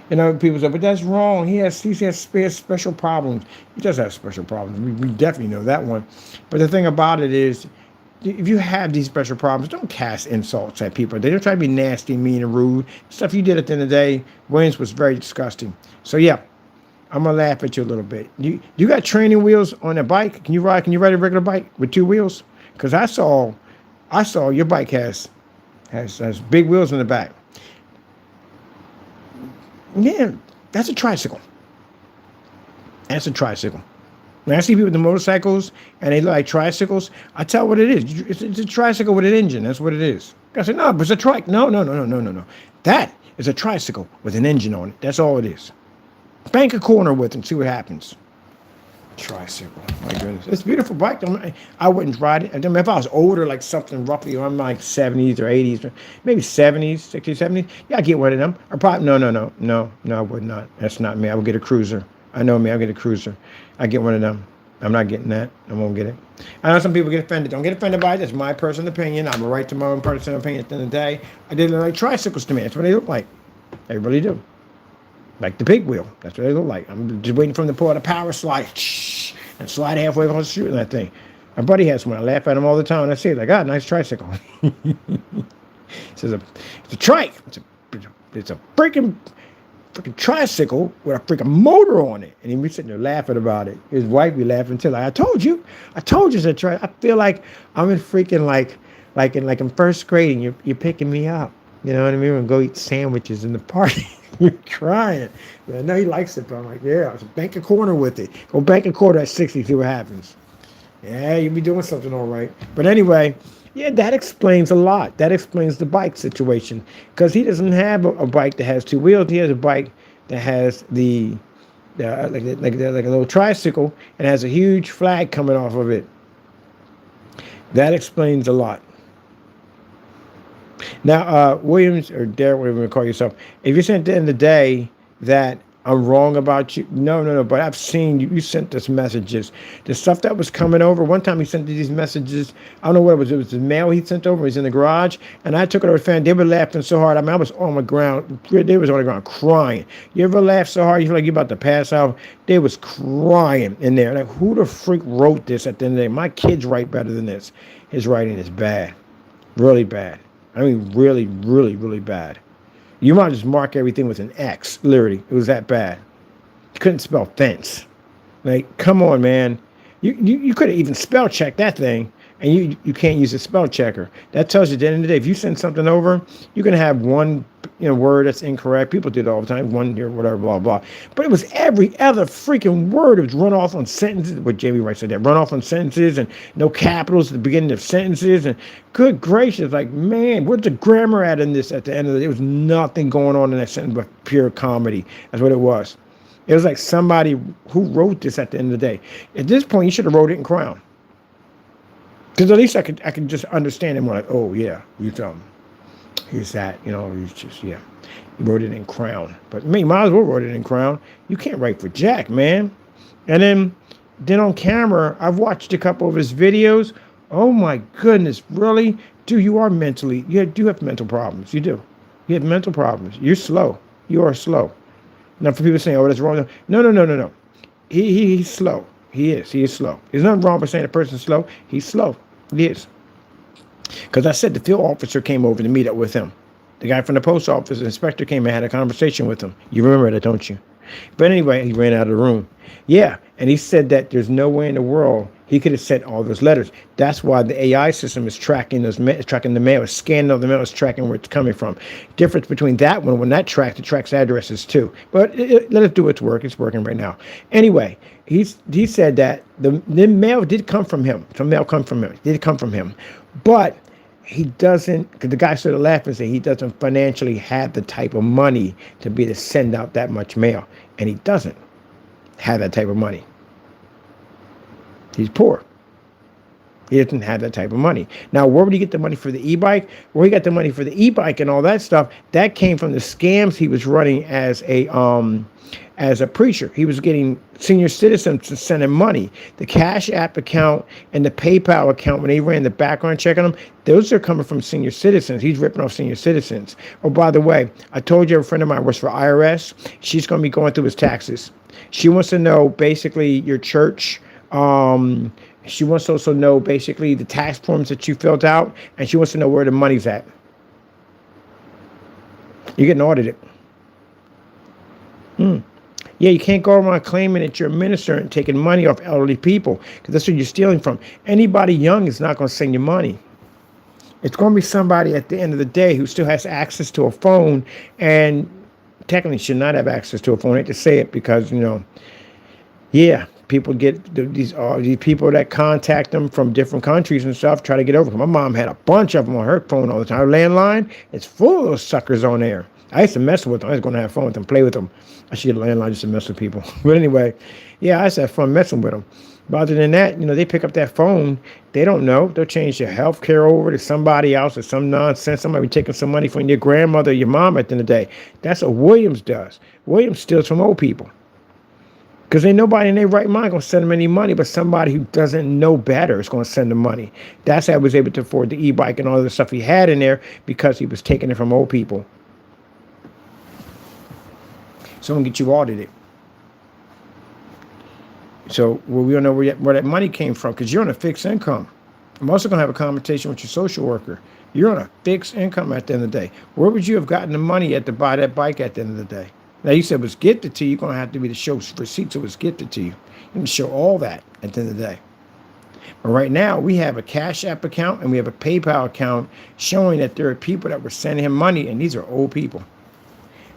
You know, people say, but that's wrong. He has special problems. He does have special problems. We definitely know that one. But the thing about it is, if you have these special problems, don't cast insults at people. They don't try to be nasty, mean, and rude. Stuff you did at the end of the day, Williams was very disgusting. So yeah, I'm gonna laugh at you a little bit. You got training wheels on a bike? Can you ride? Can you ride a regular bike with two wheels? Because I saw your bike has big wheels in the back. Yeah, that's a tricycle. That's a tricycle. When I see people with the motorcycles and they look like tricycles, I tell what it is. It's a tricycle with an engine. That's what it is. I said, no, but it's a trike. No, no, no, no, no, no, no. That is a tricycle with an engine on it. That's all it is. Bank a corner with it and see what happens. Tricycle. My goodness. It's a beautiful bike. I wouldn't ride it. I mean, if I was older, like something roughly, I'm like 70s or 80s, maybe 70s, 60s, 70s, yeah, I'd get one of them. Or probably, no, I would not. That's not me. I would get a cruiser. I know me. I'll get a cruiser. I get one of them. I'm not getting that. I won't get it. I know some people get offended. Don't get offended by it. That's my personal opinion. I'm a right to my own personal opinion. At the end of the day, I did look like tricycles to me. That's what they look like. They really do. Like the big wheel. That's what they look like. I'm just waiting for them to pull out a power slide and slide halfway across the street with that thing. My buddy has one. I laugh at him all the time. And I say, like, ah, nice tricycle. He says, it's a trike. It's a freaking tricycle with a freaking motor on it. And he was sitting there laughing about it. His wife be laughing too. Like, I told you it's a trike. I feel like I'm in freaking like in first grade and you're picking me up. You know what I mean? And go eat sandwiches in the party. You're crying. But I know he likes it, but I'm like, yeah, so bank a corner with it. Go bank a quarter at 60, see what happens. Yeah, you'll be doing something all right. But anyway, yeah, that explains a lot. That explains the bike situation. Because he doesn't have a bike that has two wheels. He has a bike that has like a little tricycle and has a huge flag coming off of it. That explains a lot. Now, Williams, or Derek, whatever you call yourself, if you sent at the end of the day that I'm wrong about you, no, but I've seen you sent us messages. The stuff that was coming over, one time he sent these messages, I don't know what it was the mail he sent over, he's in the garage, and I took it over to fan, they were laughing so hard, I mean, I was on the ground, they was on the ground crying. You ever laugh so hard, you feel like you're about to pass out? They was crying in there, like, who the freak wrote this at the end of the day? My kids write better than this. His writing is bad, really bad. I mean, really, really, really bad. You might just mark everything with an X. Literally, it was that bad. You couldn't spell fence. Like, come on, man. You could have even spell checked that thing, and you can't use a spell checker. That tells you at the end of the day, if you send something over, you're gonna have one word that's incorrect. People do it all the time. One here, whatever, blah blah. But it was every other freaking word. It was run off on sentences. What Jamie Wright said, that run off on sentences and no capitals at the beginning of sentences. And good gracious, like, man, where's the grammar at in this? At the end of the day, there was nothing going on in that sentence but pure comedy. That's what it was. It was like somebody who wrote this at the end of the day. At this point, you should have wrote it in Crown. Because at least I could just understand him. Like, oh, yeah, you tell him. He's that, he's just, yeah. He wrote it in Crown. But me, might as well wrote it in Crown. You can't write for Jack, man. And then on camera, I've watched a couple of his videos. Oh, my goodness, really? Dude, you do have mental problems. You do. You have mental problems. You're slow. You are slow. Now, for people saying, oh, that's wrong. No. He's slow. He is slow. There's nothing wrong with saying a person's slow. He's slow. He is. Because I said the field officer came over to meet up with him. The guy from the post office, the inspector, came and had a conversation with him. You remember that, don't you? But anyway, he ran out of the room. Yeah, and he said that there's no way in the world he could have sent all those letters. That's why the AI system is tracking tracking the mail, it's scanning all the mail, it's tracking where it's coming from. Difference between that one, when that tracks, it tracks addresses too. But let it do its work. It's working right now. Anyway, he said that the mail did come from him. Some mail come from him. It did come from him. But he doesn't, because the guy started laughing and said he doesn't financially have the type of money to be to send out that much mail. And he doesn't have that type of money. He's poor. He doesn't have that type of money. Now, where would he get the money for the e-bike? Where he got the money for the e-bike and all that stuff, that came from the scams he was running as a preacher. He was getting senior citizens to send him money. The Cash App account and the PayPal account, when they ran the background check on them, those are coming from senior citizens. He's ripping off senior citizens. Oh, by the way, I told you a friend of mine works for IRS. She's going to be going through his taxes. She wants to know basically your church. She wants to also know basically the tax forms that you filled out, and she wants to know where the money's at. You're getting audited. Yeah, you can't go around claiming that you're a minister and taking money off elderly people, because that's what you're stealing from. Anybody young is not going to send you money. It's going to be somebody at the end of the day who still has access to a phone and technically should not have access to a phone. I hate to say it because, yeah, people get these people that contact them from different countries and stuff, try to get over them. My mom had a bunch of them on her phone all the time. Her landline, it's full of those suckers on there. I used to mess with them. I was going to have fun with them, play with them. I should get a landline just to mess with people. But anyway, yeah, I used to have fun messing with them. But other than that, they pick up that phone. They don't know. They'll change their health care over to somebody else or some nonsense. Somebody taking some money from your grandmother or your mom at the end of the day. That's what Williams does. Williams steals from old people. Because ain't nobody in their right mind going to send them any money, but somebody who doesn't know better is going to send them money. That's how he was able to afford the e-bike and all the stuff he had in there, because he was taking it from old people. Someone get you audited. So we don't know where that money came from, because you're on a fixed income. I'm also going to have a conversation with your social worker. You're on a fixed income at the end of the day. Where would you have gotten the money to buy that bike at the end of the day? Now, you said it was gifted to you. You're going to have to be to show receipts it was gifted to you. You can show all that at the end of the day. But right now, we have a Cash App account and we have a PayPal account showing that there are people that were sending him money, and these are old people.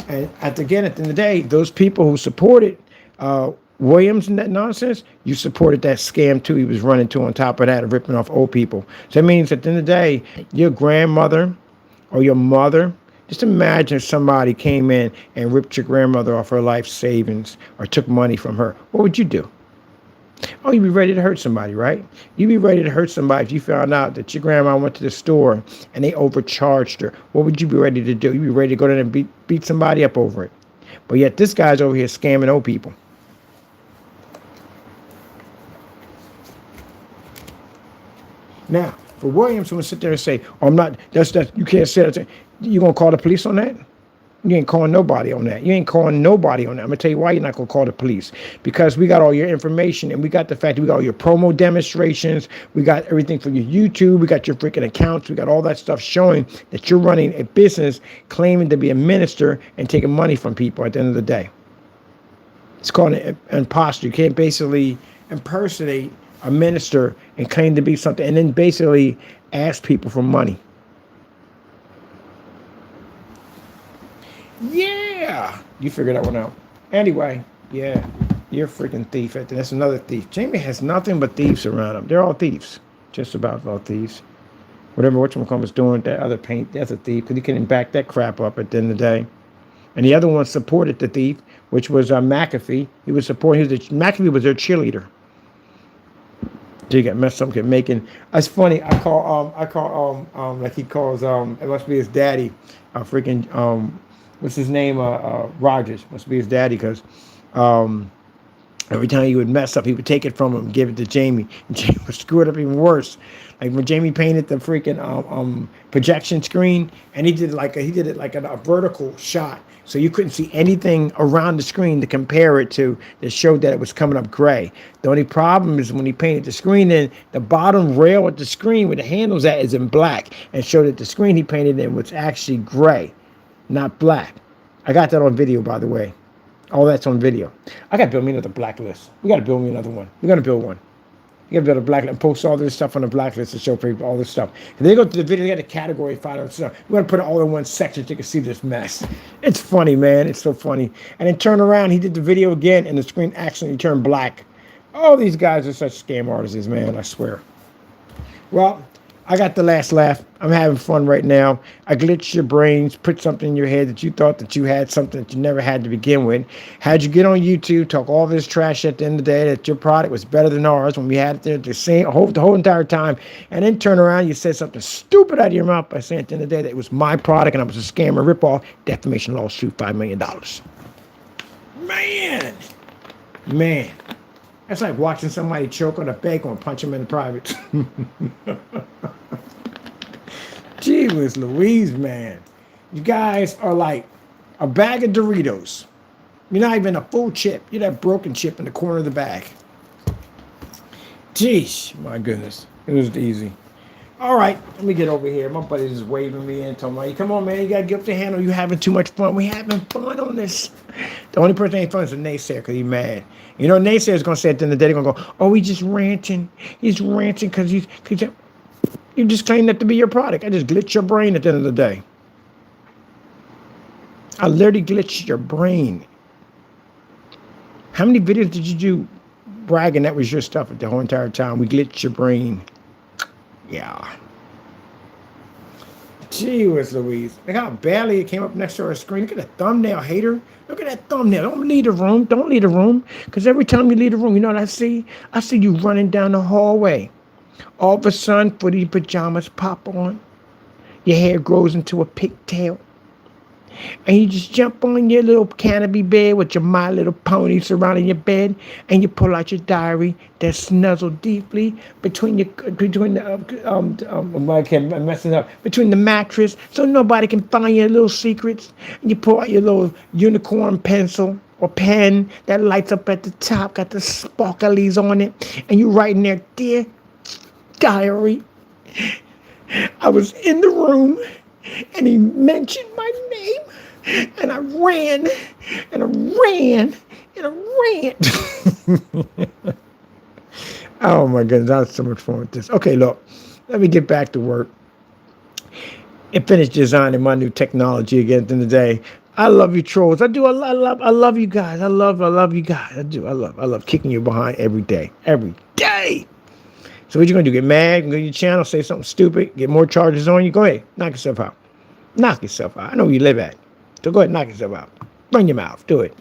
And at the end of the day, those people who supported Williams and that nonsense, you supported that scam too he was running to on top of that, of ripping off old people. So that means at the end of the day, your grandmother or your mother, just imagine if somebody came in and ripped your grandmother off her life savings or took money from her. What would you do? Oh, you'd be ready to hurt somebody, right? You'd be ready to hurt somebody if you found out that your grandma went to the store and they overcharged her. What would you be ready to do? You'd be ready to go down and beat somebody up over it. But yet this guy's over here scamming old people. Now, for Williams, who would sit there and say, "Oh, I'm not. That's you can't say that." You gonna call the police on that? You ain't calling nobody on that. You ain't calling nobody on that. I'm gonna tell you why you're not gonna call the police. Because we got all your information, and we got the fact that we got all your promo demonstrations. We got everything from your YouTube. We got your freaking accounts. We got all that stuff showing that you're running a business, claiming to be a minister and taking money from people at the end of the day. It's called an imposter. You can't basically impersonate a minister and claim to be something, and then basically ask people for money. Yeah, you figured that one out. Anyway, yeah, you're a freaking thief. That's another thief. Jamie has nothing but thieves around him. They're all thieves, just about all thieves. Whatever whatchamacallit's doing, that other paint, that's a thief, because he couldn't back that crap up at the end of the day. And the other one supported the thief, which was McAfee. He was supporting. McAfee was their cheerleader. So you got messed up, kept making. It's funny. I call like he calls it must be his daddy, what's his name? Rogers must be his daddy, because every time he would mess up, he would take it from him and give it to Jamie. And Jamie would screw it up even worse. Like when Jamie painted the freaking projection screen, and he did it like a vertical shot, so you couldn't see anything around the screen to compare it to that showed that it was coming up gray. The only problem is when he painted the screen in, the bottom rail at the screen where the handle's at is in black, and showed that the screen he painted in was actually gray, not black. I got that on video, by the way. All that's on video. I got to build me another blacklist. We got to build me another one. We're going to build one. You got to build a blacklist and post all this stuff on the blacklist to show people all this stuff. And they go to the video, they got a category, find out stuff. We're going to put it all in one section so you can see this mess. It's funny, man. It's so funny. And then turn around, he did the video again, and the screen accidentally turned black. All these guys are such scam artists, man, I swear. Well, I got the last laugh. I'm having fun right now. I glitched your brains, put something in your head that you thought that you had something that you never had to begin with. Had you get on YouTube, talk all this trash at the end of the day that your product was better than ours when we had it there the whole entire time, and then turn around, you said something stupid out of your mouth by saying at the end of the day that it was my product and I was a scammer, ripoff, defamation lawsuit, $5 million. Man. That's like watching somebody choke on a bacon and punch him in the private. Gee whiz Louise, man. You guys are like a bag of Doritos. You're not even a full chip. You're that broken chip in the corner of the bag. Jeez, my goodness. It was easy. All right, let me get over here. My buddy's just waving me in, telling me, come on, man, you got to get up the handle. You having too much fun. We having fun on this. The only person that ain't fun is a naysayer because he's mad. You know, naysayer's going to say at the end of the day, they're going to go, oh, he's just ranting. He's ranting because you just claim that to be your product. I just glitch your brain at the end of the day. I literally glitched your brain. How many videos did you do bragging that was your stuff the whole entire time? We glitched your brain. Yeah. Gee whiz Louise. Look how badly it came up next to her screen. Look at that thumbnail, hater. Look at that thumbnail. Don't leave the room. Don't leave the room. Because every time you leave the room, you know what I see? I see you running down the hallway. All of a sudden, footy pajamas pop on. Your hair grows into a pigtail. And you just jump on your little canopy bed with your My Little Pony surrounding your bed, and you pull out your diary that's snuzzled deeply between the mattress, so nobody can find your little secrets. And you pull out your little unicorn pencil or pen that lights up at the top, got the sparklies on it, and you write in there, dear diary, I was in the room and he mentioned my name, and I ran, and I ran, and I ran. Oh my goodness, I had so much fun with this. Okay, look, let me get back to work and finish designing my new technology again at the end of the day. I love you trolls. I do. I love you guys. I love you guys. I do. I love kicking you behind every day. Every day. So what you gonna do? Get mad? Go to your channel, say something stupid, get more charges on you? Go ahead, knock yourself out. Knock yourself out. I know where you live at. So go ahead, knock yourself out. Run your mouth. Do it.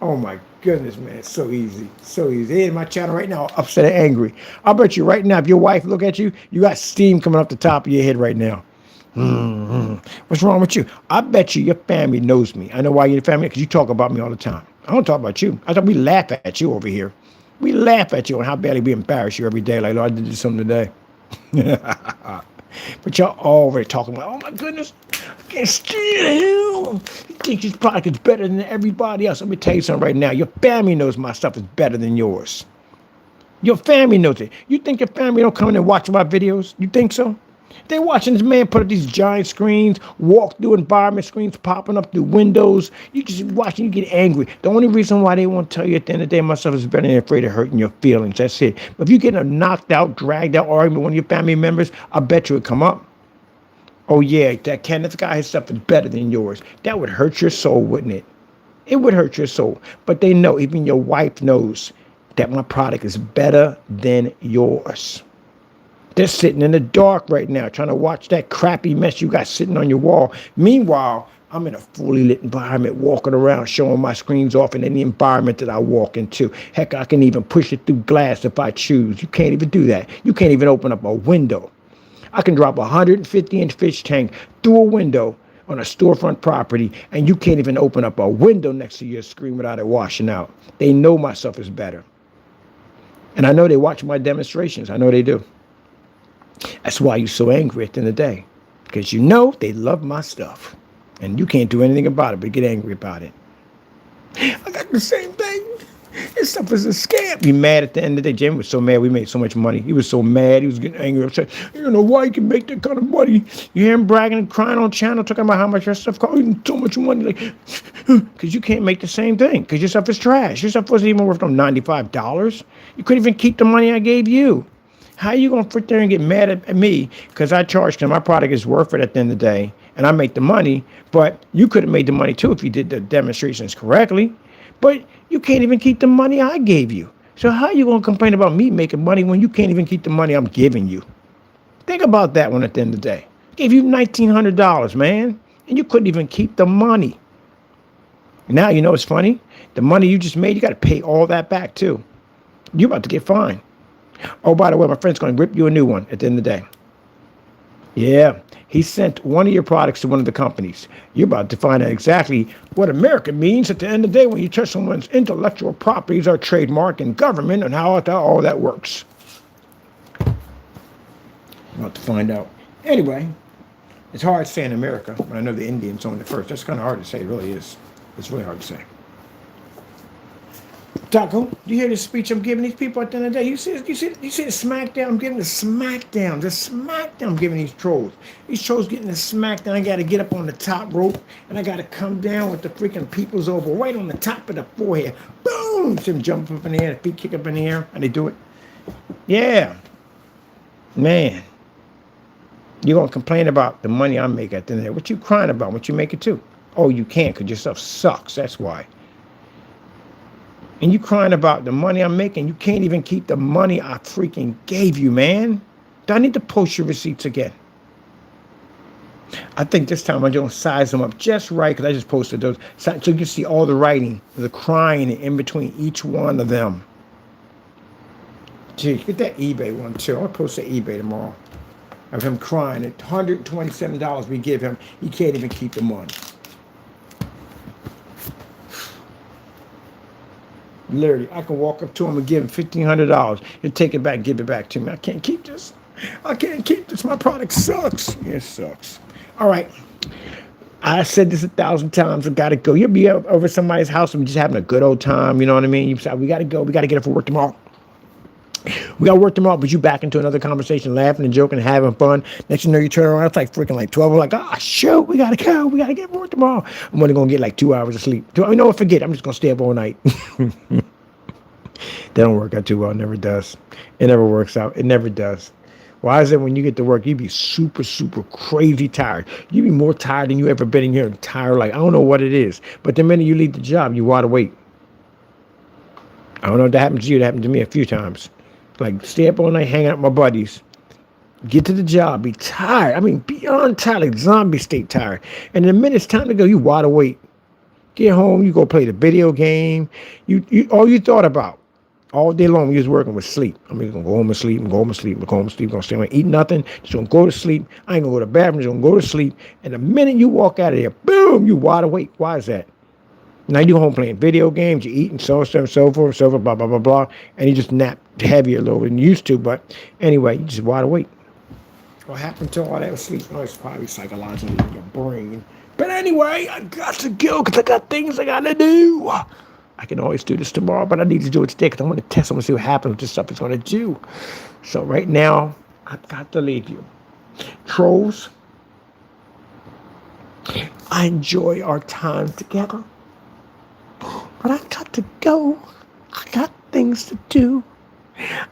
Oh my goodness, man. It's so easy. So easy. They in my channel right now, upset and angry. I'll bet you right now, if your wife look at you, you got steam coming up the top of your head right now. What's wrong with you? I bet you your family knows me. I know why you're family, because you talk about me all the time. I don't talk about you. I thought we laugh at you over here. We laugh at you on how badly we embarrass you every day. Like, Lord, I did something today. But y'all already talking about, oh my goodness, I can't stand him. He thinks his product is better than everybody else. Let me tell you something right now. Your family knows my stuff is better than yours. Your family knows it. You think your family don't come in and watch my videos? You think so? They're watching this man put up these giant screens, walk through environment screens, popping up through windows. You just watching, you get angry. The only reason why they won't tell you at the end of the day, myself is better than afraid of hurting your feelings. That's it. But if you get a knocked out, dragged out argument with one of your family members, I bet you it come up. Oh yeah, that Kenneth guy, his stuff is better than yours. That would hurt your soul, wouldn't it? It would hurt your soul. But they know, even your wife knows that my product is better than yours. They're sitting in the dark right now trying to watch that crappy mess you got sitting on your wall. Meanwhile, I'm in a fully lit environment walking around showing my screens off in any environment that I walk into. Heck, I can even push it through glass if I choose. You can't even do that. You can't even open up a window. I can drop a 150-inch fish tank through a window on a storefront property, and you can't even open up a window next to your screen without it washing out. They know my stuff is better. And I know they watch my demonstrations. I know they do. That's why you're so angry at the end of the day. Because you know they love my stuff. And you can't do anything about it but get angry about it. I got the same thing. This stuff is a scam. Be mad at the end of the day. Jim was so mad we made so much money. He was so mad. He was getting angry, upset. You don't know why you can make that kind of money. You hear him bragging and crying on channel, talking about how much your stuff costs so much money. Like, because you can't make the same thing. Because your stuff is trash. Your stuff wasn't even worth no $95. You couldn't even keep the money I gave you. How are you going to sit there and get mad at me because I charge because my product is worth it at the end of the day and I make the money, but you could have made the money too if you did the demonstrations correctly, but you can't even keep the money I gave you. So how are you going to complain about me making money when you can't even keep the money I'm giving you? Think about that one at the end of the day. Gave you $1,900, man, and you couldn't even keep the money. Now, you know what's funny? The money you just made, you got to pay all that back, too. You're about to get fined. Oh, by the way, my friend's going to rip you a new one at the end of the day. Yeah, he sent one of your products to one of the companies. You're about to find out exactly what America means at the end of the day when you touch someone's intellectual properties or trademark and government and how all that works. About to find out. Anyway, it's hard to say in America, but I know the Indians owned it first. That's kind of hard to say. It really is. It's really hard to say. Taco, do you hear the speech I'm giving these people at the end of the day? You see the smackdown I'm giving? The smackdown I'm giving these trolls. These trolls getting the smackdown. I got to get up on the top rope, and I got to come down with the freaking people's oval right on the top of the forehead. Boom! See them jump up in the air, the feet kick up in the air, and they do it. Yeah. Man. You're going to complain about the money I make at the end of the day. What you crying about? What you make it too? Oh, you can't because your stuff sucks. That's why. And you crying about the money I'm making. You can't even keep the money I freaking gave you, man. Do I need to post your receipts again? I think this time I'm going to size them up just right because I just posted those. So you can see all the writing, the crying in between each one of them. Gee, get that eBay one too. I'll post the eBay tomorrow. Of him crying at $127 we give him. He can't even keep the money. Literally, I can walk up to him and give him $1,500. He'll take it back and give it back to me. I can't keep this. I can't keep this. My product sucks. It sucks. All right. I said this 1,000 times. I got to go. You'll be over somebody's house and just having a good old time. You know what I mean? You say, we got to go. We got to get up for work tomorrow. We got to work tomorrow, but you back into another conversation, laughing and joking and having fun. Next thing you know, you turn around, it's like freaking like 12. I'm like, oh, shoot, we got to go. We got to get to work tomorrow. I'm only going to get like 2 hours of sleep. You know what? Forget it. I'm just going to stay up all night. That don't work out too well. It never does. It never works out. It never does. Why is it when you get to work, you be super, super crazy tired? You be more tired than you ever been in your entire life. I don't know what it is. But the minute you leave the job, you wide awake. I don't know if that happened to you. That happened to me a few times. Like, stay up all night, hang out with my buddies. Get to the job, be tired. I mean, beyond tired, like zombie state tired. And the minute it's time to go, you wide awake. Get home, you go play the video game. You all you thought about all day long when you was working was sleep. I mean, you're going to go home and sleep, and go home and sleep, and go home and sleep, going to stay home, eat nothing, just going to go to sleep. I ain't going to go to the bathroom, just going to go to sleep. And the minute you walk out of there, boom, you wide awake. Why is that? Now you home playing video games, you eating, so forth, blah, blah, blah, blah, and you just nap heavier a little than you used to, but anyway, you just wide awake. What happened to all that sleep? Oh, it's probably psychologically in your brain. But anyway, I got to go because I got things I got to do. I can always do this tomorrow, but I need to do it today because I want to test. I want to see what happens with this stuff it's going to do. So right now, I've got to leave you. Trolls, I enjoy our time together. But I got to go. I got things to do.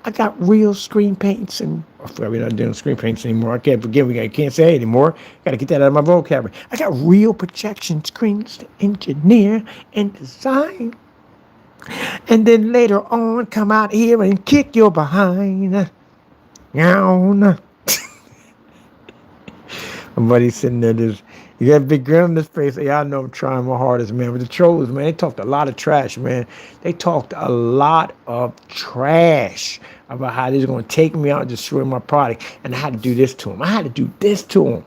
I got real screen paints and I forgot we're not doing screen paints anymore. I can't forget. I can't say it anymore. Got to get that out of my vocabulary. I got real projection screens to engineer and design. And then later on, come out here and kick your behind. Yawn. My buddy's sitting there just. You got a big grin on his face. Yeah, I know I'm trying my hardest, man. But the trolls, man, they talked a lot of trash, man. They talked a lot of trash about how they're going to take me out and destroy my product. And I had to do this to him. I had to do this to him.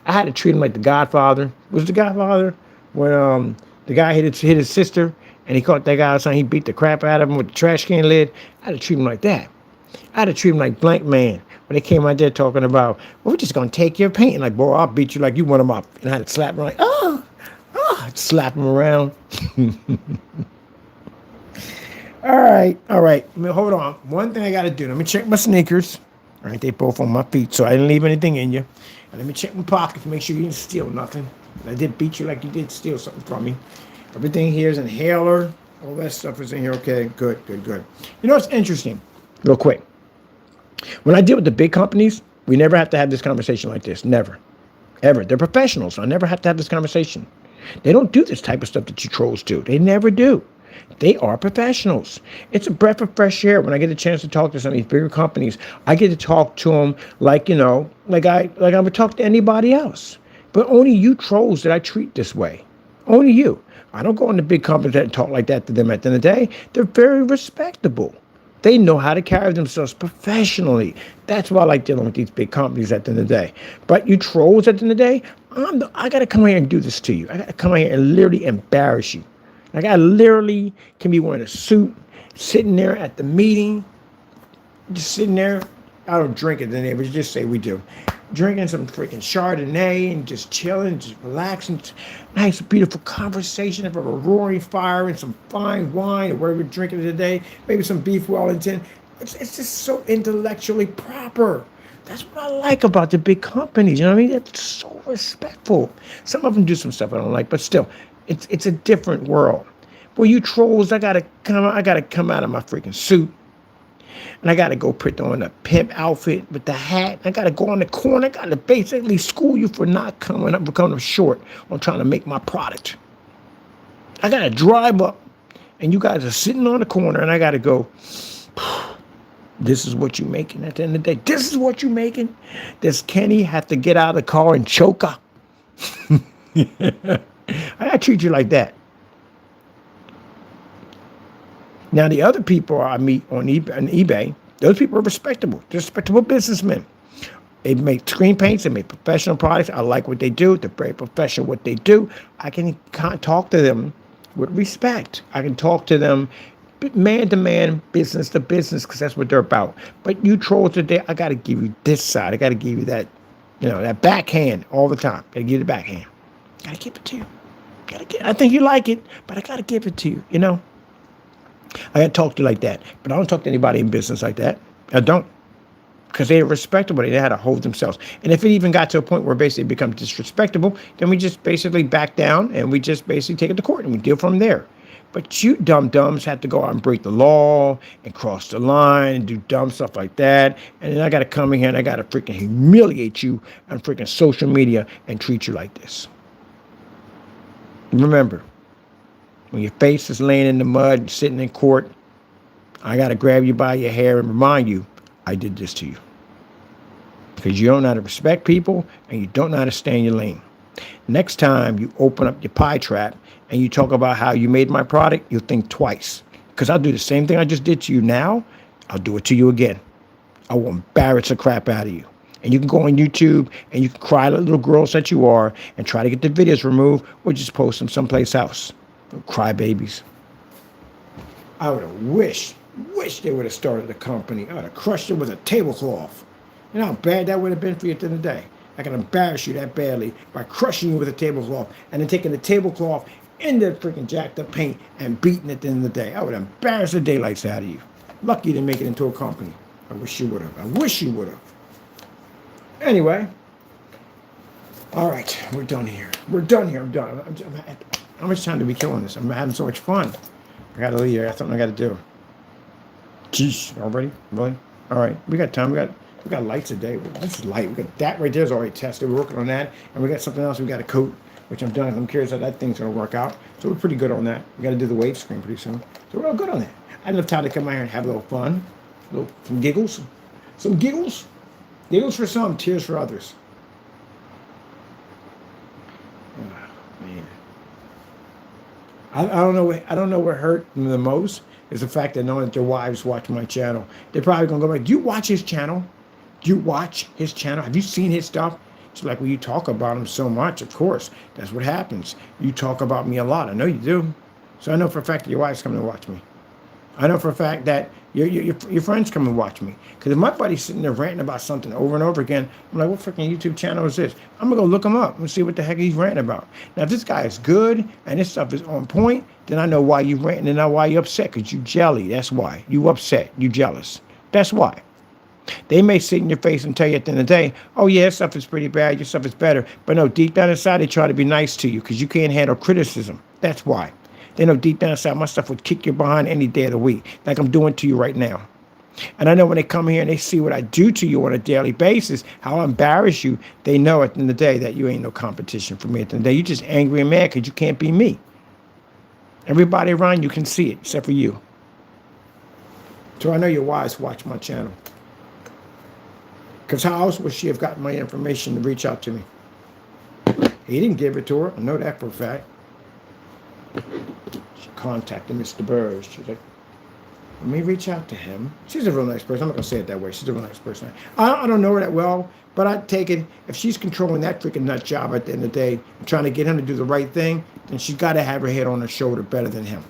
I had to treat him like the Godfather. Was the Godfather? When the guy hit his sister and he caught that guy outside, he beat the crap out of him with the trash can lid. I had to treat him like that. I had to treat him like Blank Man. When they came out there talking about, well, we're just going to take your paint. Like, boy, I'll beat you like you want him up. And I had to slap him like, I'd slap him around. All right. I mean, hold on. One thing I got to do. Let me check my sneakers. All right, they both on my feet, so I didn't leave anything in you. And let me check my pockets, make sure you didn't steal nothing. I did beat you like you did steal something from me. Everything here is inhaler. All that stuff is in here. Okay, good. You know what's interesting? Real quick. When I deal with the big companies, we never have to have this conversation like this. Never. Ever. They're professionals, so I never have to have this conversation. They don't do this type of stuff that you trolls do. They never do. They are professionals. It's a breath of fresh air when I get a chance to talk to some of these bigger companies. I get to talk to them like, like I would talk to anybody else. But only you trolls that I treat this way. Only you. I don't go into big companies that talk like that to them at the end of the day. They're very respectable. They know how to carry themselves professionally. That's why I like dealing with these big companies at the end of the day. But you trolls at the end of the day, I got to come here and do this to you. I got to come here and literally embarrass you. Like I literally can be wearing a suit, sitting there at the meeting, just sitting there. I don't drink it today, but just say we do. Drinking some freaking Chardonnay and just chilling, just relaxing. Nice, beautiful conversation over a roaring fire and some fine wine or whatever we're drinking today. Maybe some beef Wellington. It's just so intellectually proper. That's what I like about the big companies. You know what I mean? It's so respectful. Some of them do some stuff I don't like, but still, it's a different world. Well, you trolls, I gotta come out of my freaking suit. And I got to go put on a pimp outfit with the hat. I got to go on the corner. I got to basically school you for not coming up short on trying to make my product. I got to drive up, and you guys are sitting on the corner, and I got to go, this is what you're making at the end of the day. This is what you're making. Does Kenny have to get out of the car and choke her? I treat you like that. Now, the other people I meet on eBay, those people are respectable. They're respectable businessmen. They make screen paints. They make professional products. I like what they do. They're very professional what they do. I can talk to them with respect. I can talk to them man to man, business to business, because that's what they're about. But you trolls today, I got to give you this side. I got to give you that, that backhand all the time. Got to give you the backhand. Got to give it to you. I think you like it, but I got to give it to you, I got to talk to you like that, but I don't talk to anybody in business like that. I don't, because they're respectable. They know how to hold themselves. And if it even got to a point where basically it becomes disrespectable, then we just basically back down and we just basically take it to court and we deal from there. But you dum-dums have to go out and break the law and cross the line and do dumb stuff like that. And then I got to come in here and I got to freaking humiliate you on freaking social media and treat you like this. Remember, when your face is laying in the mud, sitting in court, I got to grab you by your hair and remind you, I did this to you. Because you don't know how to respect people and you don't know how to stay in your lane. Next time you open up your pie trap and you talk about how you made my product, you'll think twice. Because I'll do the same thing I just did to you now, I'll do it to you again. I will embarrass the crap out of you. And you can go on YouTube and you can cry like little girls that you are and try to get the videos removed or just post them someplace else. Cry babies. I would have wished they would have started a company. I would have crushed it with a tablecloth. You know how bad that would have been for you at the end of the day? I can embarrass you that badly by crushing you with a tablecloth and then taking the tablecloth in the freaking jacked up paint and beating it at the end of the day. I would embarrass the daylights out of you. Lucky you didn't make it into a company. I wish you would have. I wish you would have. Anyway. All right. We're done here. I'm done. How much time do we kill on this? I'm having so much fun. I gotta leave. I got something I gotta do. Jeez, already? Really? All right. We got time. We got lights today. This is light. We got that right there is already tested. We're working on that. And we got something else we got to coat, which I'm done. I'm curious how that thing's gonna work out. So we're pretty good on that. We got to do the wave screen pretty soon. So we're all good on that. I had enough time to come out here and have a little fun. Some giggles. Some giggles. Giggles for some, tears for others. Man. I don't know what hurt them the most is the fact that knowing that their wives watch my channel. They're probably gonna go back. Do you watch his channel? Do you watch his channel? Have you seen his stuff? It's like, well, you talk about him so much, of course. That's what happens. You talk about me a lot. I know you do. So I know for a fact that your wife's coming to watch me. I know for a fact that your friends come and watch me. Because if my buddy's sitting there ranting about something over and over again, I'm like, what freaking YouTube channel is this? I'm going to go look him up and see what the heck he's ranting about. Now, if this guy is good and this stuff is on point, then I know why you're ranting and not why you're upset, because you jelly. That's why. You upset. You jealous. That's why. They may sit in your face and tell you at the end of the day, oh, yeah, this stuff is pretty bad. Your stuff is better. But no, deep down inside, they try to be nice to you because you can't handle criticism. That's why. They know deep down inside my stuff would kick you behind any day of the week, like I'm doing to you right now. And I know when they come here and they see what I do to you on a daily basis, how I embarrass you, they know at the end of the day that you ain't no competition for me at the end of the day. You're just angry and mad because you can't be me. Everybody around you can see it, except for you. So I know your wives watch my channel. Because how else would she have gotten my information to reach out to me? He didn't give it to her. I know that for a fact. She contacted Mr. Burrs. She's like, let me reach out to him. She's a real nice person. I'm not going to say it that way. She's a real nice person. I don't know her that well, but I take it, if she's controlling that freaking nut job at the end of the day and trying to get him to do the right thing, then she's got to have her head on her shoulder better than him.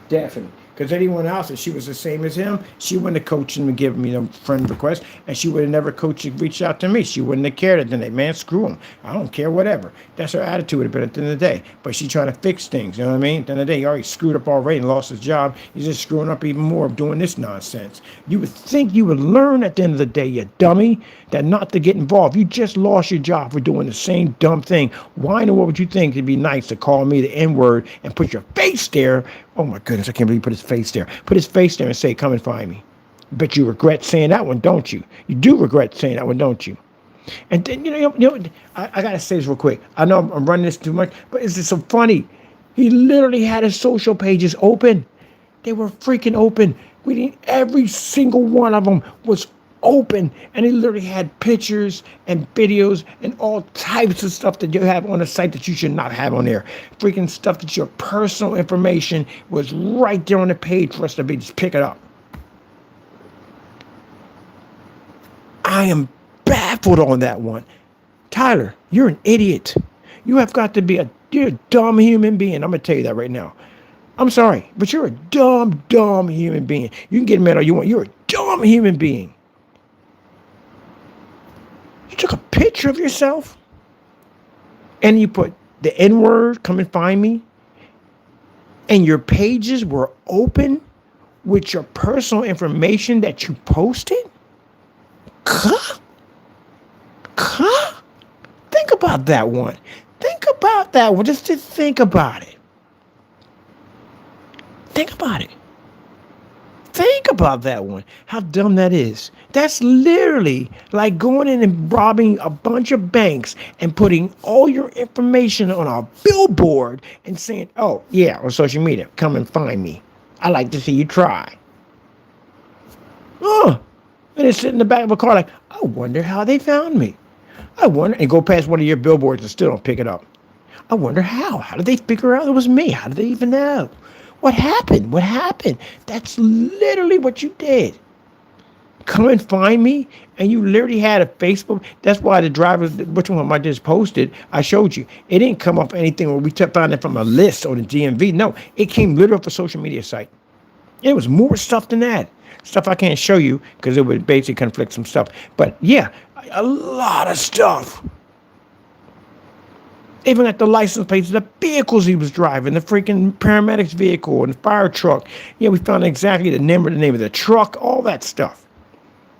Definitely. Because anyone else, if she was the same as him, she wouldn't have coached him and given me a friend request, and she would have never coached and reached out to me. She wouldn't have cared at the end of the day. Man, screw him. I don't care, whatever. That's her attitude would have been at the end of the day. But she trying to fix things, you know what I mean? At the end of the day, he already screwed up already and lost his job. He's just screwing up even more of doing this nonsense. You would think you would learn at the end of the day, you dummy, that not to get involved. You just lost your job for doing the same dumb thing. Why in the world would you think it'd be nice to call me the N-word and put your face there? Oh my goodness, I can't believe he put his face there. Put his face there and say, come and find me. Bet you regret saying that one, don't you? You do regret saying that one, don't you? And then, I got to say this real quick. I know I'm running this too much, but it's just so funny. He literally had his social pages open. They were freaking open. Every single one of them was open, and he literally had pictures and videos and all types of stuff that you have on the site that you should not have on there. Freaking stuff that your personal information was right there on the page for us to just pick it up. I am baffled on that one. Tyler, you're an idiot. You have got to be you're a dumb human being. I'm going to tell you that right now. I'm sorry, but you're a dumb human being. You can get mad all you want. You're a dumb human being. You took a picture of yourself and you put the N-word, come and find me, and your pages were open with your personal information that you posted? Think about that one. Think about that one. Just think about it. Think about it. Think about that one. How dumb that is. That's literally like going in and robbing a bunch of banks and putting all your information on a billboard and saying, oh, yeah, on social media, come and find me. I like to see you try. And it's sitting in the back of a car like, I wonder how they found me. I wonder, and go past one of your billboards and still don't pick it up. I wonder how. How did they figure out it was me? How did they even know? What happened? What happened? That's literally what you did. Come and find me, and you literally had a Facebook. That's why the driver, which one I just posted, I showed you. It didn't come off anything where we found it from a list or the DMV. No, it came literally off a social media site. It was more stuff than that. Stuff I can't show you because it would basically conflict some stuff. But yeah, a lot of stuff. Even at the license plates of the vehicles he was driving, the freaking paramedics vehicle and the fire truck. Yeah, we found exactly the name of the truck, all that stuff.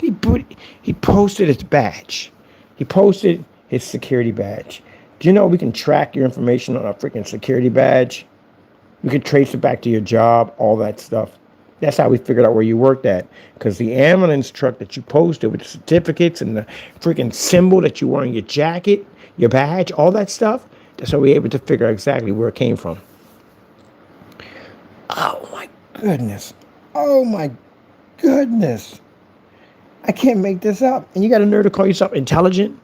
He posted his badge. He posted his security badge. Do you know we can track your information on a freaking security badge? We can trace it back to your job, all that stuff. That's how we figured out where you worked at. Because the ambulance truck that you posted with the certificates and the freaking symbol that you wore on your jacket, your badge, all that stuff, that's how we were able to figure out exactly where it came from. Oh my goodness. Oh my goodness. I can't make this up. And you got a nerve to call yourself intelligent?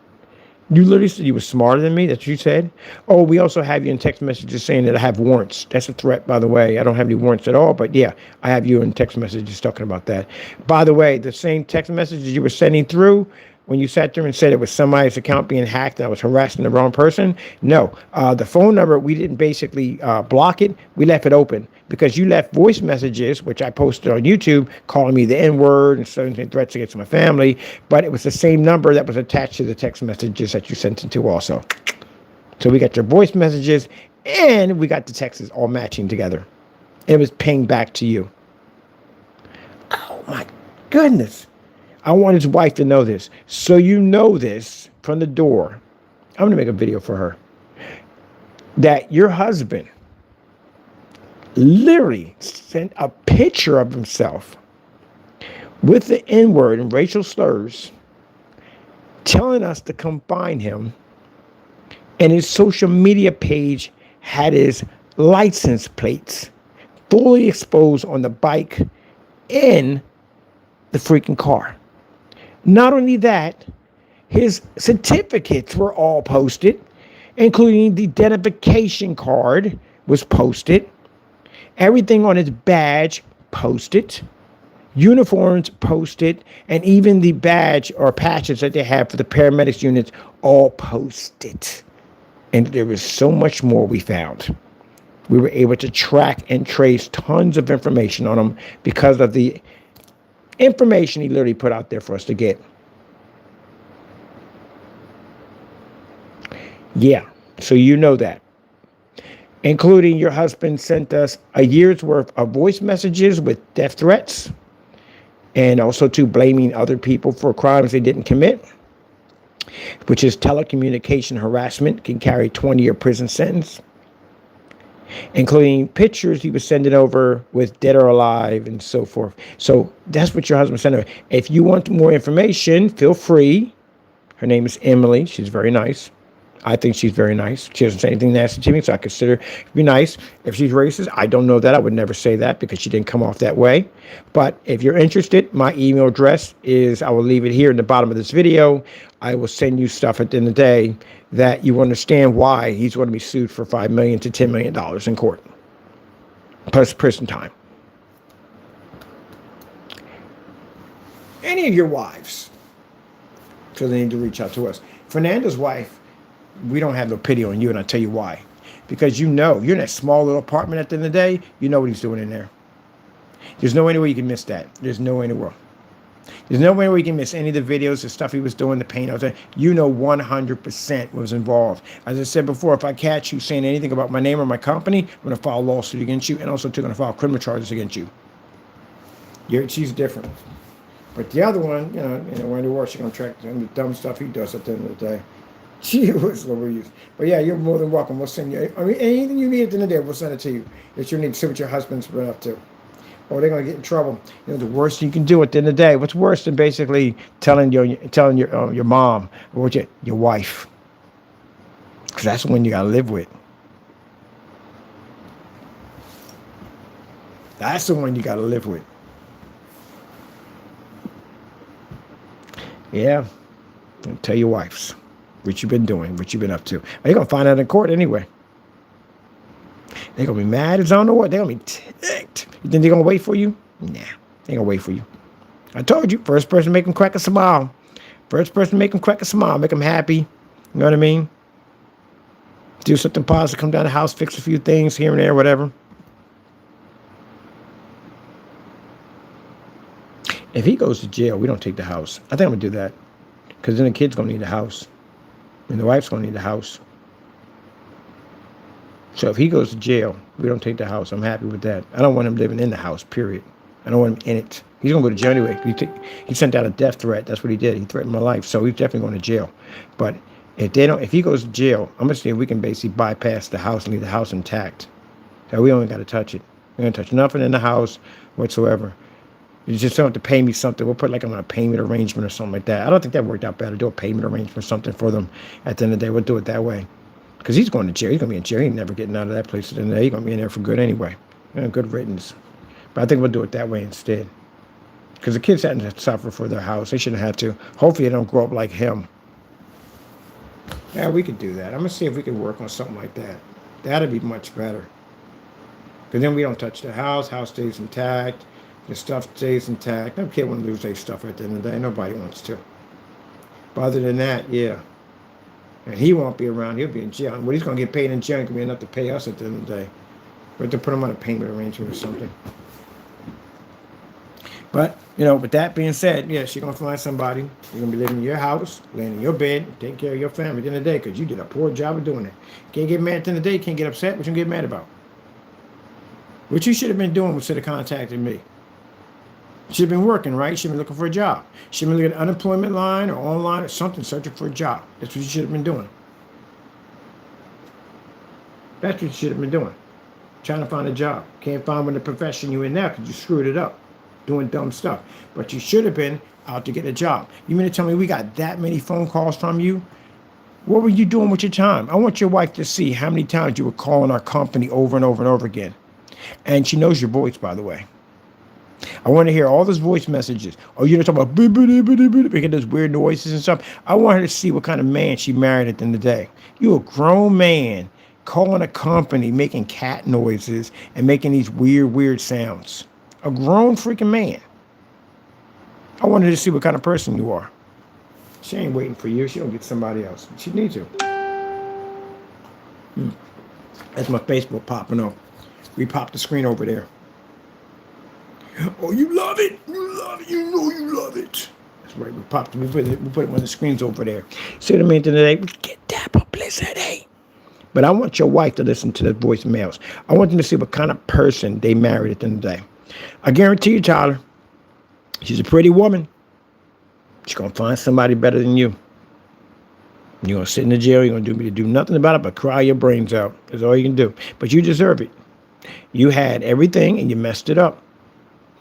You literally said you were smarter than me. That's what you said. Oh, we also have you in text messages saying that I have warrants. That's a threat, by the way. I don't have any warrants at all. But yeah, I have you in text messages talking about that. By the way, the same text messages you were sending through when you sat there and said it was somebody's account being hacked and I was harassing the wrong person. No, the phone number, we didn't basically block it. We left it open because you left voice messages, which I posted on YouTube, calling me the N-word and sending threats against my family. But it was the same number that was attached to the text messages that you sent it to also. So we got your voice messages and we got the texts all matching together. It was pinged back to you. Oh my goodness. I want his wife to know this. So you know this from the door. I'm going to make a video for her. That your husband literally sent a picture of himself with the N-word and racial slurs telling us to come find him. And his social media page had his license plates fully exposed on the bike in the freaking car. Not only that, his certificates were all posted, including the identification card was posted, everything on his badge posted, uniforms posted, and even the badge or patches that they have for the paramedics units all posted. And there was so much more we found. We were able to track and trace tons of information on him because of the information he literally put out there for us to get. Yeah, so you know that. Including your husband sent us a year's worth of voice messages with death threats, and also to blaming other people for crimes they didn't commit, which is telecommunication harassment, can carry 20-year prison sentence, including pictures he was sending over with dead or alive and so forth. So that's what your husband sent over. If you want more information, feel free. Her name is Emily. She's very nice. I think she's very nice. She doesn't say anything nasty to me, so I consider her to be nice. If she's racist, I don't know that. I would never say that because she didn't come off that way. But if you're interested, my email address is, I will leave it here in the bottom of this video. I will send you stuff at the end of the day that you understand why he's going to be sued for $5 million to $10 million in court, plus prison time. Any of your wives feel they need to reach out to us. Fernanda's wife, we don't have no pity on you, and I'll tell you why. Because you know, you're in that small little apartment at the end of the day, you know what he's doing in there. There's no way you can miss that. There's no way in the world. There's no way we can miss any of the videos, the stuff he was doing, the paint. You know 100% was involved. As I said before, if I catch you saying anything about my name or my company, I'm going to file a lawsuit against you, and also going to file criminal charges against you. She's different. But the other one, when the work, she's going to track the dumb stuff he does at the end of the day. She was Louise. But yeah, you're more than welcome. We'll send you, anything you need at the end of the day, we'll send it to you. That you need to see what your husband's been up to. Or they're going to get in trouble. The worst you can do at the end of the day, what's worse than basically telling your mom or your wife? Because that's the one you got to live with. That's the one you got to live with. Yeah. Tell your wives what you've been doing, what you've been up to. They're going to find out in court anyway. They're going to be mad as I don't know what. They're going to be ticked. You think they're going to wait for you? Nah, they ain't going to wait for you. I told you, first person make them crack a smile. First person make them crack a smile, make them happy. You know what I mean? Do something positive, come down the house, fix a few things here and there, whatever. If he goes to jail, we don't take the house. I think I'm going to do that. Because then the kid's going to need a house. And the wife's going to need a house. So if he goes to jail, we don't take the house. I'm happy with that. I don't want him living in the house, period. I don't want him in it. He's going to go to jail anyway. He sent out a death threat. That's what he did. He threatened my life. So he's definitely going to jail. But if he goes to jail, I'm going to see if we can basically bypass the house and leave the house intact. So we only got to touch it. We're going to touch nothing in the house whatsoever. You just don't have to pay me something. We'll put like on a payment arrangement or something like that. I don't think that worked out better. Do a payment arrangement or something for them at the end of the day. We'll do it that way. Because he's going to jail. He's going to be in jail. He's never getting out of that place at the end of the day. He's going to be in there for good anyway. Good riddance. But I think we'll do it that way instead. Because the kids hadn't to suffer for their house. They shouldn't have to. Hopefully they don't grow up like him. Yeah, we could do that. I'm going to see if we can work on something like that. That'd be much better. Because then we don't touch the house. House stays intact. The stuff stays intact. No kid wants to lose their stuff at the end of the day. Nobody wants to. But other than that, yeah. And he won't be around. He'll be in jail. And what he's going to get paid in jail is going to be enough to pay us at the end of the day. We have to put him on a payment arrangement or something. But, with that being said, yes, you're going to find somebody. You're going to be living in your house, laying in your bed, taking care of your family at the end of the day because you did a poor job of doing it. Can't get mad at the end of the day. Can't get upset. What you get mad about? What you should have been doing was should have contacted me. Should have been working, right? Should have been looking for a job. Should have been looking at unemployment line or online or something, searching for a job. That's what you should have been doing. That's what you should have been doing. Trying to find a job. Can't find one in the profession you're in now because you screwed it up. Doing dumb stuff. But you should have been out to get a job. You mean to tell me we got that many phone calls from you? What were you doing with your time? I want your wife to see how many times you were calling our company over and over and over again. And she knows your voice, by the way. I want to hear all those voice messages. Oh, you're talking about making those weird noises and stuff. I want her to see what kind of man she married at the end of the day. You a grown man calling a company, making cat noises and making these weird sounds. A grown freaking man. I want her to see what kind of person you are. She ain't waiting for you. She'll get somebody else. She needs to. That's my Facebook popping up. We popped the screen over there. Oh, you love it. You love it. You know you love it. That's right. We put one of the screens over there. See what I mean today? We get that publicity. But I want your wife to listen to the voicemails. I want them to see what kind of person they married at the end of the day. I guarantee you, Tyler, she's a pretty woman. She's going to find somebody better than you. You're going to sit in the jail. You're going to do nothing about it but cry your brains out. That's all you can do. But you deserve it. You had everything and you messed it up.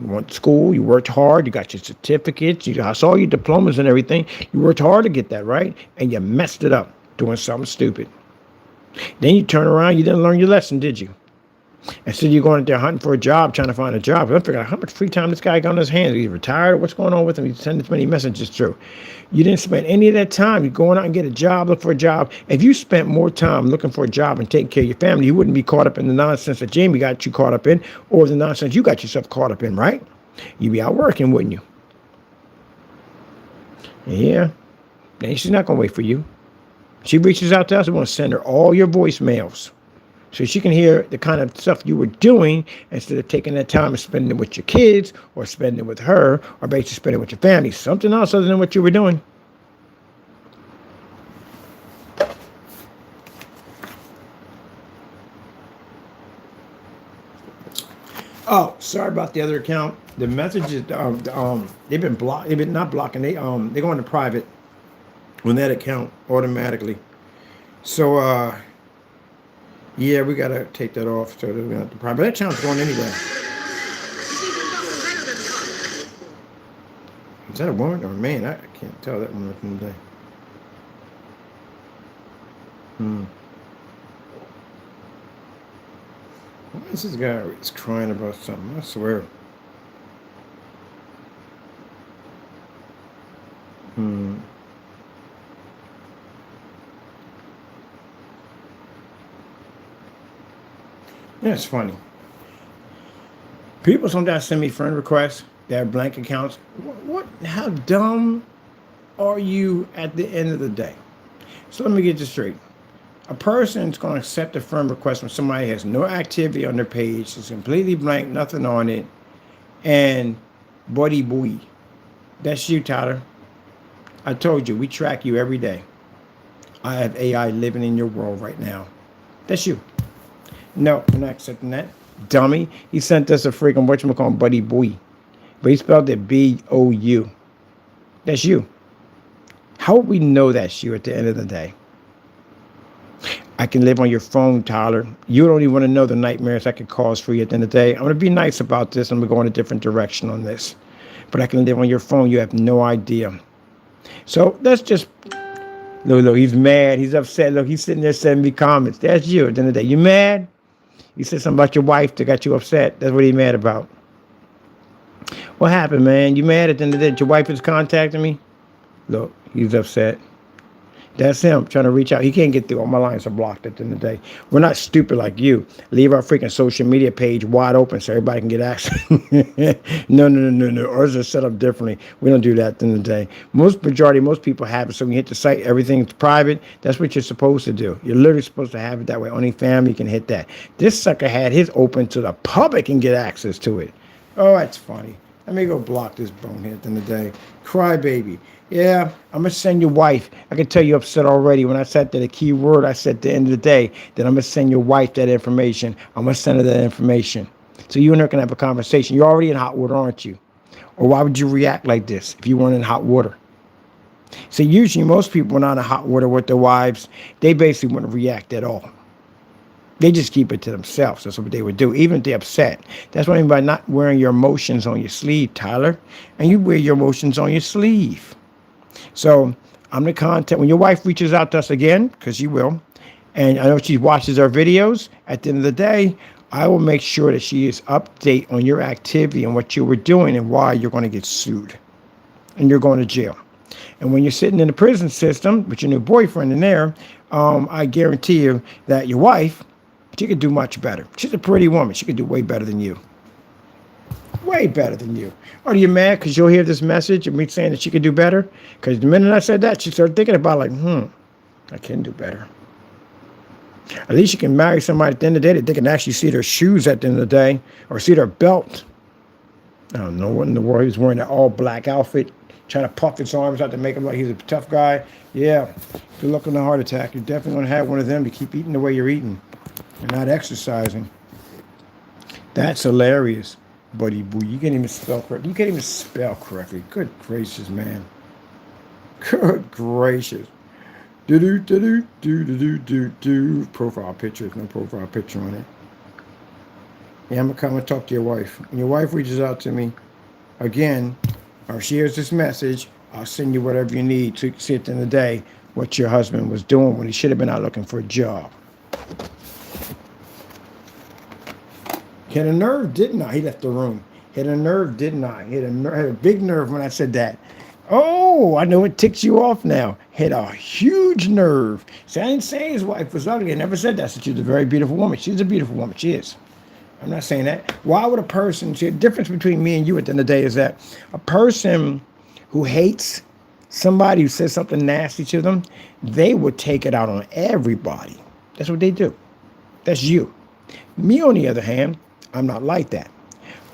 You went to school. You worked hard. You got your certificates. I saw your diplomas and everything. You worked hard to get that, right? And you messed it up doing something stupid. Then you turn around. You didn't learn your lesson, did you? Instead, you're going out there hunting for a job, trying to find a job. I figured out how much free time this guy got on his hands. He's retired. What's going on with him? He's sending this many messages through. You didn't spend any of that time. You're going out and get a job, look for a job. If you spent more time looking for a job and taking care of your family, you wouldn't be caught up in the nonsense that Jamie got you caught up in, or the nonsense you got yourself caught up in, right? You'd be out working, wouldn't you? Yeah. And she's not going to wait for you. She reaches out to us. We want to send her all your voicemails, so she can hear the kind of stuff you were doing instead of taking that time and spending it with your kids or spending it with her or basically spending it with your family. Something else other than what you were doing. Oh, sorry about the other account. The messages, they've been blocked. They've been not blocking. They go into private on that account automatically. So, yeah, we got to take that off so that we don't have to private. But that channel's going anyway. Is that a woman or a man? I can't tell that one from the day. Why is this guy always crying about something? I swear. Yeah, it's funny. People sometimes send me friend requests. They have blank accounts. What? How dumb are you at the end of the day? So let me get this straight. A person's going to accept a friend request when somebody has no activity on their page. It's completely blank, nothing on it. And buddy boy. That's you, Tyler. I told you, we track you every day. I have AI living in your world right now. That's you. No, we're not accepting that. Dummy. He sent us a freaking whatchamacallit buddy boy. But he spelled it B-O-U. That's you. How would we know that's you at the end of the day? I can live on your phone, Tyler. You don't even want to know the nightmares I could cause for you at the end of the day. I'm going to be nice about this. I'm going to go in a different direction on this. But I can live on your phone. You have no idea. So that's just... Look, he's mad. He's upset. Look, he's sitting there sending me comments. That's you at the end of the day. You mad? You said something about your wife that got you upset. That's what he's mad about. What happened, man? You mad at the end of the day? Your wife is contacting me? Look, he's upset. That's him trying to reach out. He can't get through. All my lines are blocked at the end of the day. We're not stupid like you. Leave our freaking social media page wide open so everybody can get access. No. Ours is set up differently. We don't do that at the end of the day. Most people have it. So when you hit the site, everything's private. That's what you're supposed to do. You're literally supposed to have it that way. Only family can hit that. This sucker had his open to the public and get access to it. Oh, that's funny. Let me go block this bonehead at the end of the day. Crybaby. Yeah, I'm going to send your wife. I can tell you're upset already. When I said that a key word, I said at the end of the day, that I'm going to send your wife that information. I'm going to send her that information. So you and her can have a conversation. You're already in hot water, aren't you? Or why would you react like this if you weren't in hot water? So usually most people are not in hot water with their wives. They basically wouldn't react at all. They just keep it to themselves. That's what they would do, even if they're upset. That's what I mean by not wearing your emotions on your sleeve, Tyler. And you wear your emotions on your sleeve. So I'm the content. When your wife reaches out to us again, because she will, and I know she watches our videos, at the end of the day, I will make sure that she is update on your activity and what you were doing and why you're going to get sued and you're going to jail. And when you're sitting in the prison system with your new boyfriend in there, I guarantee you that your wife, she could do much better. She's a pretty woman. She could do way better than you. Way better than you. Are you mad because you'll hear this message and me saying that she could do better? Because the minute I said that, she started thinking about like, I can do better. At least you can marry somebody at the end of the day that they can actually see their shoes at the end of the day or see their belt. I don't know what in the world. He was wearing that all black outfit, trying to puff his arms out to make him like he's a tough guy. Yeah, good luck on the heart attack. You're definitely going to have one of them to keep eating the way you're eating and not exercising. That's hilarious. Buddy boo, you can't even spell correctly. You can't even spell correctly. Good gracious, man. Good gracious. Do. Profile picture. No profile picture on it. Yeah, I'm gonna come and talk to your wife. When your wife reaches out to me again, or shares this message, I'll send you whatever you need to see at the end of the day what your husband was doing when he should have been out looking for a job. Hit a nerve, didn't I? He left the room. Hit a nerve, didn't I? Hit a big nerve when I said that. Oh, I know it ticks you off now. Hit a huge nerve. See, I didn't say his wife was ugly. I never said that. So she's a very beautiful woman. She's a beautiful woman. She is. I'm not saying that. Why would a person, see, the difference between me and you at the end of the day is that a person who hates somebody who says something nasty to them, they would take it out on everybody. That's what they do. That's you. Me, on the other hand, I'm not like that.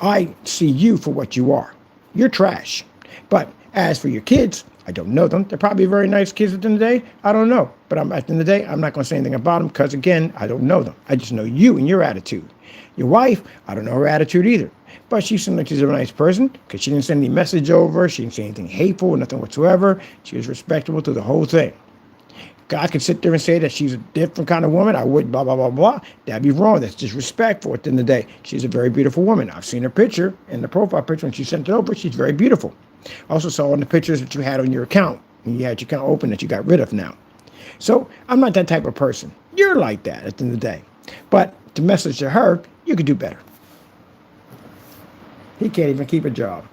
I see you for what you are. You're trash. But as for your kids, I don't know them. They're probably very nice kids at the end of the day. I don't know. But at the end of the day, I'm not going to say anything about them because, again, I don't know them. I just know you and your attitude. Your wife, I don't know her attitude either. But she seems like she's a nice person because she didn't send any message over. She didn't say anything hateful, nothing whatsoever. She was respectable to the whole thing. God could sit there and say that she's a different kind of woman. I would, blah, blah, blah, blah. That'd be wrong. That's disrespectful at the end of the day. She's a very beautiful woman. I've seen her picture in the profile picture when she sent it over. She's very beautiful. I also saw in the pictures that you had on your account. And you had your account open that you got rid of now. So I'm not that type of person. You're like that at the end of the day. But the message to her, you could do better. He can't even keep a job.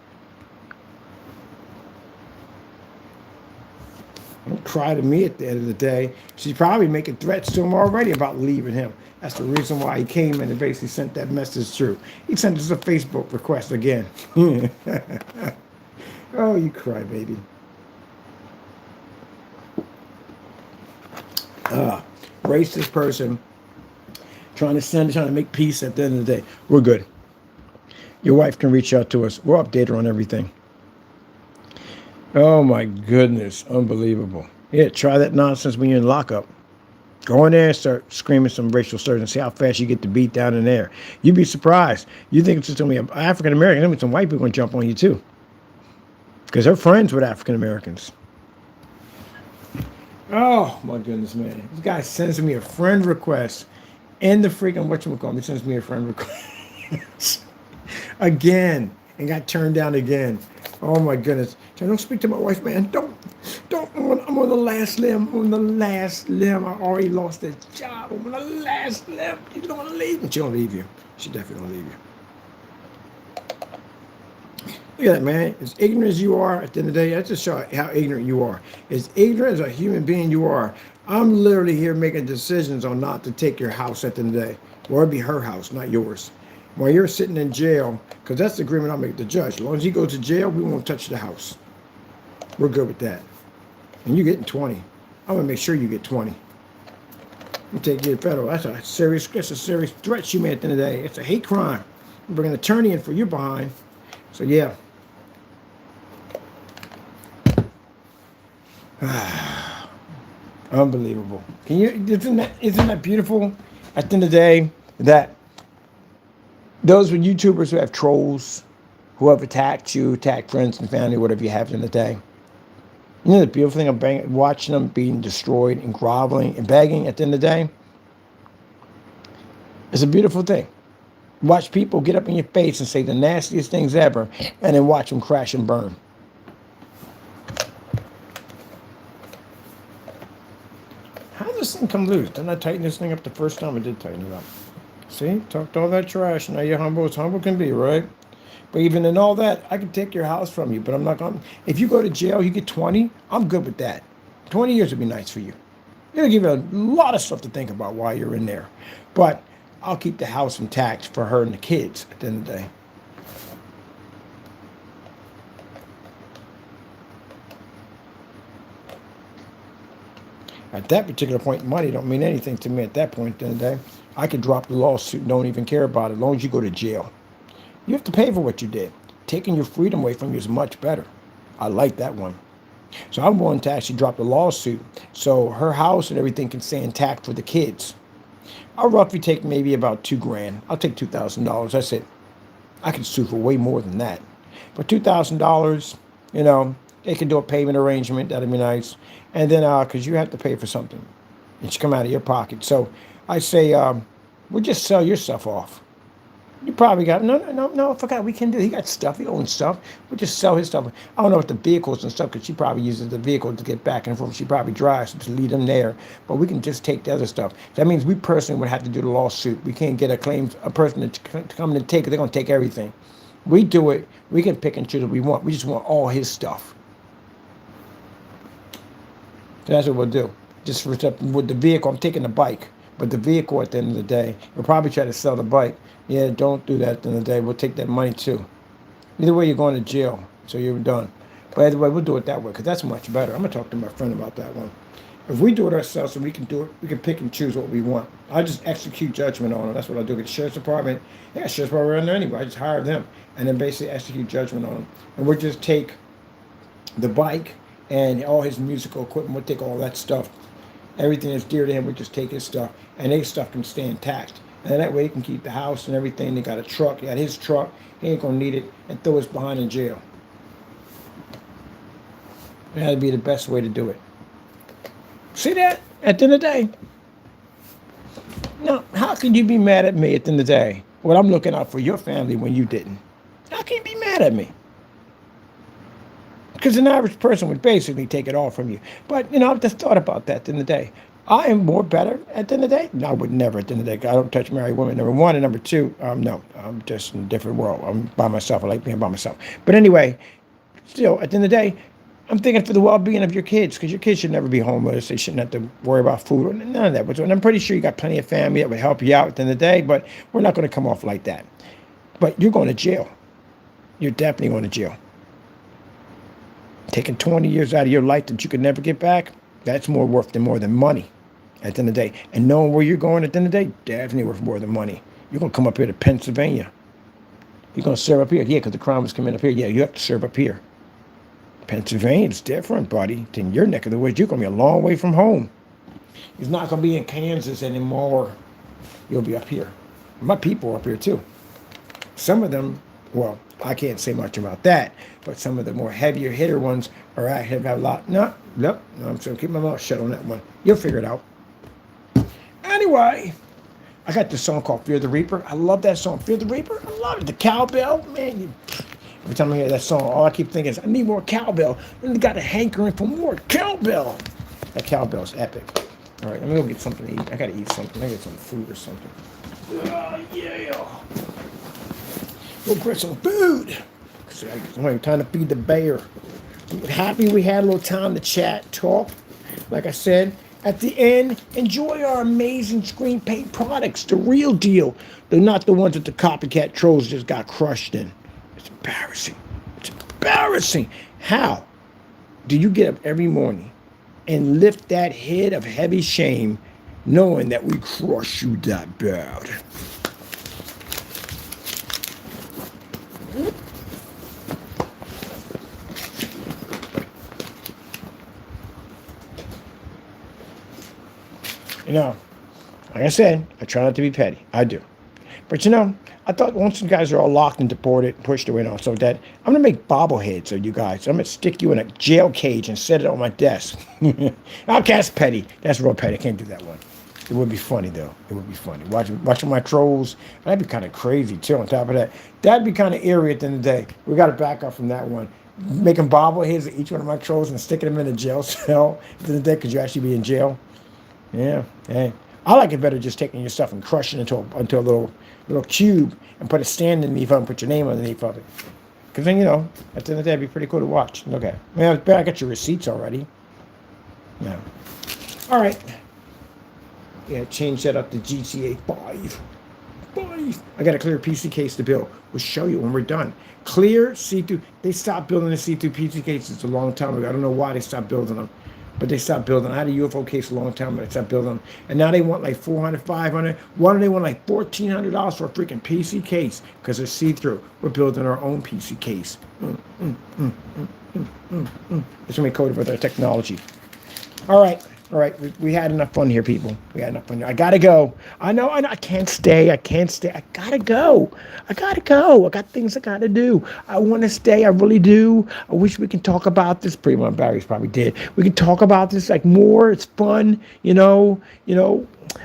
Don't cry to me at the end of the day. She's probably making threats to him already about leaving him. That's the reason why he came in and basically sent that message through. He sent us a Facebook request again. Oh, you cry, baby. Racist person trying to make peace at the end of the day. We're good. Your wife can reach out to us. We'll update her on everything. Oh my goodness, unbelievable. Yeah, try that nonsense when you're in lockup. Go in there and start screaming some racial slurs and see how fast you get the beat down in there. You'd be surprised. You think it's just going to be African American, then some white people going to jump on you too. Because they're friends with African Americans. Oh my goodness, man. This guy sends me a friend request in the freaking whatchamacallit. He sends me a friend request again and got turned down again. Oh my goodness. Don't speak to my wife, man. Don't. I'm on the last limb. I'm on the last limb. I already lost that job. I'm on the last limb. You don't want to leave. She don't leave you. She definitely don't leave you. Look at that, man. As ignorant as you are, at the end of the day, that's just show how ignorant you are. As ignorant as a human being you are, I'm literally here making decisions on not to take your house at the end of the day. Or it'd be her house, not yours. While you're sitting in jail, because that's the agreement I'll make with the judge. As long as he goes to jail, we won't touch the house. We're good with that. And you're getting 20. I'm going to make sure you get 20. You take you to federal. That's a serious threat she made at the end of the day. It's a hate crime. Bring an attorney in for you behind. So, yeah. Unbelievable. Isn't that beautiful at the end of the day that those were YouTubers who have trolls, who have attacked you, attacked friends and family, whatever you have in the day. You know the beautiful thing of watching them being destroyed and groveling and begging at the end of the day? It's a beautiful thing. Watch people get up in your face and say the nastiest things ever, and then watch them crash and burn. How did this thing come loose? Didn't I tighten this thing up the first time? I did tighten it up. See? Talked all that trash. Now you're humble as humble can be, right? But even in all that, I can take your house from you, but I'm not going to. If you go to jail, you get 20, I'm good with that. 20 years would be nice for you. It'll give you a lot of stuff to think about while you're in there. But I'll keep the house intact for her and the kids at the end of the day. At that particular point, money don't mean anything to me at that point at the end of the day. I could drop the lawsuit and don't even care about it as long as you go to jail. You have to pay for what you did. Taking your freedom away from you is much better. I like that one. So I'm willing to actually drop the lawsuit so her house and everything can stay intact for the kids. I'll roughly take maybe about $2,000. I'll take $2,000. That's it. I can sue for way more than that. But $2,000, you know, they can do a payment arrangement. That'd be nice. And then, because you have to pay for something. It should come out of your pocket. So I say, we'll just sell your stuff off. You probably got, no, I forgot, we can do, he got stuff, he owns stuff. We'll just sell his stuff. I don't know if the vehicles and stuff, because she probably uses the vehicle to get back and forth. She probably drives to lead them there. But we can just take the other stuff. That means we personally would have to do the lawsuit. We can't get a person to come in and take it. They're going to take everything. We do it. We can pick and choose what we want. We just want all his stuff. So that's what we'll do. Just for, with the vehicle, I'm taking the bike. But the vehicle at the end of the day, we'll probably try to sell the bike. Yeah, don't do that at the end of the day. We'll take that money too. Either way, you're going to jail. So you're done. But either way, we'll do it that way because that's much better. I'm going to talk to my friend about that one. If we do it ourselves and we can do it, we can pick and choose what we want. I just execute judgment on them. That's what I do. Get the sheriff's department. Yeah, sheriff's department around there anyway. I just hire them and then basically execute judgment on them. And we'll just take the bike and all his musical equipment. We'll take all that stuff. Everything that's dear to him, we just take his stuff. And his stuff can stay intact. And that way he can keep the house and everything. They got a truck. He got his truck. He ain't going to need it. And throw us behind in jail. That'd be the best way to do it. See that? At the end of the day. Now, how can you be mad at me at the end of the day when I'm looking out for your family when you didn't? How can you be mad at me? Because an average person would basically take it all from you. But, you know, I've just thought about that at the end of the day. I am more better at the end of the day. No, I would never at the end of the day. I don't touch married women, number one. And number two, no, I'm just in a different world. I'm by myself. I like being by myself. But anyway, still, at the end of the day, I'm thinking for the well-being of your kids, because your kids should never be homeless. They shouldn't have to worry about food. None of that. And I'm pretty sure you got plenty of family that would help you out at the end of the day, but we're not going to come off like that. But you're going to jail. You're definitely going to jail. Taking 20 years out of your life that you could never get back, that's more worth than more than money at the end of the day. And knowing where you're going at the end of the day, definitely worth more than money. You're going to come up here to Pennsylvania. You're going to serve up here. Yeah, because the crime was coming up here. Yeah, you have to serve up here. Pennsylvania's different, buddy, than your neck of the woods. You're going to be a long way from home. He's not going to be in Kansas anymore. You'll be up here. My people are up here, too. Some of them, well, I can't say much about that, but some of the more heavier hitter ones are have a lot. No, I'm just going to keep my mouth shut on that one. You'll figure it out. Anyway, I got this song called Fear the Reaper. I love that song, Fear the Reaper. I love it. The cowbell, man. Every time I hear that song, all I keep thinking is, I need more cowbell. And I got a hankering for more cowbell. That cowbell's epic. All right, let me go get something to eat. I got to eat something. I got some food or something. Oh, yeah. Go get some food. I'm trying to feed the bear. I'm happy we had a little time to chat, talk. Like I said, at the end, enjoy our amazing screen paint products. The real deal. They're not the ones that the copycat trolls just got crushed in. It's embarrassing. It's embarrassing. How do you get up every morning and lift that head of heavy shame knowing that we crush you that bad? You know, like I said, I try not to be petty. I do. But you know, I thought once you guys are all locked and deported, pushed away and all, so that I'm going to make bobbleheads of you guys. I'm going to stick you in a jail cage and set it on my desk. That's petty. That's real petty. I can't do that one. It would be funny, though. It would be funny. Watching my trolls. That'd be kind of crazy, too, on top of that. That'd be kind of eerie at the end of the day. We got to back up from that one. Making bobbleheads of each one of my trolls and sticking them in a jail cell at the end of the day because you actually be in jail. Yeah. Hey, I like it better just taking your stuff and crushing it into a little cube and put a stand underneath it and put your name underneath of it. Because then, at the end of the day, it'd be pretty cool to watch. Look at it. Yeah, I got your receipts already. Yeah. All right. Yeah, change that up to GTA 5. 5. I got a clear PC case to build. We'll show you when we're done. Clear C2. They stopped building the C2 PC cases a long time ago. I don't know why they stopped building them. But they stopped building. I had a UFO case a long time ago. They stopped building them. And now they want like 400, 500. Why do they want like $1,400 for a freaking PC case? Because they're see-through. We're building our own PC case. It's going to be coded with our technology. All right. We had enough fun here, people. We had enough fun here. I gotta go. I know. I can't stay. I gotta go. I got things I gotta do. I want to stay. I really do. I wish we can talk about this. Pretty much, Barry's probably did. We can talk about this like more. It's fun,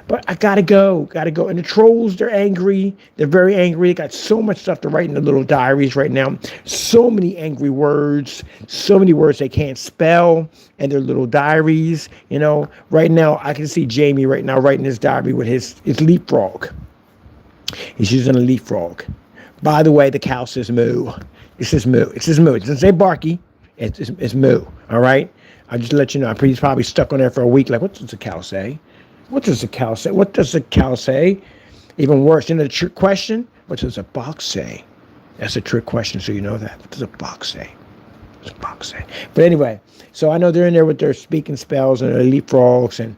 But I gotta go. And the trolls, they're angry. They're very angry. They got so much stuff to write in their little diaries right now. So many angry words. So many words they can't spell in their little diaries. Right now, I can see Jamie right now writing his diary with his leapfrog. He's using a leapfrog. By the way, the cow says moo. It says moo. It doesn't say barky. It's moo. All right? I'll just let you know. He's probably stuck on there for a week. Like, what does the cow say? What does the cow say? What does the cow say? Even worse, the trick question, what does a box say? That's a trick question, so you know that. What does a box say? What does a box say? But anyway, so I know they're in there with their speaking spells and their leapfrogs and,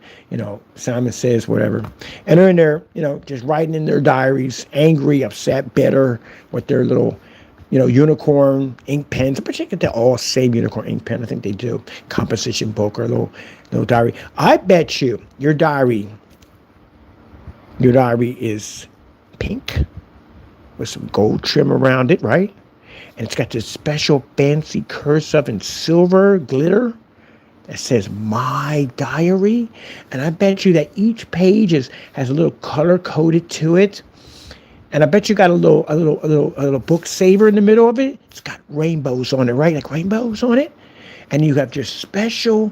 Simon Says, whatever. And they're in there, just writing in their diaries, angry, upset, bitter, with their little, unicorn ink pens. But you get they all same unicorn ink pen. I think they do. Composition book or little diary. I bet you your diary is pink with some gold trim around it, right? And it's got this special fancy cursive and silver glitter that says "My Diary." And I bet you that each page has a little color coded to it. And I bet you got a little book saver in the middle of it. It's got rainbows on it, right? Like rainbows on it. And you have your special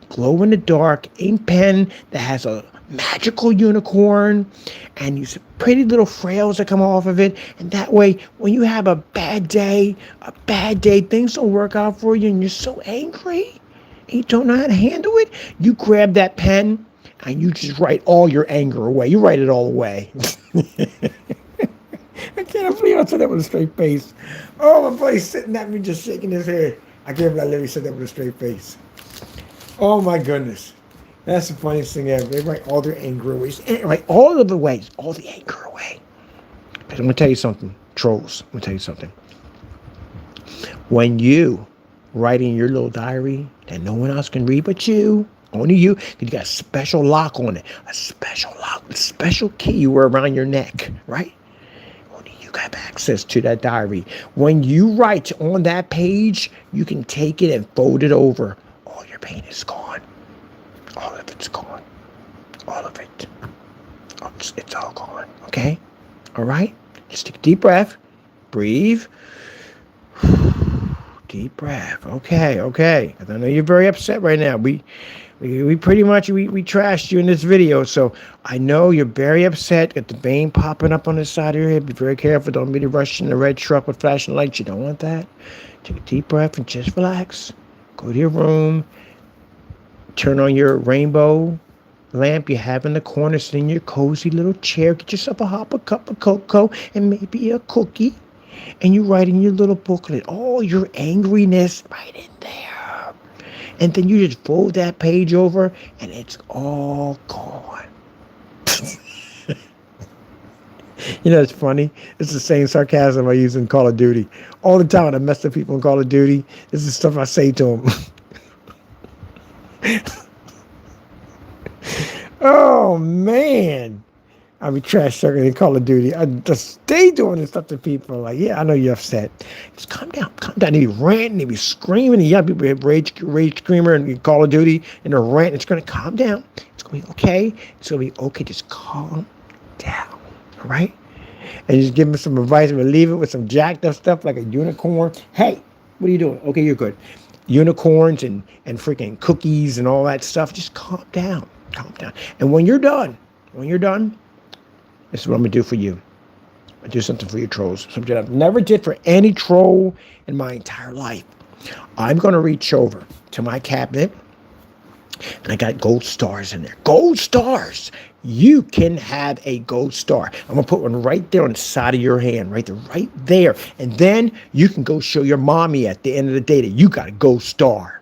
glow-in-the-dark ink pen that has a magical unicorn and these pretty little frails that come off of it. And that way, when you have a bad day, things don't work out for you, and you're so angry, and you don't know how to handle it, you grab that pen and you just write all your anger away. You write it all away. I can't believe I said that with a straight face. Oh, my buddy's sitting at me just shaking his head. I can't believe I literally said that with a straight face. Oh, my goodness. That's the funniest thing ever. They write all their anger away. Write all of the ways, all the anger away. But I'm going to tell you something, trolls. I'm going to tell you something. When you write in your little diary that no one else can read but you, only you got a special lock on it. A special lock, a special key you wear around your neck, right? Only you got access to that diary. When you write on that page, you can take it and fold it over. All your pain is gone. All of it's gone. All of it. It's all gone. Okay? All right? Just take a deep breath. Breathe. Deep breath. Okay. I know you're very upset right now. We pretty much we trashed you in this video, so I know you're very upset. Got the vein popping up on the side of your head. Be very careful. Don't be rushing the red truck with flashing lights. You don't want that. Take a deep breath and just relax. Go to your room. Turn on your rainbow lamp you have in the corner. Sit in your cozy little chair. Get yourself a cup of cocoa and maybe a cookie. And you write in your little booklet all your angriness right in there. And then you just fold that page over and it's all gone. It's funny. It's the same sarcasm I use in Call of Duty. All the time when I mess with people in Call of Duty, this is stuff I say to them. Oh, man. I be trash talking in Call of Duty. I just stay doing this stuff to people. Like, yeah, I know you're upset. Just calm down. They be ranting, they be screaming. And yeah, people have rage screamer in Call of Duty, and they're ranting. It's going to calm down. It's going to be okay. It's going to be okay. Just calm down. All right? And just give them some advice and relieve it with some jacked up stuff like a unicorn. Hey, what are you doing? Okay, you're good. Unicorns and freaking cookies and all that stuff. Just calm down. Calm down. And when you're done, this is what I'm going to do for you. I do something for your trolls. Something I've never did for any troll in my entire life. I'm going to reach over to my cabinet, and I got gold stars in there. Gold stars! You can have a gold star. I'm going to put one right there on the side of your hand, right there. And then you can go show your mommy at the end of the day that you got a gold star.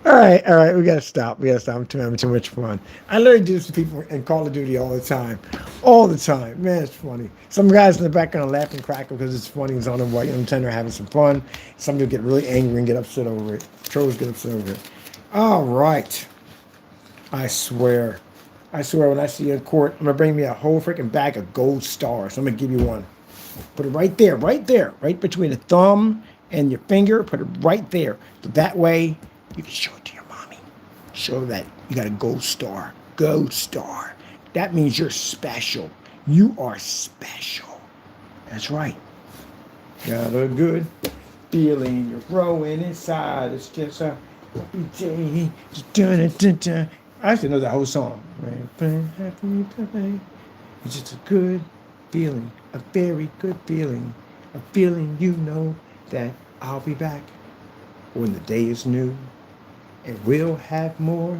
All right, we gotta stop. I'm having too much fun. I literally do this to people in Call of Duty all the time. Man, it's funny. Some guys in the background laugh and crackle because it's funny. It's on them white, they're having some fun. Some people get really angry and get upset over it. Trolls get upset over it. All right. I swear, when I see you in court, I'm gonna bring me a whole freaking bag of gold stars. I'm gonna give you one. Put it right there, right between the thumb and your finger. Put it right there. So that way, you can show it to your mommy. Show that you got a gold star. Gold star. That means you're special. You are special. That's right. Got a good feeling you're growing inside. It's just a day. I actually know that whole song. It's just a good feeling. A very good feeling. A feeling you know that I'll be back when the day is new. And we'll have more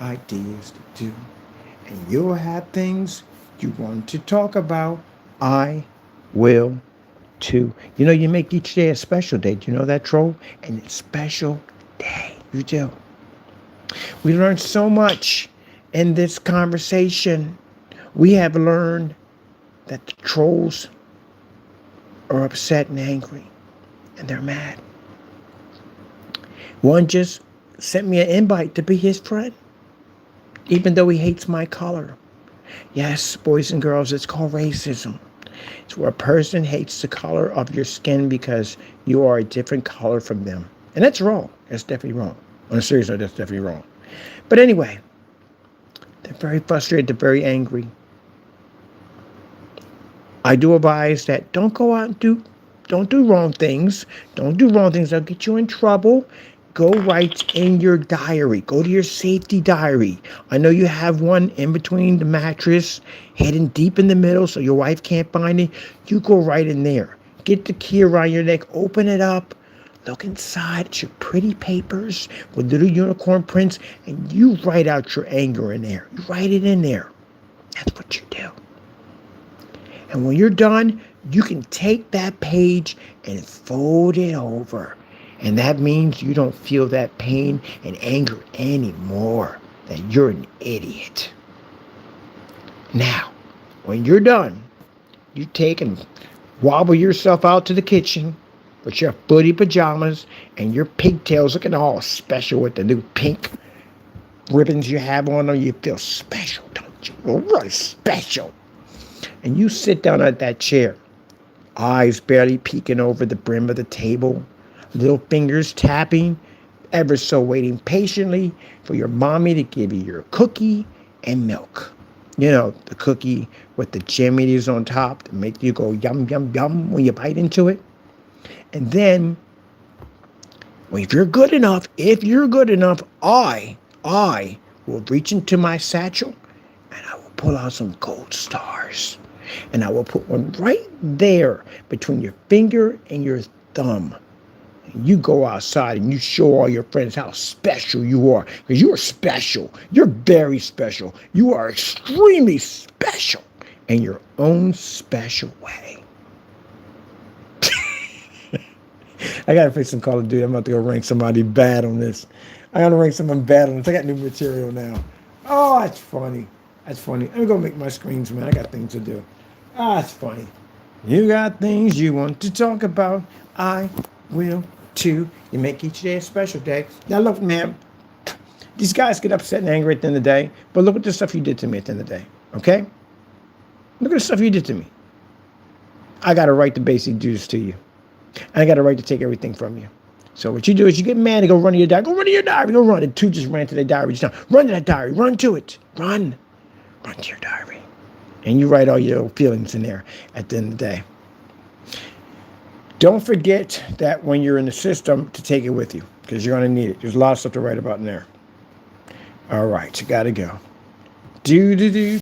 ideas to do. And you'll have things you want to talk about. I will too. You know, you make each day a special day. Do you know that, troll? And it's a special day. You do. We learned so much in this conversation. We have learned that the trolls are upset and angry. And they're mad. One just sent me an invite to be his friend, even though he hates my color. Yes, boys and girls, it's called racism. It's where a person hates the color of your skin because you are a different color from them. And that's wrong. That's definitely wrong. On a serious note, that's definitely wrong. But anyway, they're very frustrated. They're very angry. I do advise that don't go out and don't do wrong things. Don't do wrong things. They'll get you in trouble. Go write in your diary. Go to your safety diary. I know you have one in between the mattress, hidden deep in the middle so your wife can't find it. You go right in there. Get the key around your neck. Open it up. Look inside. It's your pretty papers with little unicorn prints. And you write out your anger in there. You write it in there. That's what you do. And when you're done, you can take that page and fold it over. And that means you don't feel that pain and anger anymore, that you're an idiot. Now, when you're done, you take and wobble yourself out to the kitchen with your footy pajamas and your pigtails looking all special with the new pink ribbons you have on them. You feel special, don't you? Well, really special. And you sit down at that chair, eyes barely peeking over the brim of the table, little fingers tapping, ever so waiting patiently for your mommy to give you your cookie and milk. You know, the cookie with the jimmies on top to make you go yum, yum, yum when you bite into it. And then, well, if you're good enough, I will reach into my satchel and I will pull out some gold stars. And I will put one right there between your finger and your thumb. You go outside and you show all your friends how special you are. Because you are special. You're very special. You are extremely special in your own special way. I got to fix some Call of Duty. I'm about to go rank somebody bad on this. I got to rank someone bad on this. I got new material now. Oh, that's funny. That's funny. Let me go make my screens, man. I got things to do. That's funny. You got things you want to talk about. I will too. You make each day a special day. Now look, man, these guys get upset and angry at the end of the day, but look at the stuff you did to me at the end of the day, okay? Look at the stuff you did to me. I got a right to basically do this to you. And I got a right to take everything from you. So what you do is you get mad and go run to your diary. Go run to your diary. Go run. And two just ran to their diary just now. Run to that diary. Run to it. Run. Run to your diary. And you write all your feelings in there at the end of the day. Don't forget that when you're in the system to take it with you. because you're going to need it. There's a lot of stuff to write about in there. All right, you got to go. Do.